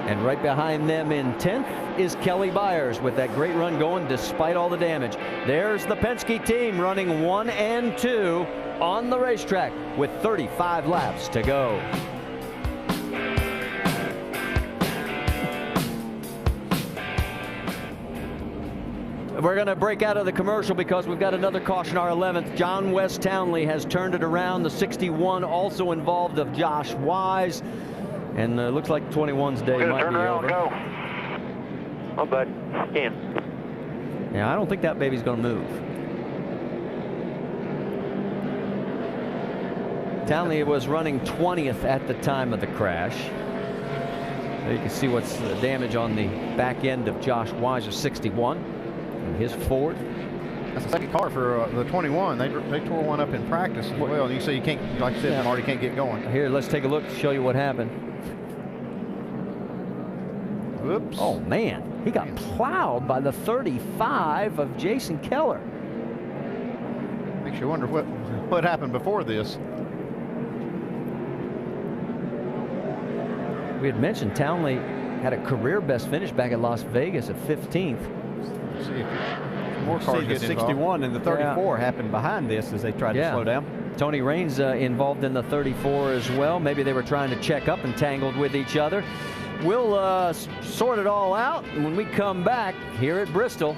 And right behind them in 10th is Kelly Byers with that great run going despite all the damage. There's the Penske team running 1 and 2 on the racetrack with 35 laps to go. We're going to break out of the commercial because we've got another caution, our 11th. John West Townley has turned it around. The 61 also involved of Josh Wise. And it looks like 21's day might turn be around over. and go. Oh, bud. Scan. Yeah, I don't think that baby's going to move. Townley was running 20th at the time of the crash. There you can see what's the damage on the back end of Josh Wise of 61. And his Ford. That's the second car for the 21. They tore one up in practice as well. And you see you can't, like I said, Marty can't get going. Here, let's take a look to show you what happened. Whoops. Oh, man. He got plowed by the 35 of Jason Keller. Makes you wonder what happened before this. We had mentioned Townley had a career best finish back at Las Vegas at 15th. Let's see if more cars get 61, and the 34 happened behind this as they tried to slow down. Tony Raines involved in the 34 as well. Maybe they were trying to check up and tangled with each other. We'll sort it all out when we come back here at Bristol.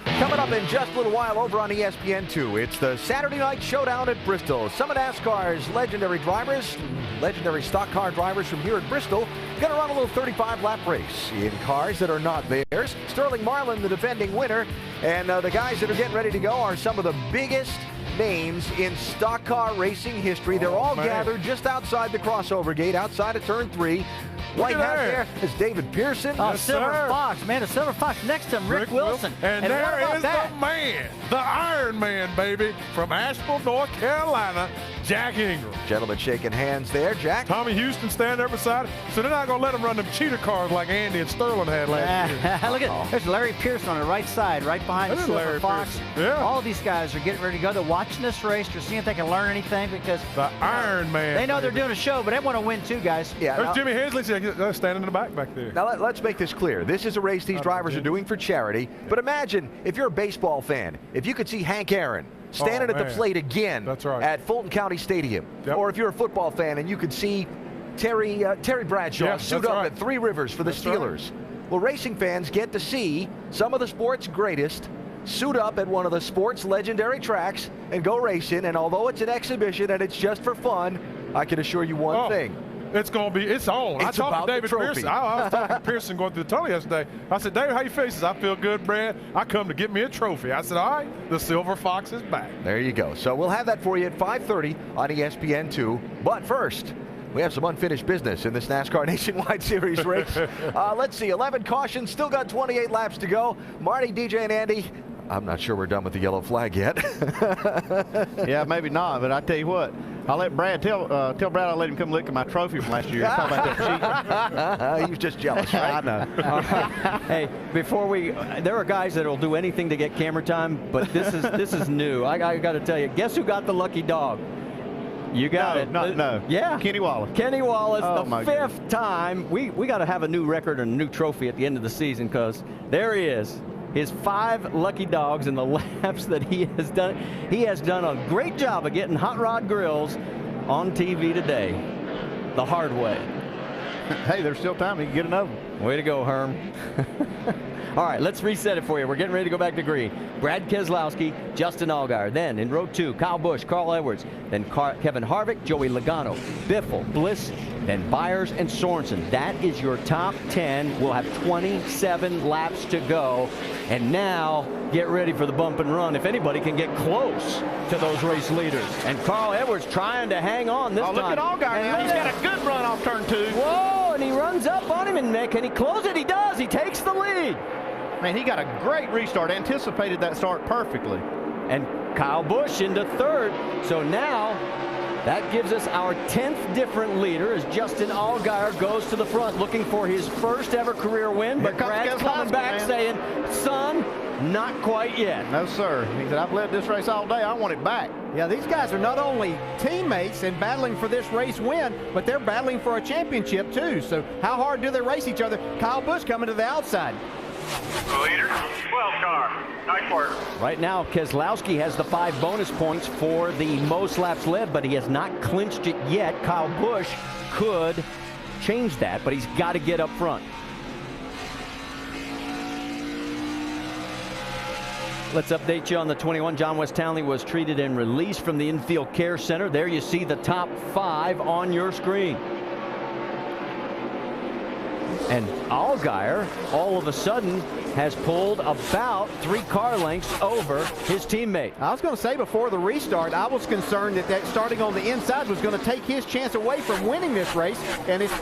Coming up in just a little while over on ESPN2, it's the Saturday Night Showdown at Bristol. Some of NASCAR's legendary drivers, legendary stock car drivers from here at Bristol, going to run a little 35-lap race in cars that are not theirs. Sterling Marlin, the defending winner, and the guys that are getting ready to go are some of the biggest names in stock car racing history. They're all gathered just outside the crossover gate, outside of turn 3. White hat there is David Pearson. Oh, Silver Fox, man, the Silver Fox next to him, Rick Wilson. And there is the man, the Iron Man, baby, from Asheville, North Carolina, Jack Ingram. Gentlemen shaking hands there, Jack. Tommy Houston standing there beside him. So they're not going to let him run them cheater cars like Andy and Sterling had last year. Look at there's Larry Pearson on the right side, right behind Silver Larry Fox. Yeah. All of these guys are getting ready to go. They're watching this race. They're seeing if they can learn anything because the Iron Man. They know they're doing a show, but they want to win too, guys. Yeah. There's Jimmy Hensley standing in the back there. Now let's make this clear. This is a race these drivers are doing for charity. But imagine if you're a baseball fan, if you could see Hank Aaron standing at the plate again at Fulton County Stadium, or if you're a football fan and you could see Terry Bradshaw suit up at Three Rivers for the Steelers. Well, racing fans get to see some of the sport's greatest suit up at one of the sport's legendary tracks and go racing. And although it's an exhibition and it's just for fun, I can assure you one thing. It's going to be, it's on. I talked to David Pearson. I was talking to Pearson going through the tunnel yesterday. I said, David, how you feel? He says, I feel good, Brad. I come to get me a trophy. I said, all right, the Silver Fox is back. There you go. So we'll have that for you at 5:30 on ESPN2. But first, we have some unfinished business in this NASCAR Nationwide Series race. Let's see, 11 cautions, still got 28 laps to go. Marty, DJ, and Andy, I'm not sure we're done with the yellow flag yet. Yeah, maybe not, but I tell you what, I'll let Brad tell Brad I'll let him come look at my trophy from last year. Talk about that cheating. He was just jealous, right? I know. Hey, before there are guys that will do anything to get camera time, but this is new. I got to tell you, guess who got the lucky dog? You got it. No. Yeah. Kenny Wallace. Kenny Wallace, Oh, the my 5th time. We got to have a new record and a new trophy at the end of the season because there he is. His 5 lucky dogs in the laps that he has done. He has done a great job of getting Hot Rod Grills on TV today, the hard way. Hey, there's still time. He can get another one. Way to go, Herm. All right, let's reset it for you. We're getting ready to go back to green. Brad Keselowski, Justin Allgaier. Then in row 2, Kyle Busch, Carl Edwards. Then Kevin Harvick, Joey Logano, Biffle, Bliss, then Byers and Sorensen. That is your top 10. We'll have 27 laps to go. And now, get ready for the bump and run if anybody can get close to those race leaders. And Carl Edwards trying to hang on this time. Oh, look at Allgaier now. He's got a good run off turn 2. Whoa, and he runs up on him, and can he close it? He does. He takes the lead. Man, he got a great restart. Anticipated that start perfectly. And Kyle Busch into 3rd. So now that gives us our 10th different leader as Justin Allgaier goes to the front looking for his first ever career win. But Brad's coming back saying, son, not quite yet. No, sir. He said, I've led this race all day. I want it back. Yeah, these guys are not only teammates and battling for this race win, but they're battling for a championship too. So how hard do they race each other? Kyle Busch coming to the outside. Leader, 12 car. Nice work. Right now, Keselowski has the 5 bonus points for the most laps led, but he has not clinched it yet. Kyle Busch could change that, but he's got to get up front. Let's update you on the 21. John West Townley was treated and released from the infield care center. There you see the top 5 on your screen. And Allgaier, all of a sudden, has pulled about 3 car lengths over his teammate. I was going to say before the restart, I was concerned that starting on the inside was going to take his chance away from winning this race, and it's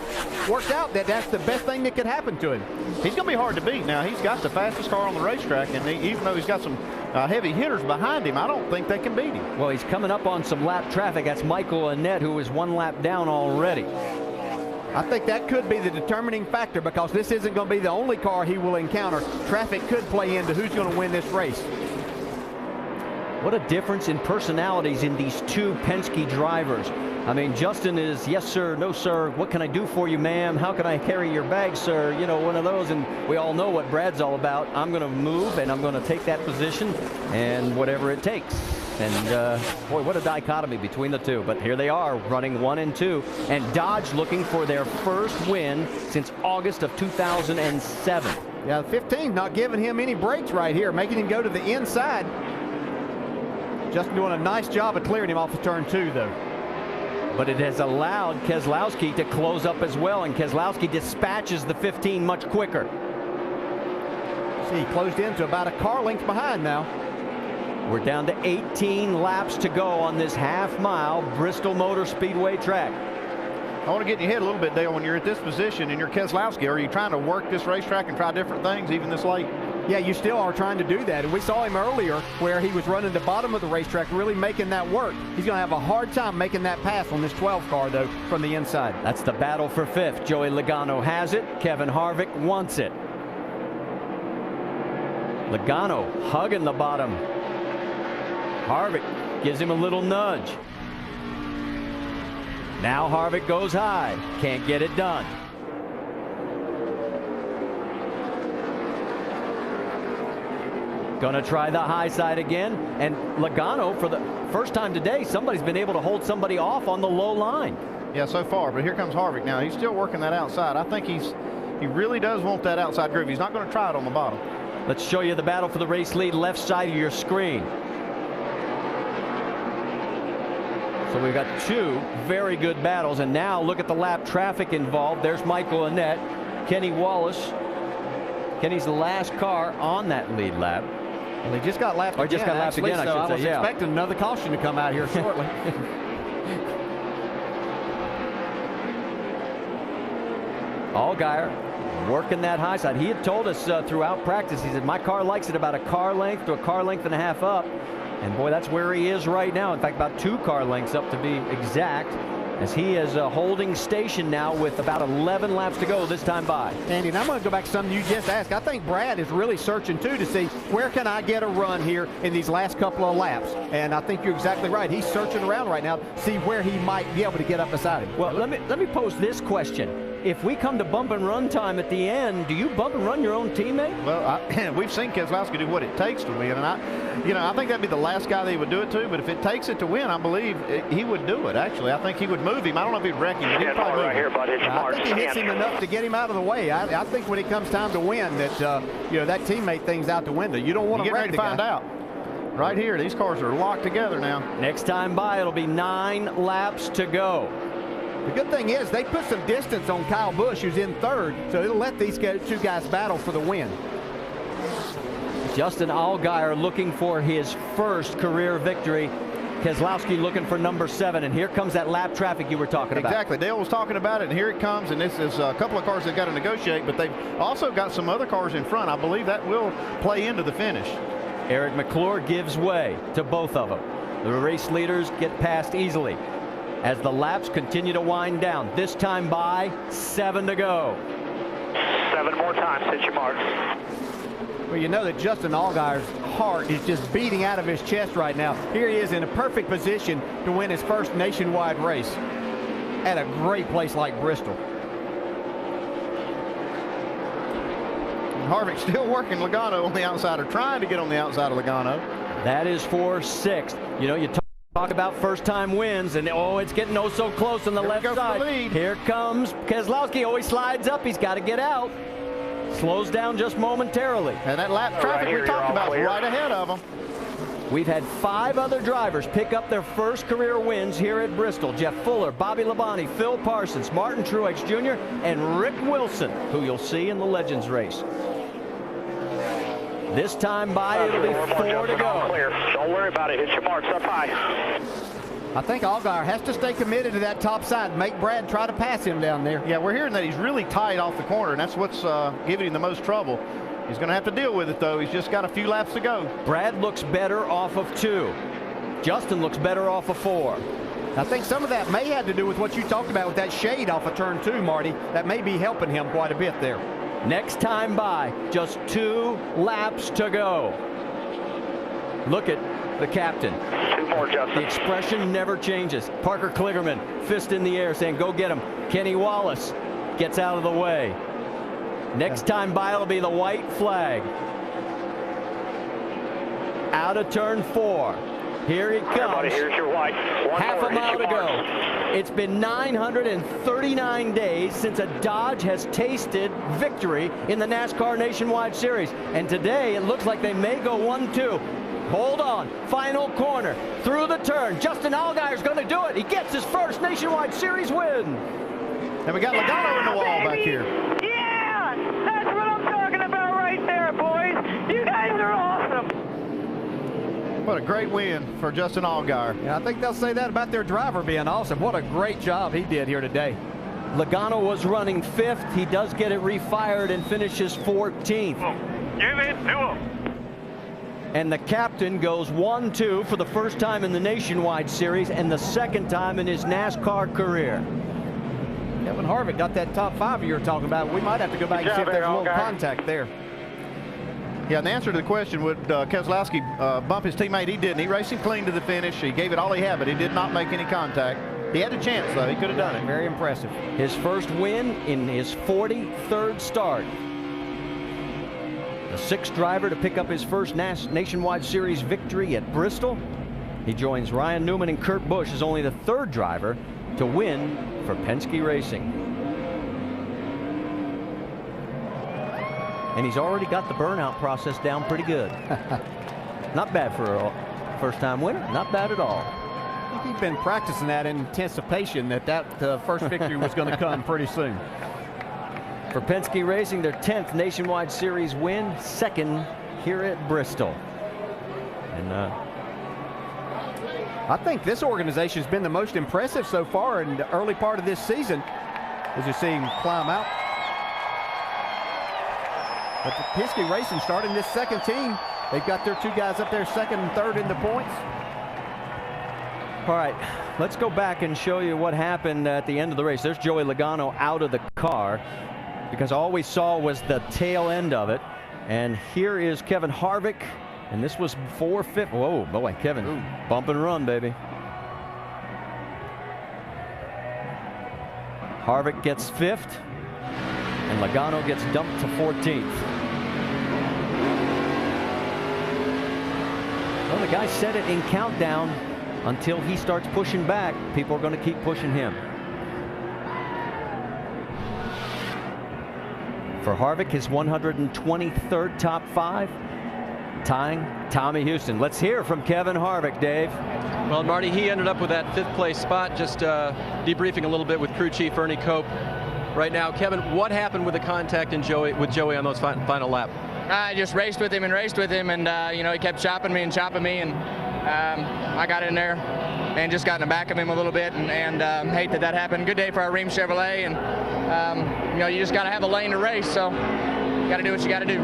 worked out that that's the best thing that could happen to him. He's going to be hard to beat now. He's got the fastest car on the racetrack, and even though he's got some heavy hitters behind him, I don't think they can beat him. Well, he's coming up on some lap traffic. That's Michael Annett, who is 1 lap down already. I think that could be the determining factor because this isn't going to be the only car he will encounter. Traffic could play into who's going to win this race. What a difference in personalities in these 2 Penske drivers. I mean, Justin is, yes, sir, no, sir. What can I do for you, ma'am? How can I carry your bag, sir? You know, one of those. And we all know what Brad's all about. I'm going to move, and I'm going to take that position, and whatever it takes. And, boy, what a dichotomy between the two. But here they are, running 1 and 2. And Dodge looking for their first win since August of 2007. Yeah, 15 not giving him any breaks right here, making him go to the inside. Justin doing a nice job of clearing him off of turn 2, though. But it has allowed Keselowski to close up as well, and Keselowski dispatches the 15 much quicker. See, he closed into about a car length behind now. We're down to 18 laps to go on this half-mile Bristol Motor Speedway track. I want to get in your head a little bit, Dale, when you're at this position and you're Keselowski. Are you trying to work this racetrack and try different things even this late? Yeah, you still are trying to do that. And we saw him earlier where he was running the bottom of the racetrack, really making that work. He's going to have a hard time making that pass on this 12 car, though, from the inside. That's the battle for 5th. Joey Logano has it. Kevin Harvick wants it. Logano hugging the bottom. Harvick gives him a little nudge. Now Harvick goes high. Can't get it done. Gonna try the high side again. And Logano, for the first time today, somebody's been able to hold somebody off on the low line. Yeah, so far. But here comes Harvick now. He's still working that outside. I think he really does want that outside groove. He's not going to try it on the bottom. Let's show you the battle for the race lead, left side of your screen. So we've got 2 very good battles, and now look at the lap traffic involved. There's Michael Annett, Kenny Wallace. Kenny's the last car on that lead lap. Well, they just got lapped again. Just got lapped again, I should say. I was expecting another caution to come out here shortly. Allgaier working that high side. He had told us throughout practice, he said, my car likes it about a car length to a car length and a half up. And boy, that's where he is right now. In fact, about 2 car lengths up to be exact, as he is holding station now with about 11 laps to go this time by. Andy, and I'm going to go back to something you just asked. I think Brad is really searching, too, to see where can I get a run here in these last couple of laps. And I think you're exactly right. He's searching around right now to see where he might be able to get up beside him. Well, let me pose this question. If we come to bump and run time at the end, do you bump and run your own teammate? Well, we've seen Keselowski do what it takes to win, and I think that'd be the last guy they would do it to. But if it takes it to win, I believe he would do it. Actually, I think he would move him. I don't know if he'd wreck him, but he'd probably move him. I think he hits him enough to get him out of the way. I think when it comes time to win, that that teammate thing's out the window. You don't want to wreck the guy. Find out. Right here, these cars are locked together now. Next time by, it'll be 9 laps to go. The good thing is they put some distance on Kyle Busch, who's in 3rd, so it'll let these 2 guys battle for the win. Justin Allgaier looking for his first career victory. Keselowski looking for number 7, and here comes that lap traffic you were talking about. Exactly. Dale was talking about it, and here it comes, and this is a couple of cars they've got to negotiate, but they've also got some other cars in front. I believe that will play into the finish. Eric McClure gives way to both of them. The race leaders get past easily as the laps continue to wind down. This time by, 7 to go. 7 more times, hit your marks. Well, you know that Justin Allgaier's heart is just beating out of his chest right now. Here he is in a perfect position to win his first nationwide race at a great place like Bristol. Harvick still working Logano on the outside, or trying to get on the outside of Logano. That is for 6th. You know, you talk about first-time wins, and it's getting so close on the left side. Here comes Keselowski. He slides up. He's got to get out. Slows down just momentarily. And that lap traffic we talked about is right ahead of him. We've had 5 other drivers pick up their first career wins here at Bristol. Jeff Fuller, Bobby Labonte, Phil Parsons, Martin Truex Jr., and Rick Wilson, who you'll see in the Legends race. This time by, it'll be 4 to go. Clear. Don't worry about it. Hit your marks up high. I think Allgaier has to stay committed to that top side. Make Brad try to pass him down there. Yeah, we're hearing that he's really tight off the corner, and that's what's giving him the most trouble. He's going to have to deal with it, though. He's just got a few laps to go. Brad looks better off of 2. Justin looks better off of 4. I think some of that may have to do with what you talked about with that shade off of turn 2, Marty. That may be helping him quite a bit there. Next time by, just 2 laps to go. Look at the captain. 2 more, Justin. The expression never changes. Parker Kligerman, fist in the air, saying, go get him. Kenny Wallace gets out of the way. Next time by will be the white flag. Out of turn 4. Here he comes. Everybody, here's your white. Half a mile to go. It's been 939 days since a Dodge has tasted victory in the NASCAR Nationwide Series. And today it looks like they may go 1-2. Hold on. Final corner. Through the turn. Justin Allgaier's going to do it. He gets his first Nationwide Series win. And we got Logano in the wall back here. Yeah! That's what I'm talking about right there, boys. You guys are awesome. What a great win for Justin Allgaier. Yeah, I think they'll say that about their driver being awesome. What a great job he did here today. Logano was running 5th. He does get it refired and finishes 14th. Give it to him. And the captain goes 1-2 for the first time in the Nationwide Series and the second time in his NASCAR career. Kevin Harvick got that top 5 you were talking about. We might have to go back and see if there's a little contact there. Yeah, and the answer to the question, would Keselowski bump his teammate? He didn't. He raced him clean to the finish. He gave it all he had, but he did not make any contact. He had a chance, though. He could have done it. Very impressive. His first win in his 43rd start. The 6th driver to pick up his first Nationwide Series victory at Bristol. He joins Ryan Newman and Kurt Busch as only the 3rd driver to win for Penske Racing. And he's already got the burnout process down pretty good. Not bad for a first-time winner. Not bad at all. I think he'd been practicing that in anticipation that first victory was going to come pretty soon. For Penske Racing, their 10th Nationwide Series win, 2nd here at Bristol. And I think this organization has been the most impressive so far in the early part of this season, as you see him climb out. But Penske Racing starting this 2nd team. They've got their 2 guys up there, 2nd and 3rd in the points. All right, let's go back and show you what happened at the end of the race. There's Joey Logano out of the car because all we saw was the tail end of it. And here is Kevin Harvick, and this was 4-5. Whoa, boy, Kevin, bump and run, baby. Harvick gets 5th, and Logano gets dumped to 14th. Well, the guy said it in countdown. Until he starts pushing back, people are going to keep pushing him. For Harvick, his 123rd top 5, tying Tommy Houston. Let's hear from Kevin Harvick, Dave. Well, Marty, he ended up with that 5th place spot, just debriefing a little bit with crew chief Ernie Cope right now. Kevin, what happened with the contact with Joey on those final lap? I just raced with him, and you know, he kept chopping me, and I got in there and just got in the back of him a little bit, and hate that happened. Good day for our Ream Chevrolet, and you know, you just got to have a lane to race, so you got to do what you got to do.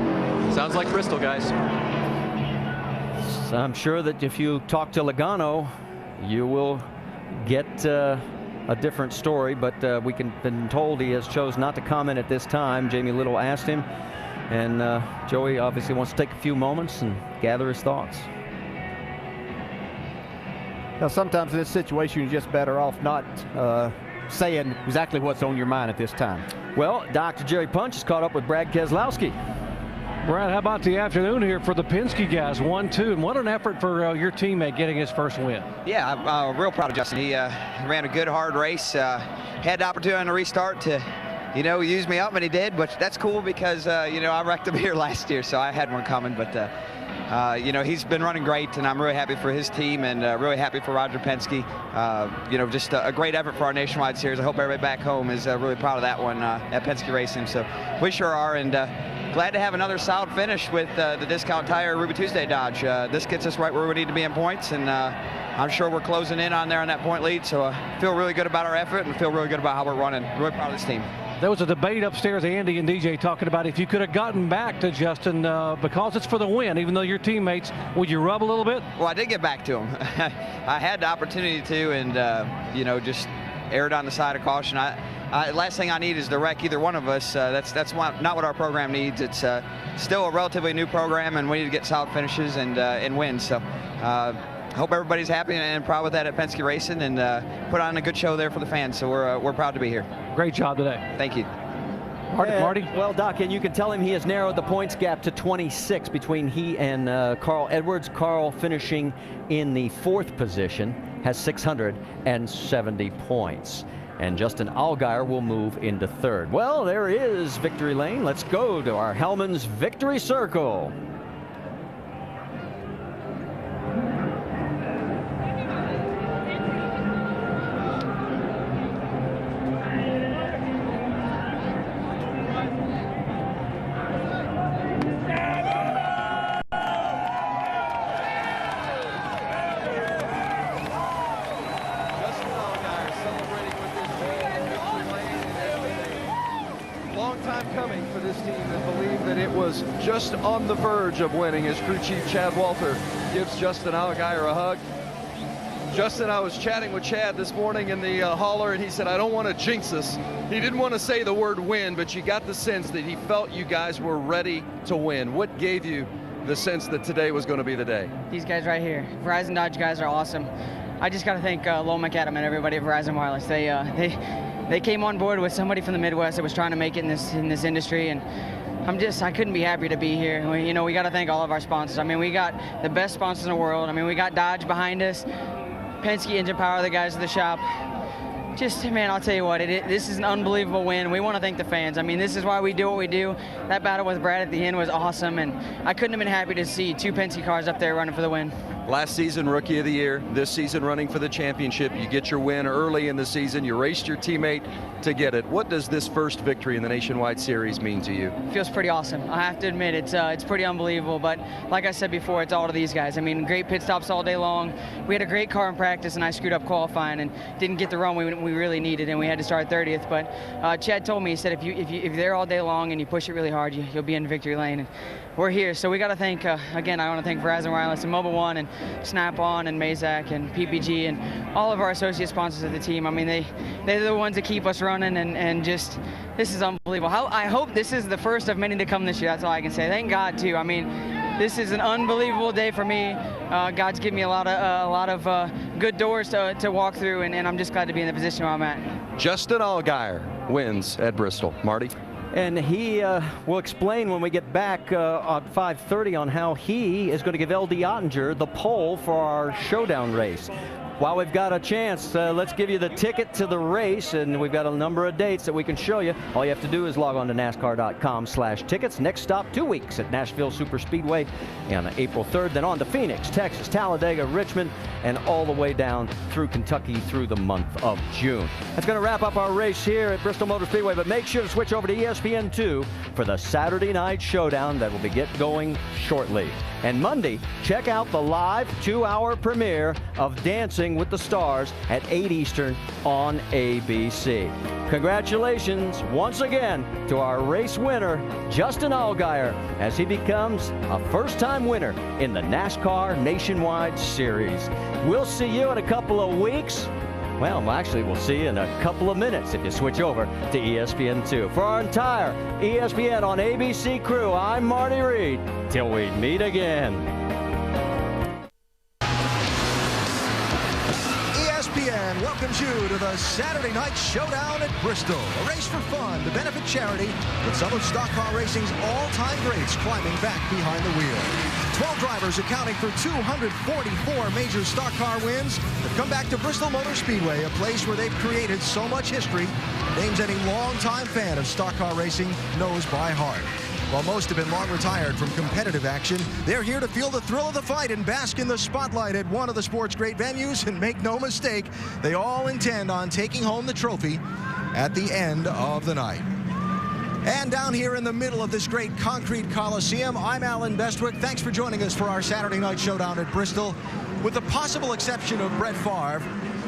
Sounds like Bristol, guys. So I'm sure that if you talk to Logano, you will get a different story, but we can been told he has chose not to comment at this time. Jamie Little asked him, and Joey obviously wants to take a few moments and gather his thoughts. Now, sometimes in this situation, you're just better off not saying exactly what's on your mind at this time. Well, Dr. Jerry Punch is caught up with Brad Keselowski. Brad, how about the afternoon here for the Penske guys? 1-2, and what an effort for your teammate getting his first win. Yeah, I'm real proud of Justin. He ran a good, hard race. Had the opportunity on the restart to, you know, use me up, and he did, but that's cool because, you know, I wrecked him here last year, so I had one coming, but you know, he's been running great, and I'm really happy for his team and really happy for Roger Penske. You know, just a great effort for our Nationwide Series. I hope everybody back home is really proud of that one at Penske Racing. So we sure are, and glad to have another solid finish with the Discount Tire Ruby Tuesday Dodge. This gets us right where we need to be in points, and I'm sure we're closing in on there on that point lead. So I feel really good about our effort and feel really good about how we're running. Really proud of this team. There was a debate upstairs, Andy and DJ talking about if you could have gotten back to Justin because it's for the win, even though your teammates, would you rub a little bit? Well, I did get back to him. I had the opportunity to, and you know, just erred on the side of caution. last thing I need is to wreck either one of us. That's not what our program needs. It's still a relatively new program, and we need to get solid finishes and win. So I hope everybody's happy and proud with that at Penske Racing, and put on a good show there for the fans. So we're proud to be here. Great job today. Thank you. Marty? Well, Doc, and you can tell him he has narrowed the points gap to 26 between he and Carl Edwards. Carl finishing in the 4th position has 670 points. And Justin Allgaier will move into 3rd. Well, there is victory lane. Let's go to our Hellman's Victory Circle. Just on the verge of winning as crew chief Chad Walter gives Justin Allgaier a hug. Justin, I was chatting with Chad this morning in the hauler, and he said, I don't want to jinx us. He didn't want to say the word win, but you got the sense that he felt you guys were ready to win. What gave you the sense that today was going to be the day? These guys right here, Verizon Dodge guys are awesome. I just got to thank Lowell McAdam and everybody at Verizon Wireless. They came on board with somebody from the Midwest that was trying to make it in this industry, and I couldn't be happier to be here. We got to thank all of our sponsors. I mean, we got the best sponsors in the world. I mean, we got Dodge behind us, Penske Engine Power, the guys at the shop. Man, I'll tell you what, this is an unbelievable win. We want to thank the fans. I mean, this is why we do what we do. That battle with Brad at the end was awesome, and I couldn't have been happy to see 2 Penske cars up there running for the win. Last season, Rookie of the Year. This season, running for the championship. You get your win early in the season. You raced your teammate to get it. What does this first victory in the Nationwide Series mean to you? Feels pretty awesome. I have to admit, it's pretty unbelievable. But like I said before, it's all to these guys. I mean, great pit stops all day long. We had a great car in practice, and I screwed up qualifying and didn't get the run we really needed, and we had to start 30th. But Chad told me, he said, if you're there all day long and you push it really hard, you'll be in victory lane. And we're here, so we got to thank, again, I want to thank Verizon Wireless and Mobile One and Snap-on and Mazak and PPG and all of our associate sponsors of the team. I mean, they're the ones that keep us running, and just, this is unbelievable. I hope this is the first of many to come this year. That's all I can say. Thank God, too. I mean, this is an unbelievable day for me. God's given me a lot of good doors to walk through, and I'm just glad to be in the position where I'm at. Justin Allgaier wins at Bristol. Marty? And he will explain when we get back at 5:30 on how he is going to give L.D. Ottinger the pole for our showdown race. While we've got a chance, let's give you the ticket to the race, and we've got a number of dates that we can show you. All you have to do is log on to NASCAR.com/tickets. Next stop, 2 weeks at Nashville Super Speedway on April 3rd, then on to Phoenix, Texas, Talladega, Richmond, and all the way down through Kentucky through the month of June. That's going to wrap up our race here at Bristol Motor Speedway, but make sure to switch over to ESPN2 for the Saturday night showdown that will be going shortly. And Monday, check out the live 2-hour premiere of Dancing with the Stars at 8 Eastern on ABC. Congratulations once again to our race winner, Justin Allgaier, as he becomes a first-time winner in the NASCAR Nationwide Series. We'll see you in a couple of weeks. Well, actually, we'll see you in a couple of minutes if you switch over to ESPN2. For our entire ESPN on ABC crew, I'm Marty Reed. Till we meet again. ESPN welcomes you to the Saturday Night Showdown at Bristol. A race for fun to benefit charity with some of stock car racing's all-time greats climbing back behind the wheel. 12 drivers accounting for 244 major stock car wins have come back to Bristol Motor Speedway, a place where they've created so much history, names any longtime fan of stock car racing knows by heart. While most have been long retired from competitive action, they're here to feel the thrill of the fight and bask in the spotlight at one of the sport's great venues. And make no mistake, they all intend on taking home the trophy at the end of the night. And down here in the middle of this great concrete coliseum, I'm Alan Bestwick. Thanks for joining us for our Saturday Night Showdown at Bristol. With the possible exception of Brett Favre,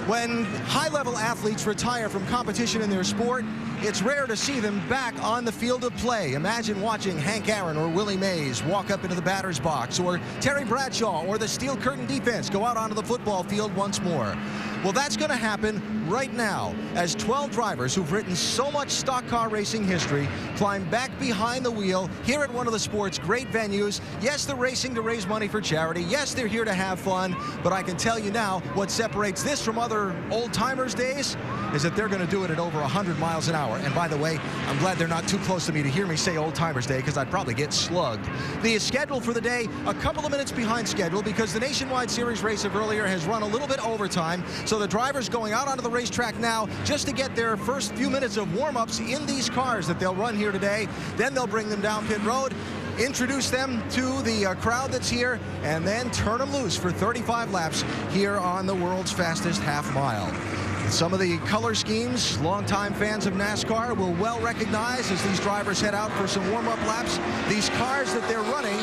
when high-level athletes retire from competition in their sport, it's rare to see them back on the field of play. Imagine watching Hank Aaron or Willie Mays walk up into the batter's box, or Terry Bradshaw or the Steel Curtain defense go out onto the football field once more. Well, that's going to happen right now as 12 drivers who've written so much stock car racing history climb back behind the wheel here at one of the sport's great venues. Yes, they're racing to raise money for charity. Yes, they're here to have fun. But I can tell you now, what separates this from other old-timers days is that they're going to do it at over 100 miles an hour. And by the way, I'm glad they're not too close to me to hear me say old-timers day, because I'd probably get slugged. The schedule for the day, a couple of minutes behind schedule, because the Nationwide Series race of earlier has run a little bit overtime. So the drivers going out onto the racetrack now just to get their first few minutes of warm-ups in these cars that they'll run here today. Then they'll bring them down pit road, introduce them to the crowd that's here, and then turn them loose for 35 laps here on the world's fastest half mile. Some of the color schemes longtime fans of NASCAR will well recognize as these drivers head out for some warm-up laps. These cars that they're running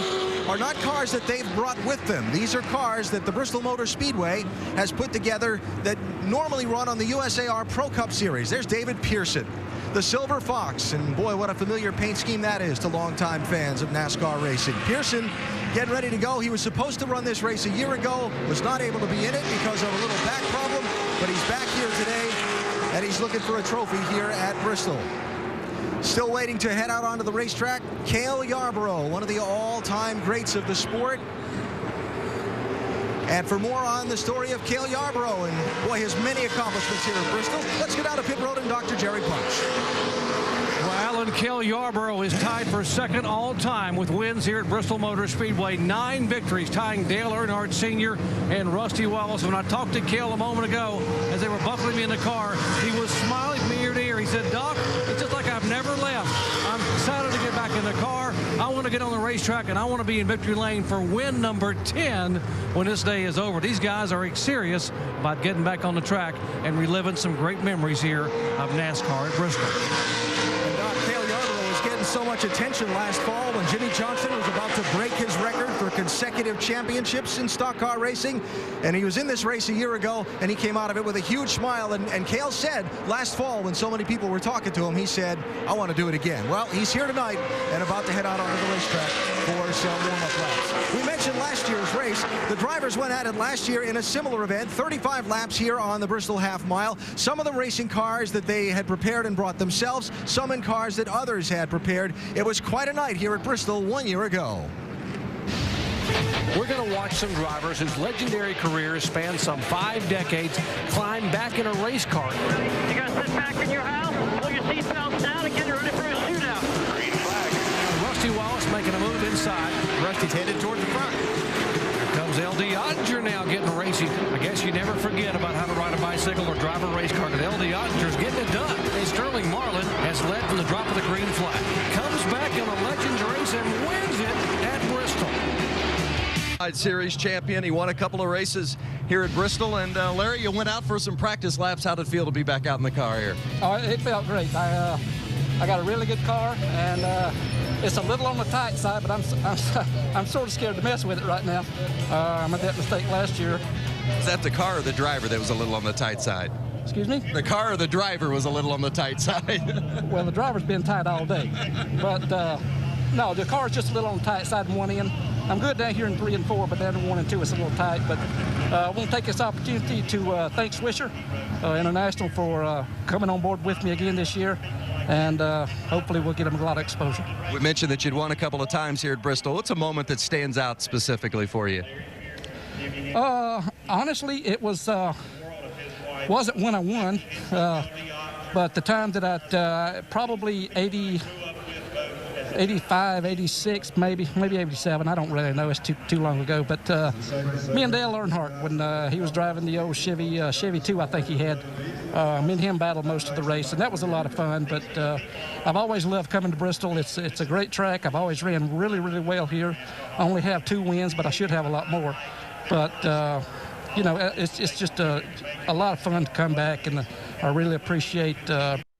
are not cars that they've brought with them. These are cars that the Bristol Motor Speedway has put together that normally run on the USAR Pro Cup Series. There's David Pearson, the Silver Fox, and boy, what a familiar paint scheme that is to longtime fans of NASCAR racing. Pearson getting ready to go. He was supposed to run this race a year ago, was not able to be in it because of a little back problem, but he's back here today, and he's looking for a trophy here at Bristol. Still waiting to head out onto the racetrack, Cale Yarborough, one of the all-time greats of the sport. And for more on the story of Cale Yarborough and, boy, his many accomplishments here at Bristol, let's get out of pit road and Dr. Jerry Punch. Well, Alan, Cale Yarborough is tied for second all-time with wins here at Bristol Motor Speedway. 9 victories, tying Dale Earnhardt Sr. and Rusty Wallace. When I talked to Cale a moment ago, as they were buckling me in the car, he was smiling from ear to ear. He said, "Doc, it's just like I've never left. I'm excited to get back in the car. I want to get on the racetrack, and I want to be in victory lane for win number 10 when this day is over." These guys are serious about getting back on the track and reliving some great memories here of NASCAR at Bristol. So much attention last fall when Jimmy Johnson was about to break his record for consecutive championships in stock car racing, and he was in this race a year ago, and he came out of it with a huge smile. And Cale said last fall, when so many people were talking to him, he said, "I want to do it again." Well, he's here tonight and about to head out onto the racetrack for some warm-up laps. We mentioned last year's race. The drivers went at it last year in a similar event, 35 laps here on the Bristol half mile. Some of them racing cars that they had prepared and brought themselves, some in cars that others had prepared. It was quite a night here at Bristol 1 year ago. We're going to watch some drivers whose legendary careers span some 5 decades climb back in a race car. You got to sit back in your house, pull your seatbelts down, and get ready for a shootout. Green flag. Rusty Wallace making a move inside. Rusty's headed toward the front. Here comes LD Ottinger now getting racy. I guess you never forget about how to ride a bicycle or drive a race car. And LD Ottinger's getting it done. And Sterling Marlin has led from the drop of the green flag. Comes back in a Legends race and wins it at Bristol. Series champion. He won a couple of races here at Bristol. And Larry, you went out for some practice laps. How did it feel to be back out in the car here? Oh, it felt great. I got a really good car, and it's a little on the tight side, but I'm sort of scared to mess with it right now. I made that mistake last year. Is that the car or the driver that was a little on the tight side? Excuse me? The car or the driver was a little on the tight side? Well, the driver's been tight all day. But, no, the car's just a little on the tight side in one end. I'm good down here in 3 and 4, but down in 1 and 2 it's a little tight. But I want to take this opportunity to thank Swisher International for coming on board with me again this year. And hopefully we'll get them a lot of exposure. We mentioned that you'd won a couple of times here at Bristol. What's a moment that stands out specifically for you? Honestly, it wasn't when I won, but the time that I probably 85, 86, maybe 87. I don't really know. It's too long ago. But me and Dale Earnhardt, when he was driving the old Chevy 2, I think he had, me and him battled most of the race, and that was a lot of fun. But I've always loved coming to Bristol. It's a great track. I've always ran really, really well here. I only have 2 wins, but I should have a lot more. But you know, it's just a lot of fun to come back, and I really appreciate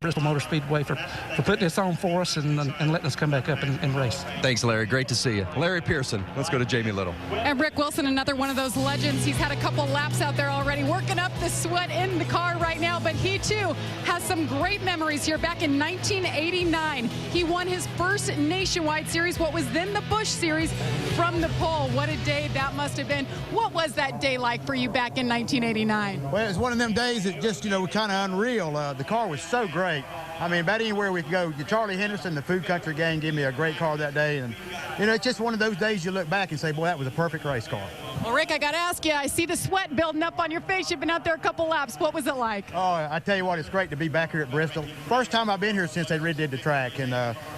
Bristol Motor Speedway for putting this on for us and letting us come back up and race. Thanks, Larry. Great to see you. Larry Pearson. Let's go to Jamie Little. And Rick Wilson, another one of those legends. He's had a couple laps out there already, working up the sweat in the car right now, but he too has some great memories here. Back in 1989, he won his first nationwide series, what was then the Busch Series, from the pole. What a day that must have been. What was that day like for you back in 1989? Well, it was one of them days that just, kind of unreal. The car was so great. I mean, about anywhere we could go. Charlie Henderson, the Food Country gang, gave me a great car that day. And, it's just one of those days you look back and say, boy, that was a perfect race car. Well, Rick, I got to ask you, I see the sweat building up on your face. You've been out there a couple laps. What was it like? Oh, I tell you what, it's great to be back here at Bristol. First time I've been here since they redid the track. And,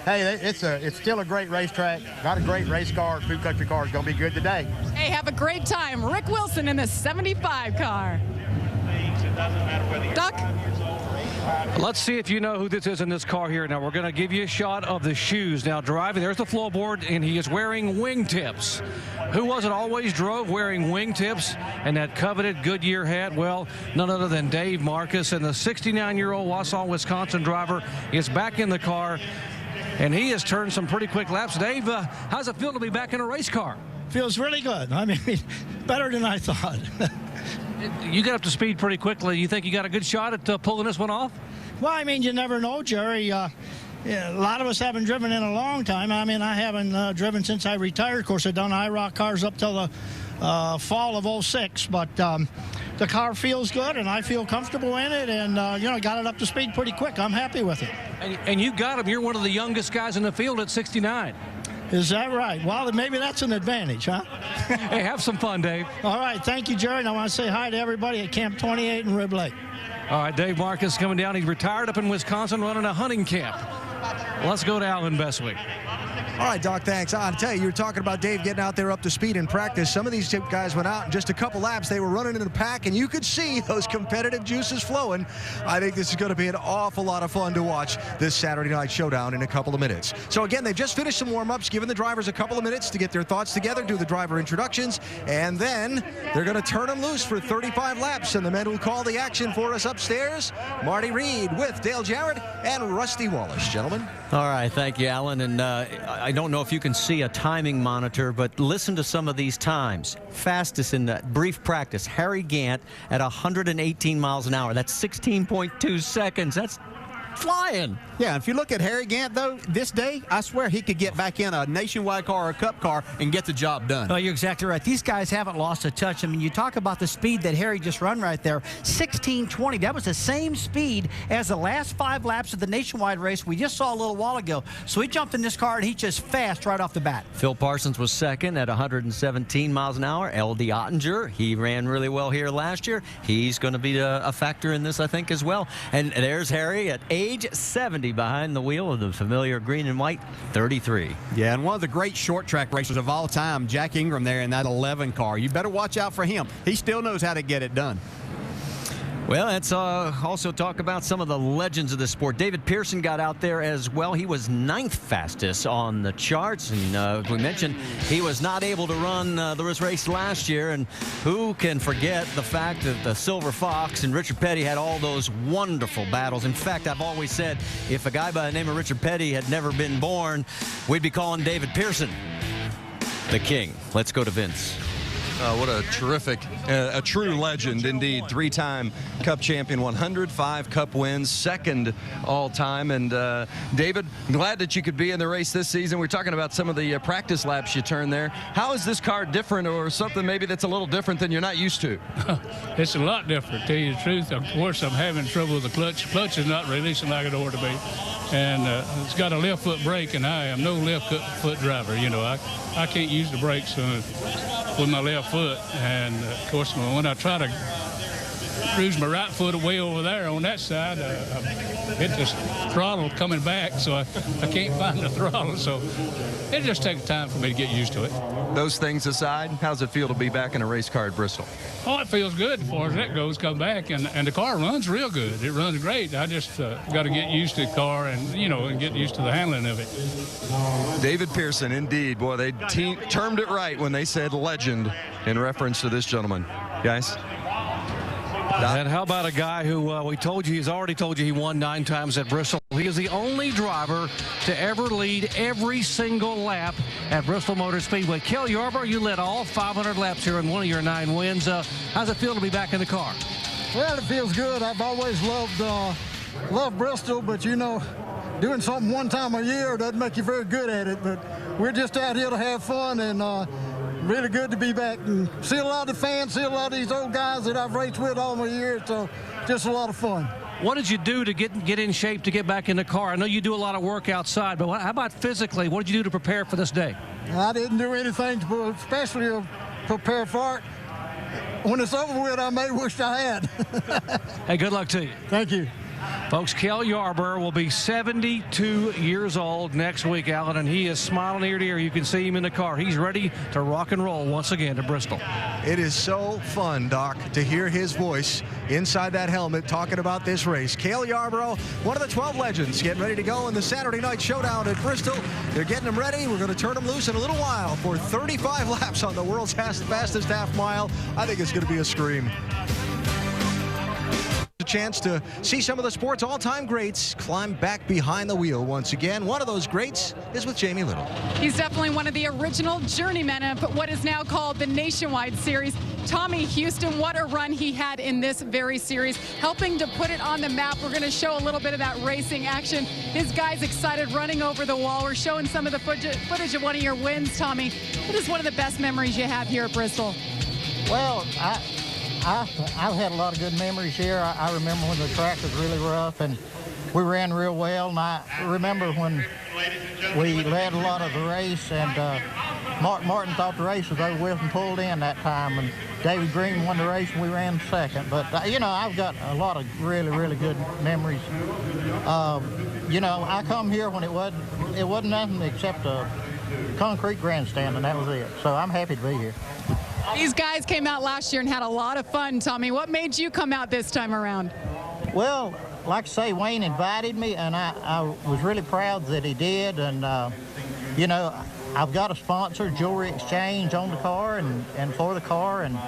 hey, it's still a great racetrack. Got a great race car. Food Country car is going to be good today. Hey, have a great time. Rick Wilson in the 75 car. Doc? Let's see if you know who this is in this car here. Now, we're going to give you a shot of the shoes. Now, driving, there's the floorboard, and he is wearing wingtips. Who was it always drove wearing wingtips and that coveted Goodyear hat? Well, none other than Dave Marcus, and the 69-year-old Wausau, Wisconsin driver is back in the car, and he has turned some pretty quick laps. Dave, how's it feel to be back in a race car? Feels really good. I mean, better than I thought. You got up to speed pretty quickly. You think you got a good shot at pulling this one off? Well, I mean, you never know, Jerry. A lot of us haven't driven in a long time. I mean, I haven't driven since I retired. Of course, I've done IROC cars up till the fall of '06. But the car feels good, and I feel comfortable in it. And, got it up to speed pretty quick. I'm happy with it. And you got him. You're one of the youngest guys in the field at 69. Is that right? Well, maybe that's an advantage, huh? Hey, have some fun, Dave. All right. Thank you, Jerry. And I want to say hi to everybody at Camp 28 in Rib Lake. All right, Dave Marcus coming down. He's retired up in Wisconsin running a hunting camp. Let's go to Alan Bestwick. All right, Doc, thanks. I'll tell you, you were talking about Dave getting out there up to speed in practice. Some of these guys went out in just a couple laps. They were running in a pack, and you could see those competitive juices flowing. I think this is going to be an awful lot of fun to watch this Saturday night showdown in a couple of minutes. So, again, they've just finished some warm-ups, giving the drivers a couple of minutes to get their thoughts together, do the driver introductions, and then they're going to turn them loose for 35 laps, and the men who call the action for us upstairs, Marty Reed with Dale Jarrett and Rusty Wallace. Gentlemen. All right, thank you, Alan. And I don't know if you can see a timing monitor, but listen to some of these times. Fastest in the brief practice, Harry Gant at 118 miles an hour. That's 16.2 seconds. That's flying. Yeah, if you look at Harry Gant, though, this day, I swear he could get back in a nationwide car or a cup car and get the job done. Well, you're exactly right. These guys haven't lost a touch. I mean, you talk about the speed that Harry just run right there, 16:20. That was the same speed as the last 5 laps of the nationwide race we just saw a little while ago. So he jumped in this car, and he's just fast right off the bat. Phil Parsons was second at 117 miles an hour. L.D. Ottinger, he ran really well here last year. He's going to be a factor in this, I think, as well. And there's Harry at age 70 behind the wheel of the familiar green and white 33. Yeah, and one of the great short track racers of all time, Jack Ingram there in that 11 car. You better watch out for him. He still knows how to get it done. Well, let's also talk about some of the legends of the sport. David Pearson got out there as well. He was 9th fastest on the charts, and we mentioned he was not able to run the race last year. And who can forget the fact that the Silver Fox and Richard Petty had all those wonderful battles. In fact, I've always said if a guy by the name of Richard Petty had never been born, we'd be calling David Pearson the king. Let's go to Vince. What a terrific, a true legend indeed. 3-time Cup champion, 105 Cup wins, 2nd all-time. And David, glad that you could be in the race this season. We're talking about some of the practice laps you turned there. How is this car different, or something maybe that's a little different than you're not used to? It's a lot different, to tell you the truth. Of course, I'm having trouble with the clutch. Clutch is not releasing like it ought to be. And it's got a left foot brake, and I am no left foot driver. You know, I can't use the brakes with my left foot. And, of course, when I try to cruise my right foot away over there on that side, I hit this throttle coming back, so I can't find the throttle. So it just takes time for me to get used to it. Those things aside, how's it feel to be back in a race car at Bristol? Oh, it feels good as far as that goes, come back, and the car runs real good. It runs great. I just got to get used to the car and, and get used to the handling of it. David Pearson, indeed. Boy, they termed it right when they said legend in reference to this gentleman. Guys? And how about a guy who he's already told you he won 9 times at Bristol. He is the only driver to ever lead every single lap at Bristol Motor Speedway. Cale Yarborough, you led all 500 laps here in one of your 9 wins. How's it feel to be back in the car? Well, it feels good. I've always loved Bristol, but you know, doing something one time a year doesn't make you very good at it. But we're just out here to have fun, and really good to be back and see a lot of fans, see a lot of these old guys that I've raced with all my years. So just a lot of fun. What did you do to get in shape to get back in the car? I know you do a lot of work outside, but how about physically? What did you do to prepare for this day? I didn't do anything to especially prepare for it. When it's over with, I may wish I had. Hey, good luck to you. Thank you. Folks, Cale Yarborough will be 72 years old next week, Alan, and he is smiling ear to ear. You can see him in the car. He's ready to rock and roll once again at Bristol. It is so fun, Doc, to hear his voice inside that helmet talking about this race. Cale Yarborough, one of the 12 legends, getting ready to go in the Saturday night showdown at Bristol. They're getting him ready. We're going to turn him loose in a little while for 35 laps on the world's fastest half mile. I think it's going to be a scream. A chance to see some of the sport's all-time greats climb back behind the wheel once again. One of those greats is with Jamie Little. He's definitely one of the original journeymen of what is now called the Nationwide Series. Tommy Houston, what a run he had in this very series, helping to put it on the map. We're going to show a little bit of that racing action. His guy's excited, running over the wall. We're showing some of the footage of one of your wins, Tommy. What is one of the best memories you have here at Bristol? Well, I've had a lot of good memories here. I remember when the track was really rough and we ran real well. And I remember when we led a lot of the race, and Martin thought the race was over with and pulled in that time. And David Green won the race and we ran second. But, you know, I've got a lot of really, really good memories. You know, I come here when it wasn't nothing except a concrete grandstand, and that was it. So I'm happy to be here. These guys came out last year and had a lot of fun, Tommy. What made you come out this time around? Well, like I say, Wayne invited me, and I was really proud that he did. And, you know, I've got a sponsor, Jewelry Exchange, on the car and for the car. And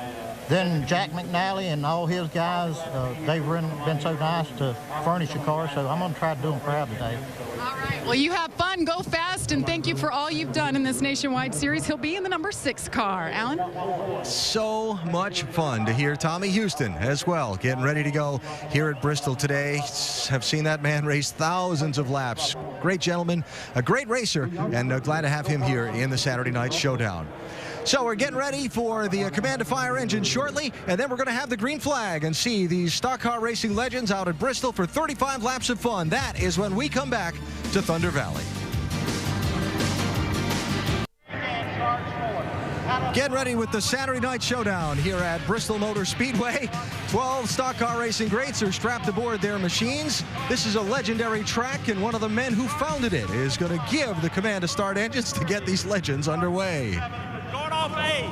then Jack McNally and all his guys, they've been so nice to furnish the car. So I'm going to try to do them proud today. All right. Well, you have fun. Go fast. And thank you for all you've done in this Nationwide Series. He'll be in the number 6 car. Alan? So much fun to hear Tommy Houston as well, getting ready to go here at Bristol today. Have seen that man race thousands of laps. Great gentleman, a great racer, and glad to have him here in the Saturday night showdown. So we're getting ready for the command to fire engine shortly, and then we're going to have the green flag and see these stock car racing legends out at Bristol for 35 laps of fun. That is when we come back to Thunder Valley. Get ready with the Saturday night showdown here at Bristol Motor Speedway. 12 stock car racing greats are strapped aboard their machines. This is a legendary track, and one of the men who founded it is going to give the command to start engines to get these legends underway. Going off A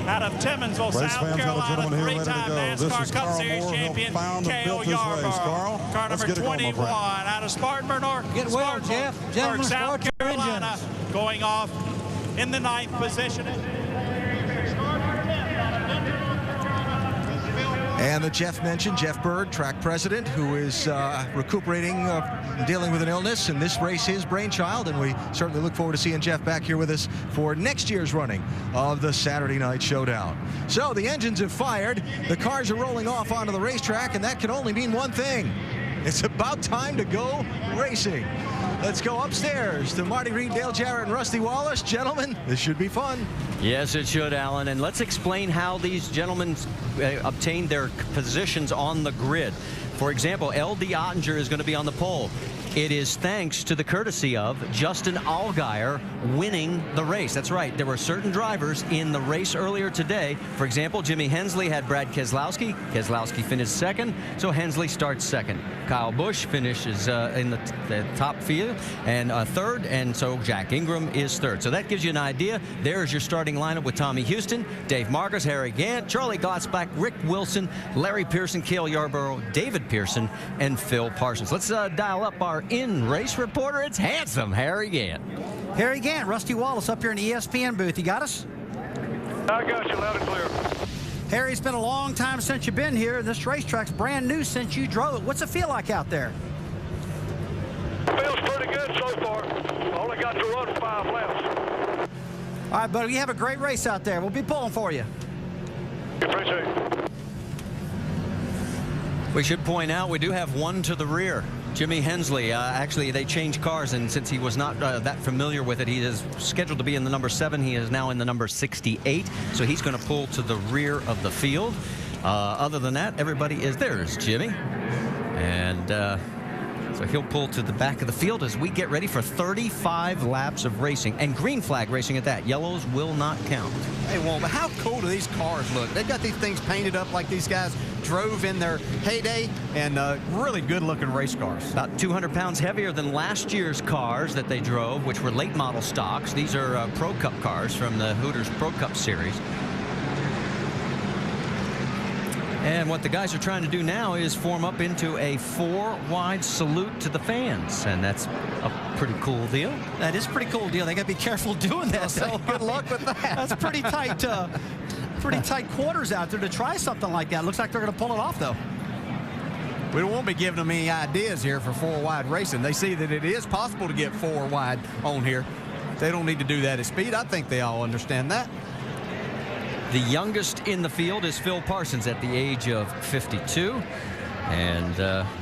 out of Timminsville, South Carolina, three-time NASCAR Cup Series champion, Cale Yarborough. Car number 21 out of Spartanburg, South Carolina, going off in the 9th position. And the Jeff mentioned, Jeff Bird, track president, who is recuperating, dealing with an illness, and this race his brainchild, and we certainly look forward to seeing Jeff back here with us for next year's running of the Saturday Night Showdown. So the engines have fired, the cars are rolling off onto the racetrack, and that can only mean one thing. It's about time to go racing. Let's go upstairs to Marty Reed, Dale Jarrett, and Rusty Wallace. Gentlemen, this should be fun. Yes, it should, Alan. And let's explain how these gentlemen obtained their positions on the grid. For example, L.D. Ottinger is going to be on the pole. It is thanks to the courtesy of Justin Allgaier winning the race. That's right. There were certain drivers in the race earlier today. For example, Jimmy Hensley had Brad Keselowski. Keselowski finished second, so Hensley starts second. Kyle Busch finishes in the top field and third, and so Jack Ingram is third. So that gives you an idea. There's your starting lineup with Tommy Houston, Dave Marcus, Harry Gant, Charlie Glotzbach, Rick Wilson, Larry Pearson, Cale Yarborough, David Pearson, and Phil Parsons. Let's dial up our in-race reporter. It's handsome Harry Gant. Harry Gant, Rusty Wallace up here in the ESPN booth. You got us? I got you loud and clear. Harry, it's been a long time since you've been here. This racetrack's brand new since you drove it. What's it feel like out there? Feels pretty good so far. Only got to run 5 laps. All right, buddy, you have a great race out there. We'll be pulling for you. Appreciate it. We should point out we do have one to the rear. Jimmy Hensley, actually they changed cars, and since he was not that familiar with it, he is scheduled to be in the number 7. He is now in the number 68, so he's going to pull to the rear of the field. Other than that, everybody is there's Jimmy, and so he'll pull to the back of the field as we get ready for 35 laps of racing, and green flag racing at that. Yellows will not count. Hey, well, but how cool do these cars look? They've got these things painted up like these guys drove in their heyday, and really good-looking race cars. About 200 pounds heavier than last year's cars that they drove, which were late model stocks. These are Pro Cup cars from the Hooters Pro Cup Series. And what the guys are trying to do now is form up into a 4-wide salute to the fans, and that's a pretty cool deal. That is a pretty cool deal. They got to be careful doing that. So good luck with that. That's pretty tight quarters out there to try something like that. Looks like they're going to pull it off, though. We won't be giving them any ideas here for 4-wide racing. They see that it is possible to get 4-wide on here. They don't need to do that at speed. I think they all understand that. The youngest in the field is Phil Parsons at the age of 52. And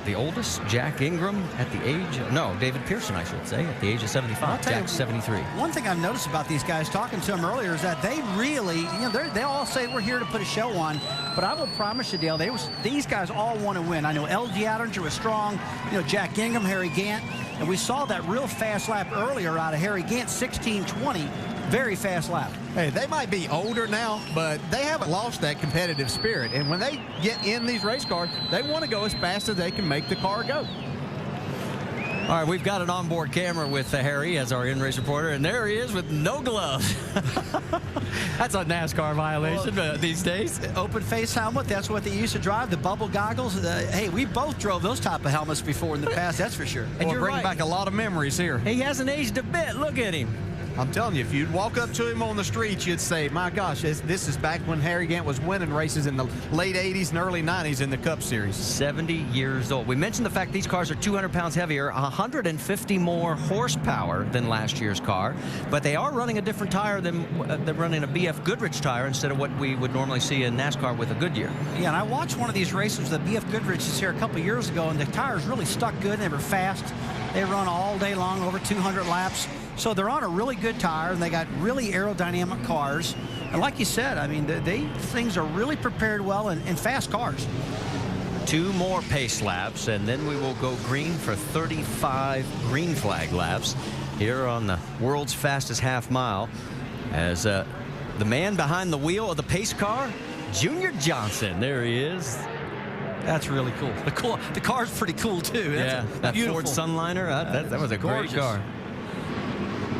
the oldest, Jack Ingram, at the age of, no, David Pearson, I should say, at the age of 75. Jack's 73. One thing I've noticed about these guys, talking to them earlier, is that they really, you know, they all say we're here to put a show on. But I will promise you, Dale, these guys all want to win. I know L.G. Addinger was strong, you know, Jack Ingram, Harry Gant. And we saw that real fast lap earlier out of Harry Gant, 16:20. Very fast lap. Hey, they might be older now, but they haven't lost that competitive spirit. And when they get in these race cars, they want to go as fast as they can make the car go. All right, we've got an onboard camera with Harry as our in-race reporter, and there he is with no gloves. That's a NASCAR violation these days. Open face helmet, that's what they used to drive, the bubble goggles. Hey, we both drove those type of helmets before in the past, that's for sure. And you're bringing back a lot of memories here. He hasn't aged a bit. Look at him. I'm telling you, if you'd walk up to him on the street, you'd say, my gosh, this is back when Harry Gant was winning races in the late 80s and early 90s in the Cup Series. 70 years old. We mentioned the fact these cars are 200 pounds heavier, 150 more horsepower than last year's car, but they are running a different tire than they're running a BF Goodrich tire instead of what we would normally see in NASCAR with a Goodyear. Yeah, and I watched one of these races, the BF Goodrich is here a couple of years ago, and the tires really stuck good, and they were fast. They run all day long, over 200 laps. So they're on a really good tire, and they got really aerodynamic cars. And like you said, I mean, these things are really prepared well and fast cars. 2 more pace laps, and then we will go green for 35 green flag laps here on the world's fastest half mile as the man behind the wheel of the pace car, Junior Johnson. There he is. That's really cool. The car's pretty cool, too. Yeah, that Ford Sunliner, that was a gorgeous. great car.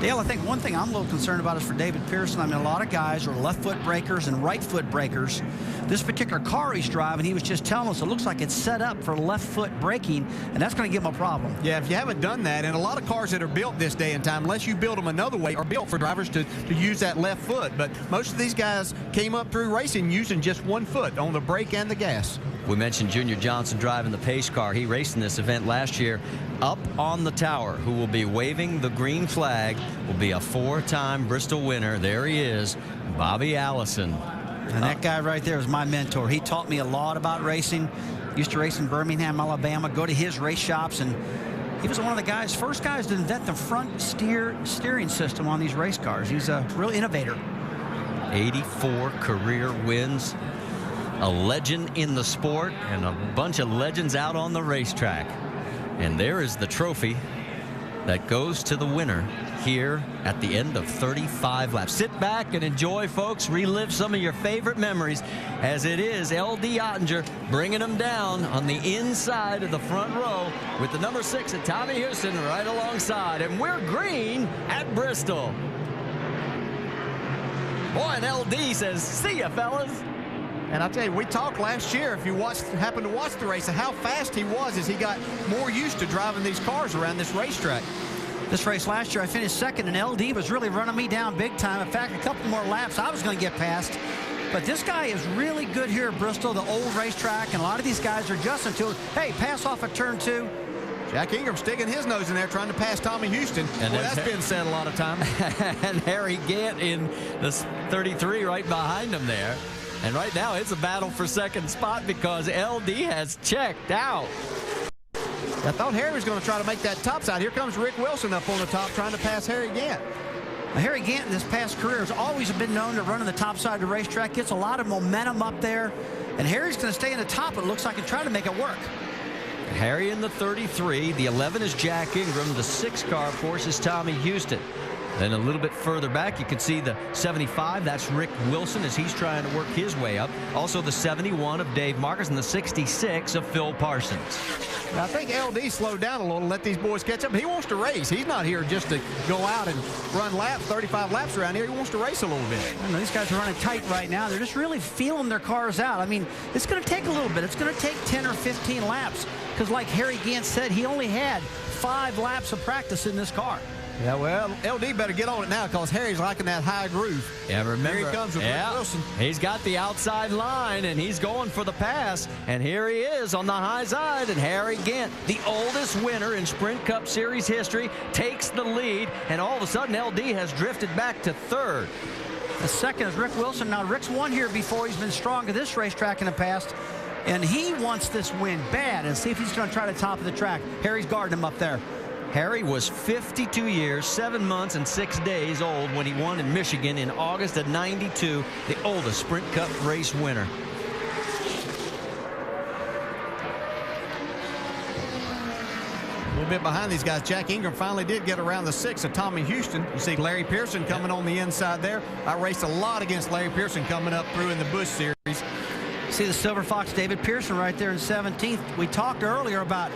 Dale, I think one thing I'm a little concerned about is for David Pearson. I mean, a lot of guys are left foot breakers and right foot breakers. This particular car he's driving, he was just telling us, it looks like it's set up for left foot braking, and that's going to give him a problem. Yeah, if you haven't done that, and a lot of cars that are built this day and time, unless you build them another way, are built for drivers to use that left foot. But most of these guys came up through racing using just one foot on the brake and the gas. We mentioned Junior Johnson driving the pace car. He raced in this event last year. Up on the tower, who will be waving the green flag, will be a 4-time Bristol winner. There he is, Bobby Allison. And that guy right there is my mentor. He taught me a lot about racing. Used to race in Birmingham, Alabama, go to his race shops, and he was one of the first guys to invent the front steering system on these race cars. He's a real innovator. 84 career wins. A legend in the sport and a bunch of legends out on the racetrack. And there is the trophy that goes to the winner here at the end of 35 laps. Sit back and enjoy, folks. Relive some of your favorite memories as it is L.D. Ottinger bringing them down on the inside of the front row with the number 6 at Tommy Houston right alongside. And we're green at Bristol. Boy, and L.D. says, see ya, fellas. And I'll tell you, we talked last year, if you happened to watch the race, of how fast he was as he got more used to driving these cars around this racetrack. This race last year, I finished second, and LD was really running me down big time. In fact, a couple more laps, I was going to get past. But this guy is really good here at Bristol, the old racetrack, and a lot of these guys are adjusting to it. Hey, pass off at turn 2. Jack Ingram sticking his nose in there trying to pass Tommy Houston. And that's been said a lot of times. And Harry Gant in the 33 right behind him there. And right now it's a battle for second spot because LD has checked out. I thought Harry was going to try to make that top side. Here comes Rick Wilson up on the top trying to pass Harry Gant. Harry Gant in his past career has always been known to run on the top side of the racetrack. Gets a lot of momentum up there. And Harry's going to stay in the top, it looks like, and try to make it work. Harry in the 33. The 11 is Jack Ingram. The 6 car, of course, is Tommy Houston. Then a little bit further back, you can see the 75. That's Rick Wilson as he's trying to work his way up. Also the 71 of Dave Marcus and the 66 of Phil Parsons. Now, I think LD slowed down a little and let these boys catch up. He wants to race. He's not here just to go out and run laps, 35 laps around here. He wants to race a little bit. I know, these guys are running tight right now. They're just really feeling their cars out. I mean, it's going to take a little bit. It's going to take 10 or 15 laps because, like Harry Gant said, he only had 5 laps of practice in this car. Yeah, well, LD better get on it now because Harry's liking that high groove. Yeah, remember. Here he comes with Rick Wilson. He's got the outside line, and he's going for the pass. And here he is on the high side. And Harry Gant, the oldest winner in Sprint Cup Series history, takes the lead. And all of a sudden, LD has drifted back to 3rd. The second is Rick Wilson. Now, Rick's won here before. He's been strong at this racetrack in the past. And he wants this win bad. And see if he's going to try the top of the track. Harry's guarding him up there. Harry was 52 years, 7 months, and 6 days old when he won in Michigan in August of '92, the oldest Sprint Cup race winner. A little bit behind these guys. Jack Ingram finally did get around the 6 of Tommy Houston. You see Larry Pearson coming on the inside there. I raced a lot against Larry Pearson coming up through in the Busch Series. See the Silver Fox David Pearson right there in 17th. We talked earlier about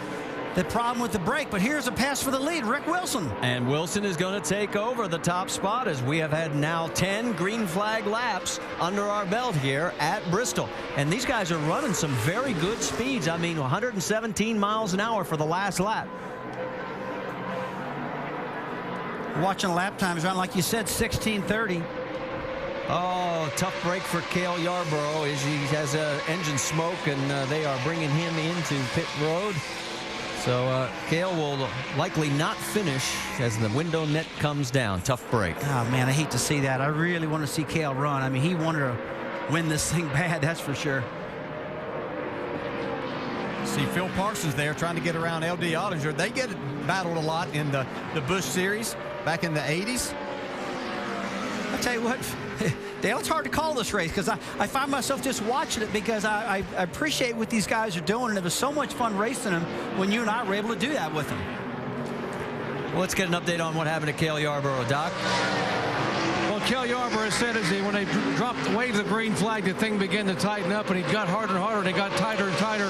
the problem with the brake, but here's a pass for the lead, Rick Wilson. And Wilson is going to take over the top spot as we have had now 10 green flag laps under our belt here at Bristol. And these guys are running some very good speeds. I mean, 117 miles an hour for the last lap. Watching lap times around, like you said, 16:30. Oh, tough break for Cale Yarborough as he has engine smoke, and they are bringing him into pit road. So Cale will likely not finish as the window net comes down. Tough break. Oh, man, I hate to see that. I really want to see Cale run. I mean, he wanted to win this thing bad, that's for sure. See Phil Parsons there trying to get around LD Ottinger. They get battled a lot in the Busch Series back in the 80s. I'll tell you what, Dale, it's hard to call this race because I find myself just watching it because I appreciate what these guys are doing, and it was so much fun racing them when you and I were able to do that with them. Well, let's get an update on what happened to Cale Yarborough, Doc. Well, Cale Yarborough said when they waved the green flag, the thing began to tighten up, and he got harder and harder, and it got tighter and tighter.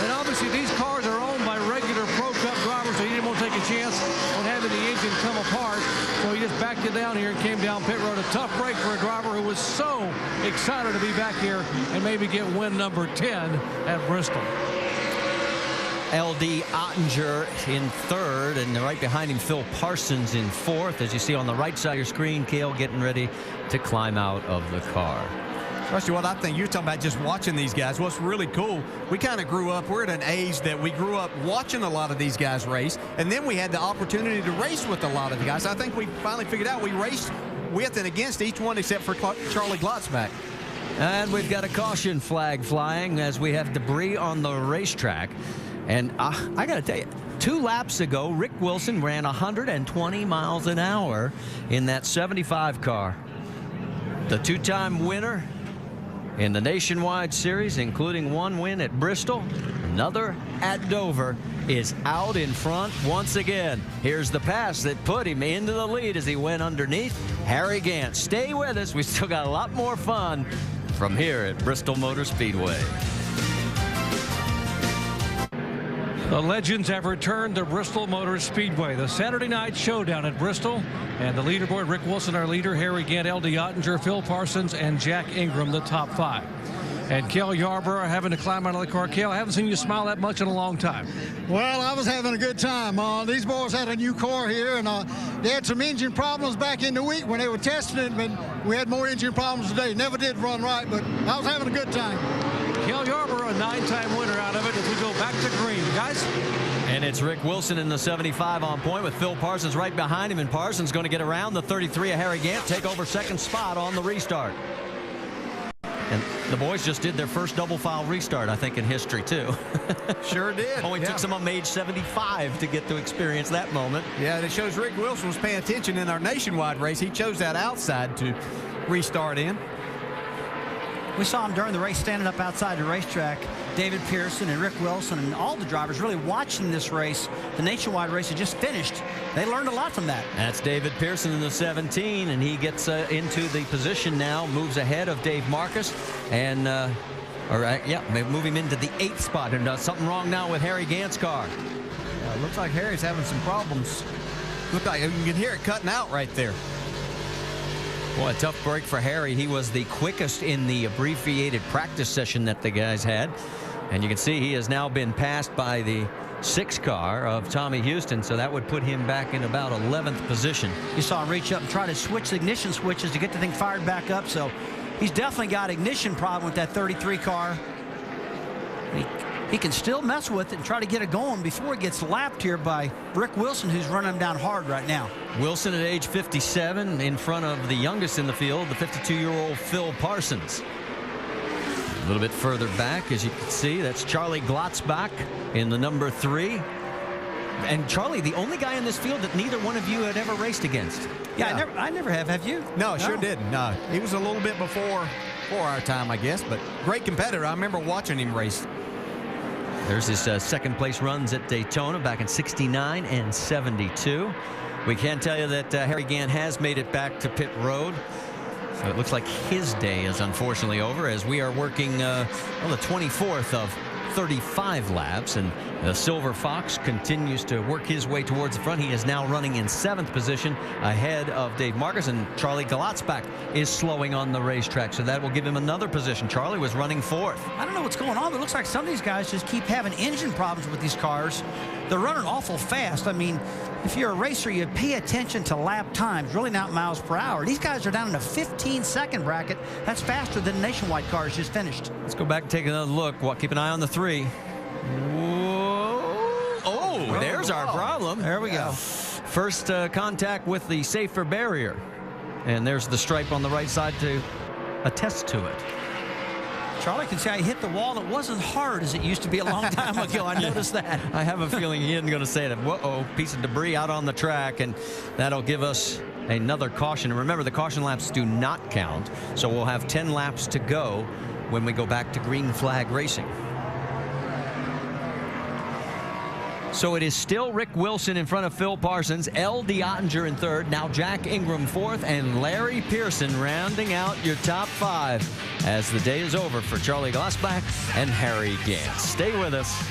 And obviously, these cars are owned by regular Pro Cup drivers, so he didn't want to take a chance on having the engine come apart. So he just backed it down here and came down pit road. A tough break for a driver who was so excited to be back here and maybe get win number 10 at Bristol. LD Ottinger in 3rd, and right behind him Phil Parsons in 4th. As you see on the right side of your screen, Cale getting ready to climb out of the car. Especially what I think you're talking about, just watching these guys. What's really cool, we kind of grew up, we're at an age that we grew up watching a lot of these guys race, and then we had the opportunity to race with a lot of the guys. I think we finally figured out we raced with and against each one except for Charlie Glotzback. And we've got a caution flag flying as we have debris on the racetrack. And I got to tell you, 2 laps ago, Rick Wilson ran 120 miles an hour in that 75 car. The 2-time winner in the Nationwide Series, including 1 win at Bristol, another at Dover, is out in front once again. Here's the pass that put him into the lead as he went underneath Harry Gant. Stay with us. We still got a lot more fun from here at Bristol Motor Speedway. The legends have returned to Bristol Motor Speedway. The Saturday night showdown at Bristol. And the leaderboard, Rick Wilson, our leader, Harry Gant, LD Ottinger, Phil Parsons, and Jack Ingram, the top 5. and Kel Yarborough having to climb out of the car. Kel, I haven't seen you smile that much in a long time. Well, I was having a good time. These boys had a new car here, and they had some engine problems back in the week when they were testing it, but we had more engine problems today. Never did run right, but I was having a good time. Kel Yarborough, a 9-time winner out of it as we go back to green. Guys? And it's Rick Wilson in the 75 on point with Phil Parsons right behind him, and Parsons going to get around the 33 of Harry Gant, take over second spot on the restart. And the boys just did their first double file restart, I think, in history, too. Sure did. Only took someone age 75 to get to experience that moment. Yeah, it shows Rick Wilson was paying attention in our nationwide race. He chose that outside to restart in. We saw him during the race standing up outside the racetrack. David Pearson and Rick Wilson and all the drivers really watching this race. The nationwide race had just finished. They learned a lot from that. That's David Pearson in the 17, and he gets into the position now, moves ahead of Dave Marcus, and move him into the 8th spot. And something wrong now with Harry Gant's car. Looks like Harry's having some problems. Look like you can hear it cutting out right there. Boy, a tough break for Harry. He was the quickest in the abbreviated practice session that the guys had. And you can see he has now been passed by the 6 car of Tommy Houston, so that would put him back in about 11th position. You saw him reach up and try to switch the ignition switches to get the thing fired back up, so he's definitely got an ignition problem with that 33 car. He can still mess with it and try to get it going before it gets lapped here by Rick Wilson, who's running him down hard right now. Wilson at age 57 in front of the youngest in the field, the 52-year-old Phil Parsons. A little bit further back, as you can see, that's Charlie Glotzbach in the number 3. And Charlie, the only guy in this field that neither one of you had ever raced against. Yeah. I never have. Have you? No, sure didn't. No, he was a little bit before our time, I guess, but great competitor. I remember watching him race. There's his second place runs at Daytona back in 69 and 72. We can tell you that Harry Gant has made it back to pit road. So it looks like his day is unfortunately over as we are working on the 24th of 35 laps, and the Silver Fox continues to work his way towards the front. He is now running in 7th position ahead of Dave Marcus, and Charlie Glotzbach is slowing on the racetrack, so that will give him another position. Charlie was running 4th. I don't know what's going on, but it looks like some of these guys just keep having engine problems with these cars. They're running awful fast. I mean, if you're a racer, you pay attention to lap times, really not miles per hour. These guys are down in a 15-second bracket. That's faster than nationwide cars just finished. Let's go back and take another look. Keep an eye on the 3. Whoa. Oh, there's our problem. There we go. First contact with the safer barrier. And there's the stripe on the right side to attest to it. Charlie can say I hit the wall. It wasn't hard as it used to be a long time ago. I noticed that. I have a feeling he isn't going to say that. Whoa, piece of debris out on the track, and that'll give us another caution. And remember, the caution laps do not count, so we'll have 10 laps to go when we go back to green flag racing. So it is still Rick Wilson in front of Phil Parsons, L.D. Ottinger in 3rd, now Jack Ingram 4th, and Larry Pearson rounding out your top 5 as the day is over for Charlie Glotzbach and Harry Gant. Stay with us.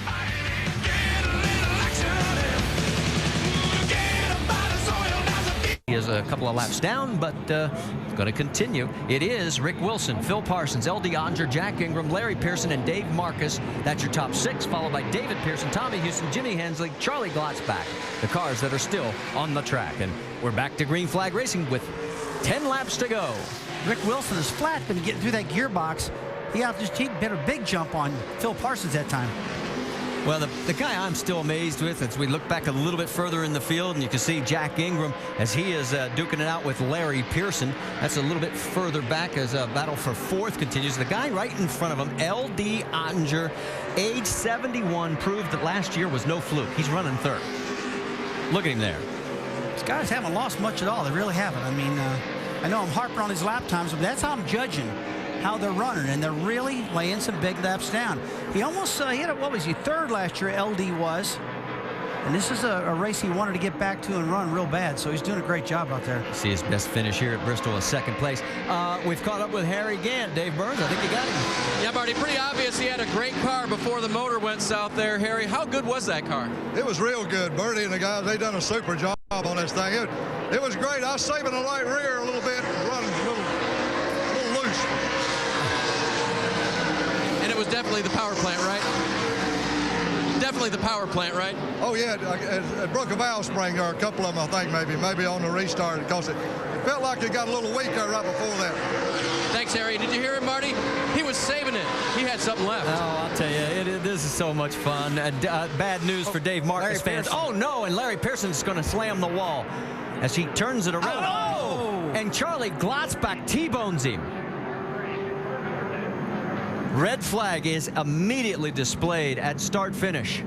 He is a couple of laps down, but going to continue. It is Rick Wilson, Phil Parsons, L.D. Ottinger, Jack Ingram, Larry Pearson, and Dave Marcus. That's your top 6, followed by David Pearson, Tommy Houston, Jimmy Hensley, Charlie Glotzbach, the cars that are still on the track. And we're back to green flag racing with 10 laps to go. Rick Wilson is flat, been getting through that gearbox. He did a big jump on Phil Parsons that time. Well, the guy I'm still amazed with, as we look back a little bit further in the field, and you can see Jack Ingram as he is duking it out with Larry Pearson. That's a little bit further back as a battle for 4th continues. The guy right in front of him, L.D. Ottinger, age 71, proved that last year was no fluke. He's running 3rd. Look at him there. These guys haven't lost much at all. They really haven't. I mean, I know I'm harping on these lap times, but that's how I'm judging how they're running, and they're really laying some big laps down. He almost hit it. What was he? 3rd last year, LD was. And this is a race he wanted to get back to and run real bad, so he's doing a great job out there. See his best finish here at Bristol, a 2nd place. We've caught up with Harry Gant. Dave Burns, I think you got him. Yeah, Marty, pretty obvious he had a great car before the motor went south there. Harry, how good was that car? It was real good. Bertie and the guys, they done a super job on this thing. It was great. I was saving the right rear a little bit, running a little loose. definitely the power plant, right? Definitely the power plant, right? Oh, yeah. It broke a valve spring, or a couple of them, I think, maybe on the restart, because it felt like it got a little weaker right before that. Thanks, Harry. Did you hear him, Marty? He was saving it. He had something left. Oh, I'll tell you, this is so much fun. Bad news for Dave Marcus fans. Oh, no, and Larry Pearson's going to slam the wall as he turns it around. Oh! And Charlie Glotzbach T-bones him. Red flag is immediately displayed at start-finish.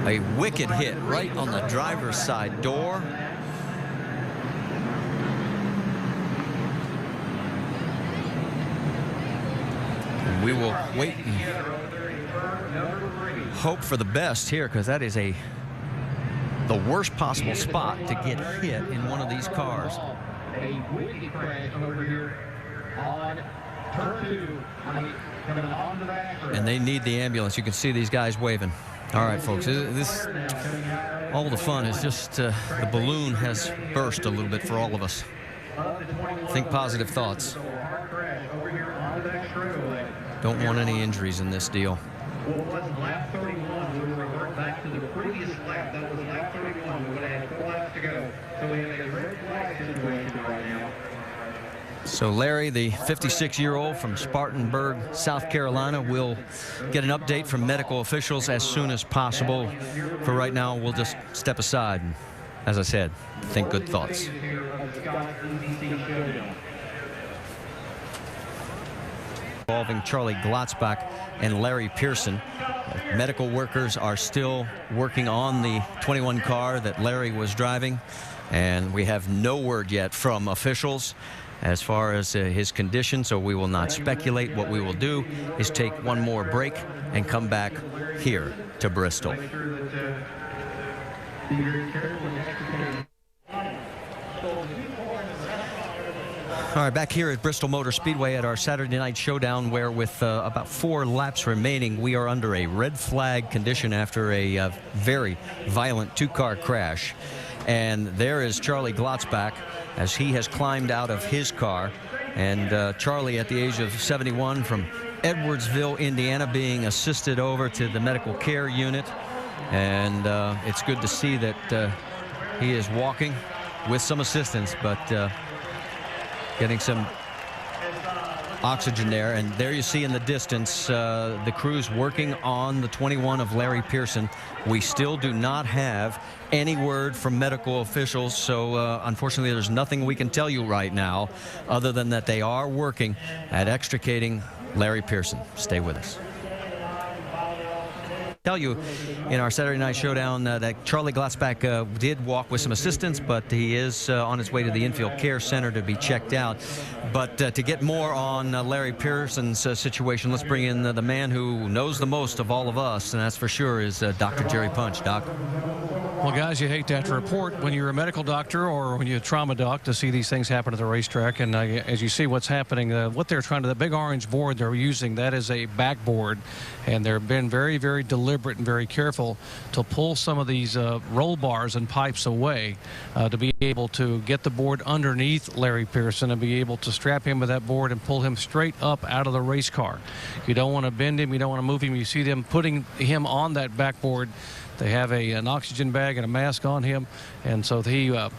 A wicked hit right on the driver's side door. We will wait and hope for the best here, because that is the worst possible spot to get hit in one of these cars. A wicked crash over here on turn 2, coming onto that track. And they need the ambulance. You can see these guys waving. All right, folks, all the fun is just the balloon has burst a little bit for all of us. Think positive thoughts. Don't want any injuries in this deal. Lap 31, we will revert back to the previous lap. That was lap 31. We would have had 4 laps to go. So we have a red flag situation right now. So Larry, the 56-year-old from Spartanburg, South Carolina, will get an update from medical officials as soon as possible. For right now, we'll just step aside and, as I said, think good thoughts. Involving Charlie Glotzbach and Larry Pearson. Medical workers are still working on the 21 car that Larry was driving, and we have no word yet from officials as far as his condition, so we will not speculate. What we will do is take one more break and come back here to Bristol. All right, back here at Bristol Motor Speedway at our Saturday night showdown, where with about 4 laps remaining, we are under a red flag condition after a very violent 2-car crash. And there is Charlie Glotzbach as he has climbed out of his car. And Charlie, at the age of 71, from Edwardsville, Indiana, being assisted over to the medical care unit. And it's good to see that he is walking with some assistance, but getting some oxygen there. And there you see in the distance the crews working on the 21 of Larry Pearson. We still do not have any word from medical officials, so unfortunately there's nothing we can tell you right now other than that they are working at extricating Larry Pearson. Stay with us. Tell you in our Saturday night showdown that Charlie Glotzbach did walk with some assistance, but he is on his way to the infield care center to be checked out. But to get more on Larry Pearson's situation, let's bring in the man who knows the most of all of us, and that's for sure is Dr. Jerry Punch. Doc. Well, guys, you hate to have to report when you're a medical doctor or when you're a trauma doc to see these things happen at the racetrack. And as you see what's happening, what they're trying to, the big orange board they're using, that is a backboard. And they've been very, very deliberate and very careful to pull some of these roll bars and pipes away to be able to get the board underneath Larry Pearson and be able to strap him with that board and pull him straight up out of the race car. You don't want to bend him. You don't want to move him. You see them putting him on that backboard. They have an oxygen bag and a mask on him, and so he would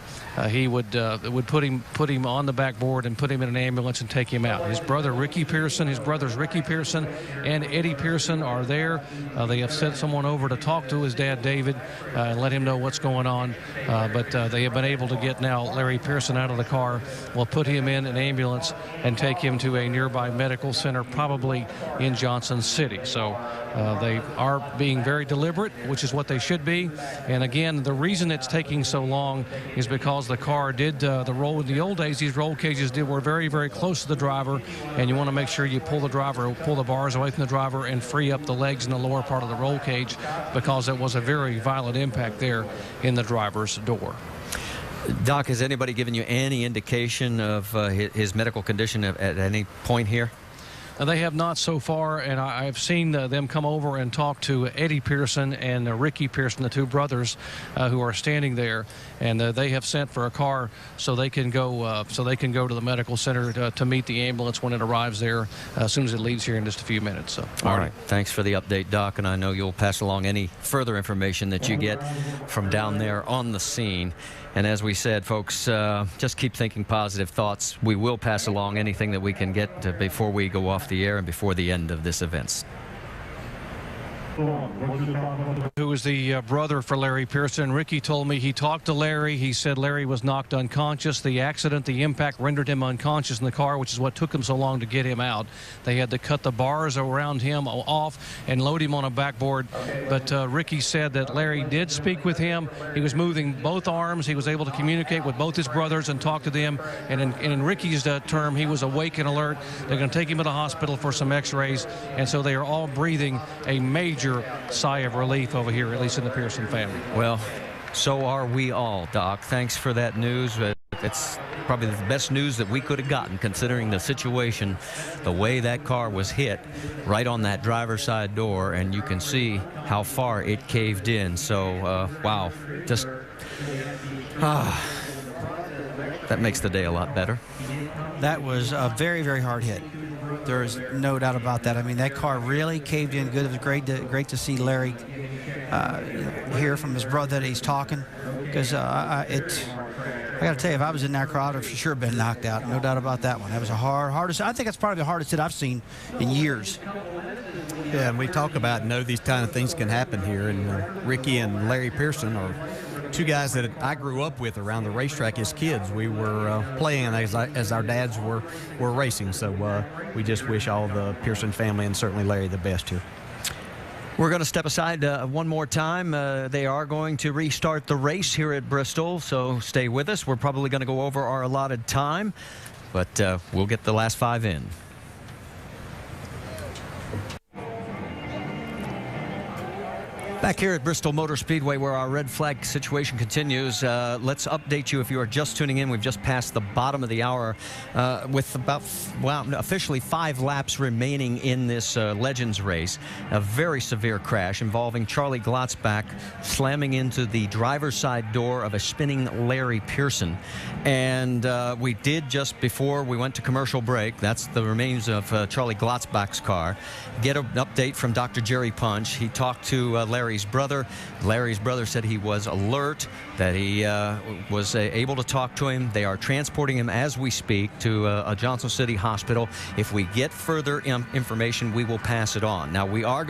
put him on the backboard and put him in an ambulance and take him out. His brother Ricky Pearson, his brothers Ricky Pearson and Eddie Pearson are there. They have sent someone over to talk to his dad David and let him know what's going on. But they have been able to get now Larry Pearson out of the car. We'll put him in an ambulance and take him to a nearby medical center, probably in Johnson City. So they are being very deliberate, which is what they should be. And again, the reason it's taking so long is because the car did the roll. In the old days, these roll cages were very, very close to the driver, and you want to make sure you pull the bars away from the driver and free up the legs in the lower part of the roll cage, because it was a very violent impact there in the driver's door. Doc, has anybody given you any indication of his medical condition at any point here? They have not so far, and I've seen them come over and talk to Eddie Pearson and Ricky Pearson, the two brothers who are standing there, and they have sent for a car so they can go to the medical center to meet the ambulance when it arrives there as soon as it leaves here in just a few minutes. So, all right, thanks for the update, Doc, and I know you'll pass along any further information that you get from down there on the scene. And as we said, folks, just keep thinking positive thoughts. We will pass along anything that we can get before we go off the air and before the end of this event. Who was the brother for Larry Pearson. Ricky told me he talked to Larry. He said Larry was knocked unconscious. The accident, the impact rendered him unconscious in the car, which is what took him so long to get him out. They had to cut the bars around him off and load him on a backboard. But Ricky said that Larry did speak with him. He was moving both arms. He was able to communicate with both his brothers and talk to them. And in Ricky's term, he was awake and alert. They're going to take him to the hospital for some x-rays. And so they are all breathing a major sigh of relief over here, at least in the Pearson family. Well, so are we all, Doc. Thanks for that news. It's probably the best news that we could have gotten, considering the situation, the way that car was hit right on that driver's side door, and you can see how far it caved in. So, wow, just that makes the day a lot better. That was a very, very hard hit. There's no doubt about that. I mean, that car really caved in good. It was great to see Larry hear from his brother that he's talking, because I got to tell you, if I was in that crowd, I'd for sure been knocked out. No doubt about that one. That was a hardest. I think that's probably the hardest hit I've seen in years. Yeah, and we talk about these kind of things can happen here, and Ricky and Larry Pearson are two guys that I grew up with around the racetrack as kids. We were playing as our dads were racing. So we just wish all the Pearson family and certainly Larry the best here. We're going to step aside one more time. They are going to restart the race here at Bristol, so stay with us. We're probably going to go over our allotted time, but we'll get the last 5 in. Back here at Bristol Motor Speedway, where our red flag situation continues, let's update you if you are just tuning in. We've just passed the bottom of the hour with about, officially 5 laps remaining in this Legends race. A very severe crash involving Charlie Glotzbach slamming into the driver's side door of a spinning Larry Pearson. And we did, just before we went to commercial break, that's the remains of Charlie Glotzbach's car, get an update from Dr. Jerry Punch. He talked to Larry's brother. Larry's brother said he was alert, that he was able to talk to him. They are transporting him as we speak to a Johnson City hospital. If we get further information, we will pass it on. Now, we are